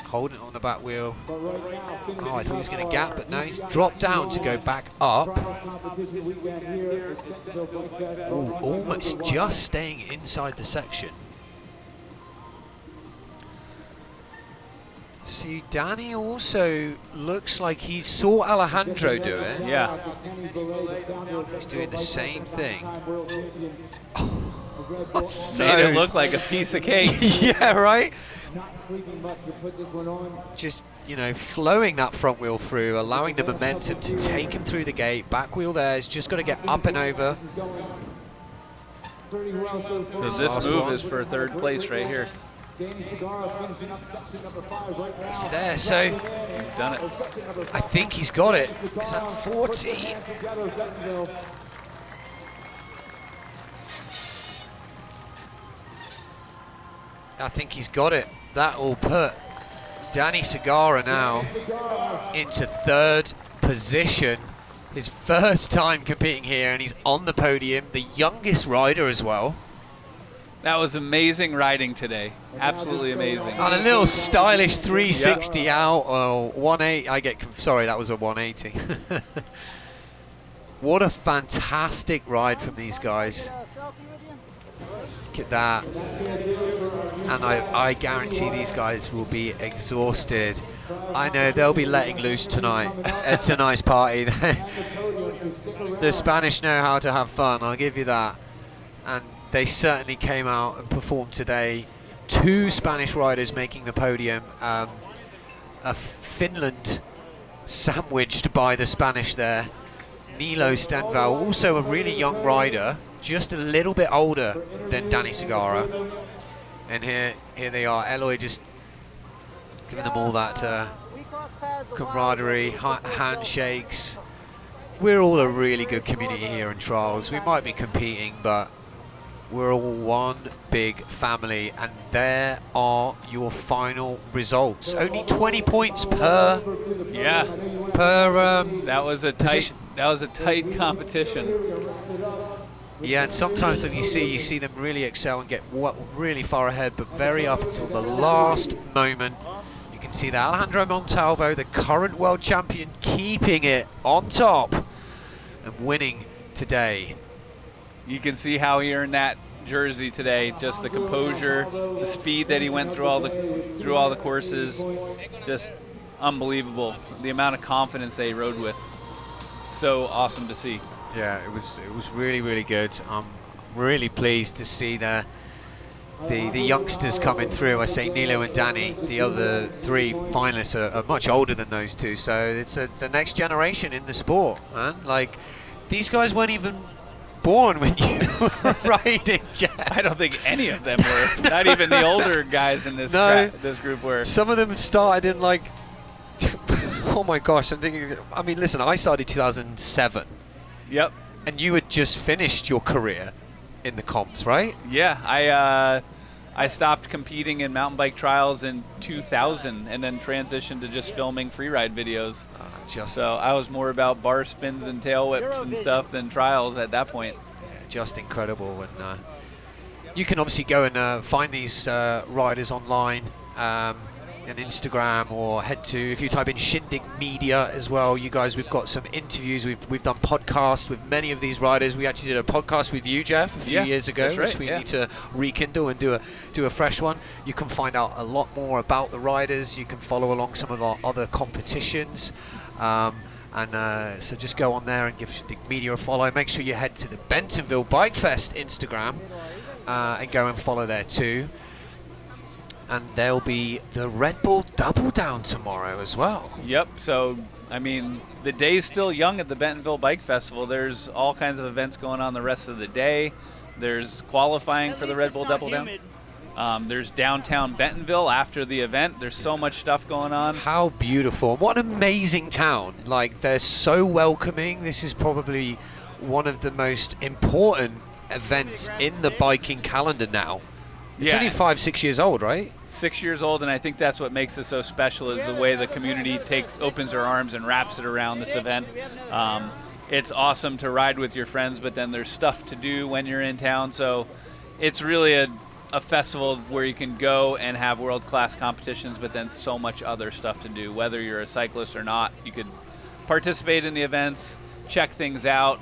Holding it on the back wheel. But right now, Oh, I thought he was going to gap, but no, he's dropped down to go back up. competition weekend here at Bentonville Bike Fest. Ooh, almost just staying inside the section. See, Dani also looks like he saw Alejandro do it. Yeah. He's doing the same thing. Made it look like a piece of cake. Yeah, right? Not sleeping much to put this one on. Just, you know, flowing that front wheel through, allowing the momentum to take him through the gate. Back wheel there, he's just got to get up and over. Pretty well so far. Because this move is for third place right here. Dani Cegarra finishing up section number 5 right now. He's there, so He's done it. I think he's got it. He's at 40. I think he's got it. That will put Dani Cegarra now into third position. His first time competing here, and he's on the podium, the youngest rider as well. That was amazing riding today. Absolutely amazing. On a little stylish 360 out, 180. Sorry, that was a 180. What a fantastic ride from these guys. Look at that. And I guarantee these guys will be exhausted. I know they'll be letting loose tonight at tonight's party. The Spanish know how to have fun, I'll give you that. And they certainly came out and performed today. 2 Spanish riders making the podium. Finland sandwiched by the Spanish there. Niilo Stenvall, also a really young rider, just a little bit older than Dani Cegarra. And here they are, Eloi just giving them all that camaraderie, handshakes. We're all a really good community here in trials. We might be competing, but we're all one big family, and there are your final results. Only 20 points per. Yeah. Per. That was a tight competition. Yeah, and sometimes when you see them really excel and get really far ahead, but very up until the last moment. You can see that Alejandro Montalvo, the current world champion, keeping it on top and winning today. You can see how he earned that jersey today. Just the composure, the speed that he went through all the courses, just unbelievable. The amount of confidence that he rode with, so awesome to see. Yeah, it was really, really good. I'm really pleased to see the youngsters coming through. I say Niilo and Dani. The other 3 finalists are much older than those 2, so it's the next generation in the sport, man. Like, these guys weren't even born when you were riding, Jeff. I don't think any of them were. Not even the older guys in this this group were. Some of them started in like, oh my gosh, I'm thinking. I mean, listen, I started 2007. Yep. And you had just finished your career in the comps, right? Yeah, I stopped competing in mountain bike trials in 2000 and then transitioned to just filming freeride videos. So I was more about bar spins and tail whips and stuff than trials at that point. Yeah, just incredible. And you can obviously go and find these riders online on Instagram, or head to, if you type in Shindig Media as well, you guys, we've got some interviews, we've done podcasts with many of these riders. We actually did a podcast with you, Jeff, a few years ago, which we need to rekindle and do a fresh one. You can find out a lot more about the riders. You can follow along some of our other competitions, so just go on there and give Shindig Media a follow. Make sure you head to the Bentonville Bike Fest Instagram and go and follow there too. And there'll be the Red Bull Double Down tomorrow as well. Yep, so, I mean, the day's still young at the Bentonville Bike Festival. There's all kinds of events going on the rest of the day. There's qualifying for the Red Bull Double Down. There's downtown Bentonville after the event. There's so much stuff going on. How beautiful. What an amazing town. Like, they're so welcoming. This is probably one of the most important events in the biking calendar now. It's only 5-6 years old, right? 6 years old, and I think that's what makes it so special, is the way the community opens their arms and wraps it around this event. It's awesome to ride with your friends, but then there's stuff to do when you're in town. So it's really a festival where you can go and have world-class competitions, but then so much other stuff to do. Whether you're a cyclist or not, you could participate in the events, check things out,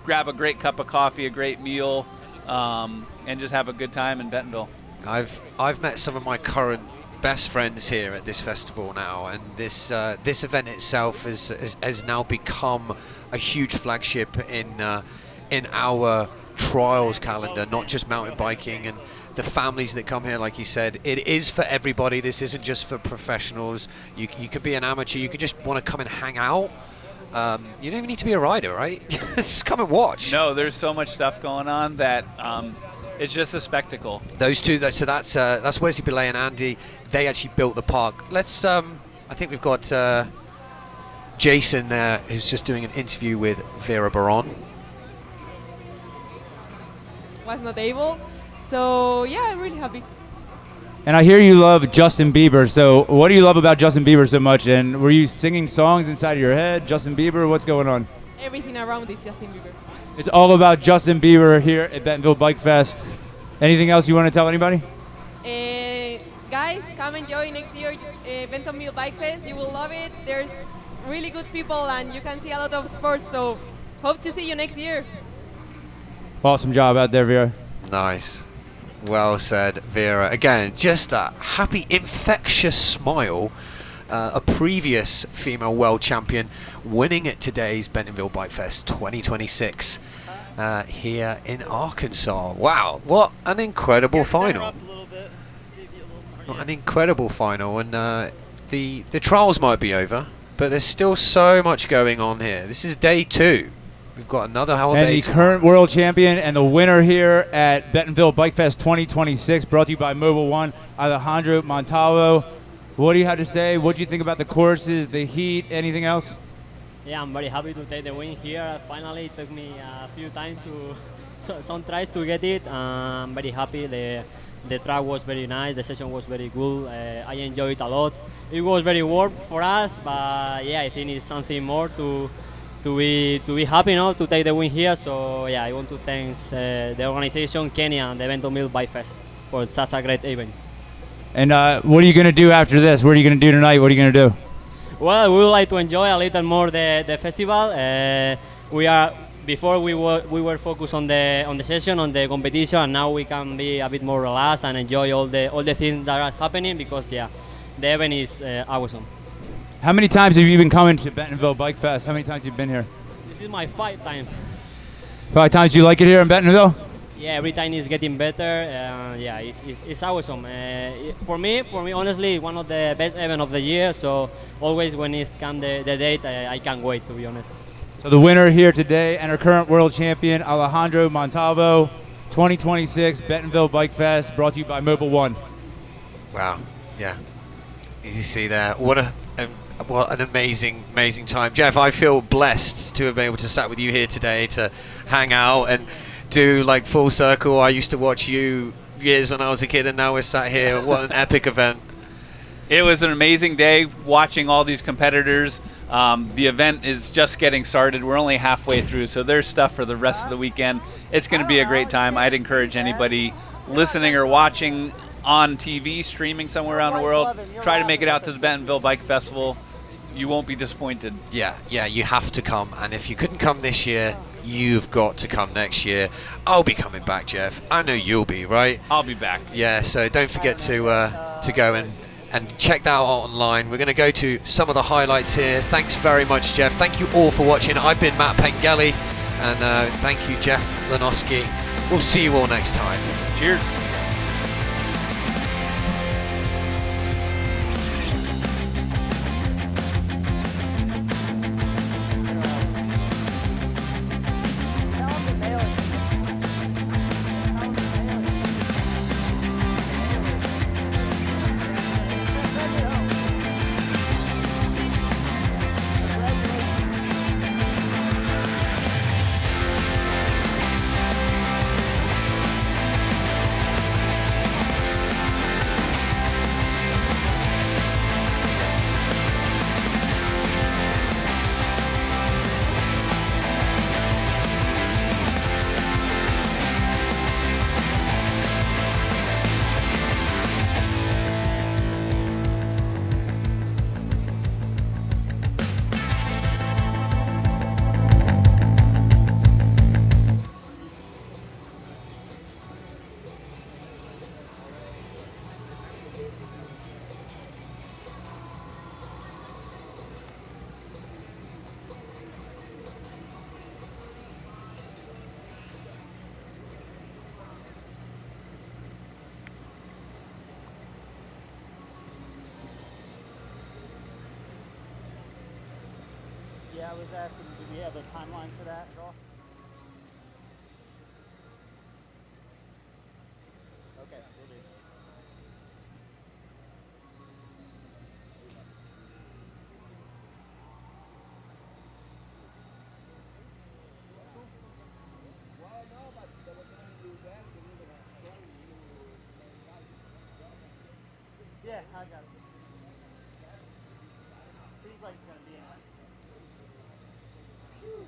grab a great cup of coffee, a great meal, and just have a good time in Bentonville. I've met some of my current best friends here at this festival now, and this event itself has now become a huge flagship in our trials calendar, not just mountain biking, and the families that come here. Like you said, it is for everybody. This isn't just for professionals. You could be an amateur, you could just want to come and hang out. You don't even need to be a rider, right? Just come and watch. No, there's so much stuff going on that it's just a spectacle. Those two, so that's Wesley Belay and Andy. They actually built the park. Let's I think we've got Jason there, who's just doing an interview with Vera Baron. Was not able, so yeah, I'm really happy. And I hear you love Justin Bieber, so what do you love about Justin Bieber so much? And were you singing songs inside of your head? Justin Bieber, what's going on? Everything around is Justin Bieber. It's all about Justin Bieber here at Bentonville Bike Fest. Anything else you want to tell anybody? Guys, come enjoy next year Bentonville Bike Fest. You will love it. There's really good people and you can see a lot of sports, so hope to see you next year. Awesome job out there, Vera. Nice. Well said, Vera. Again, just that happy, infectious smile. A previous female world champion winning at today's Bentonville Bike Fest 2026 here in Arkansas. Wow, what an incredible final. What an incredible final. And the trials might be over, but there's still so much going on here. This is day 2. We've got another whole day. And the current world champion and the winner here at Bentonville Bike Fest 2026, brought to you by Mobile One, Alejandro Montalvo. What do you have to say? What do you think about the courses, the heat, anything else? Yeah, I'm very happy to take the win here. Finally, it took me a few times some tries to get it. I'm very happy. The track was very nice. The session was very good. I enjoyed it a lot. It was very warm for us, but yeah, I think it's something more to be happy now to take the win here. So yeah, I want to thank the organization, Kenya, and the Bentonville Bike Fest for such a great event. And what are you going to do after this? What are you going to do tonight? What are you going to do? Well, we would like to enjoy a little more the festival. Before we were focused on the session, on the competition, and now we can be a bit more relaxed and enjoy all the things that are happening, because yeah, the event is awesome. How many times have you been coming to Bentonville Bike Fest? How many times have you been here? This is my 5th time. 5 times. Do you like it here in Bentonville? Yeah, every time it's getting better. Yeah, it's awesome. For me, honestly, one of the best events of the year. So always when it's come the date, I can't wait, to be honest. So the winner here today and our current world champion, Alejandro Montalvo, 2026 Bentonville Bike Fest, brought to you by Mobile One. Wow, yeah. You see there, what an amazing time. Jeff, I feel blessed to have been able to sat with you here today to hang out and do like full circle. I used to watch you years when I was a kid, and now we're sat here. What an epic event. It was an amazing day watching all these competitors. The event is just getting started. We're only halfway through, so there's stuff for the rest of the weekend. It's going to be a great time. I'd encourage anybody listening or watching on TV, streaming somewhere around the world, try to make it out to the Bentonville Bike Festival. You won't be disappointed. Yeah, you have to come. And if you couldn't come this year, you've got to come next year. I'll be coming back, Jeff. I know you'll be, right? I'll be back. Yeah, so don't forget to go and check that out online. We're going to go to some of the highlights here. Thanks very much, Jeff. Thank you all for watching. I've been Matt Pengelly, and thank you, Jeff Lenosky. We'll see you all next time. Cheers. Yeah, I was asking, do we have a timeline for that at all? Okay, we'll do. Well, no, but there was only loose ends and you were trying, Yeah, I got it. Seems like it's going to be anyway. Phew.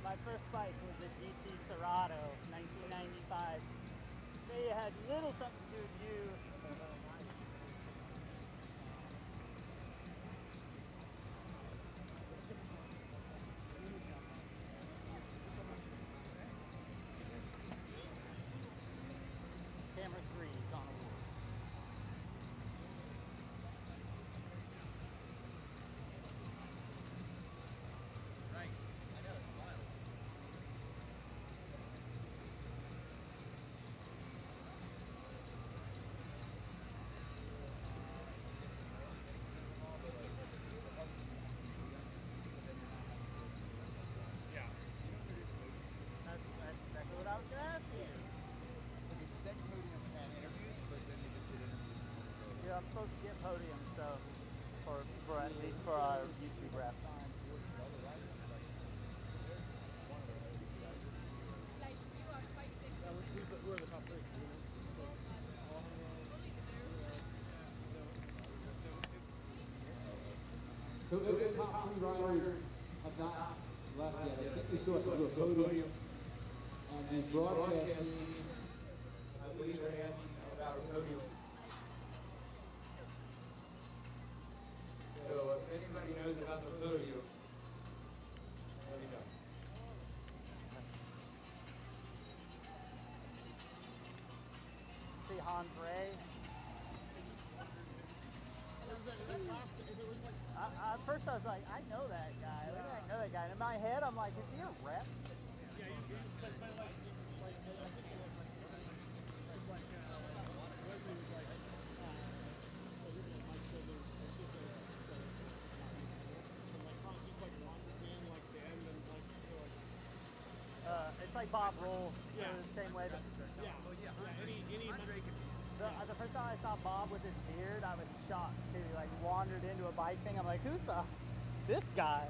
My first bike was a GT Serato, 1995. They had little something to do with you. Camera 3's on awards. Right. I know, it's wild. Yeah. That's exactly what I was going to ask you. Because he said podium and interviews, but then he just did interviews. Yeah, I'm supposed to get podium, so for at least for our YouTube rep. Who are the top three? So the top three riders have not left yet. I think we still have to do a podium. And the broadcasting, I believe they're asking about a podium. So if anybody knows about the podium, let me know. See Hans Ray. At first I was like, I know that guy. I know that guy. And in my head, I'm like, is he a rep? Yeah, you do. But I think it's like, Wesley was like, originally Mike said there's just like wanders in like the end and like, it's like Bob Roll, yeah. the same way. The first time I saw Bob with his beard, I was shocked too. He like wandered into a bike thing. I'm like, who's this guy?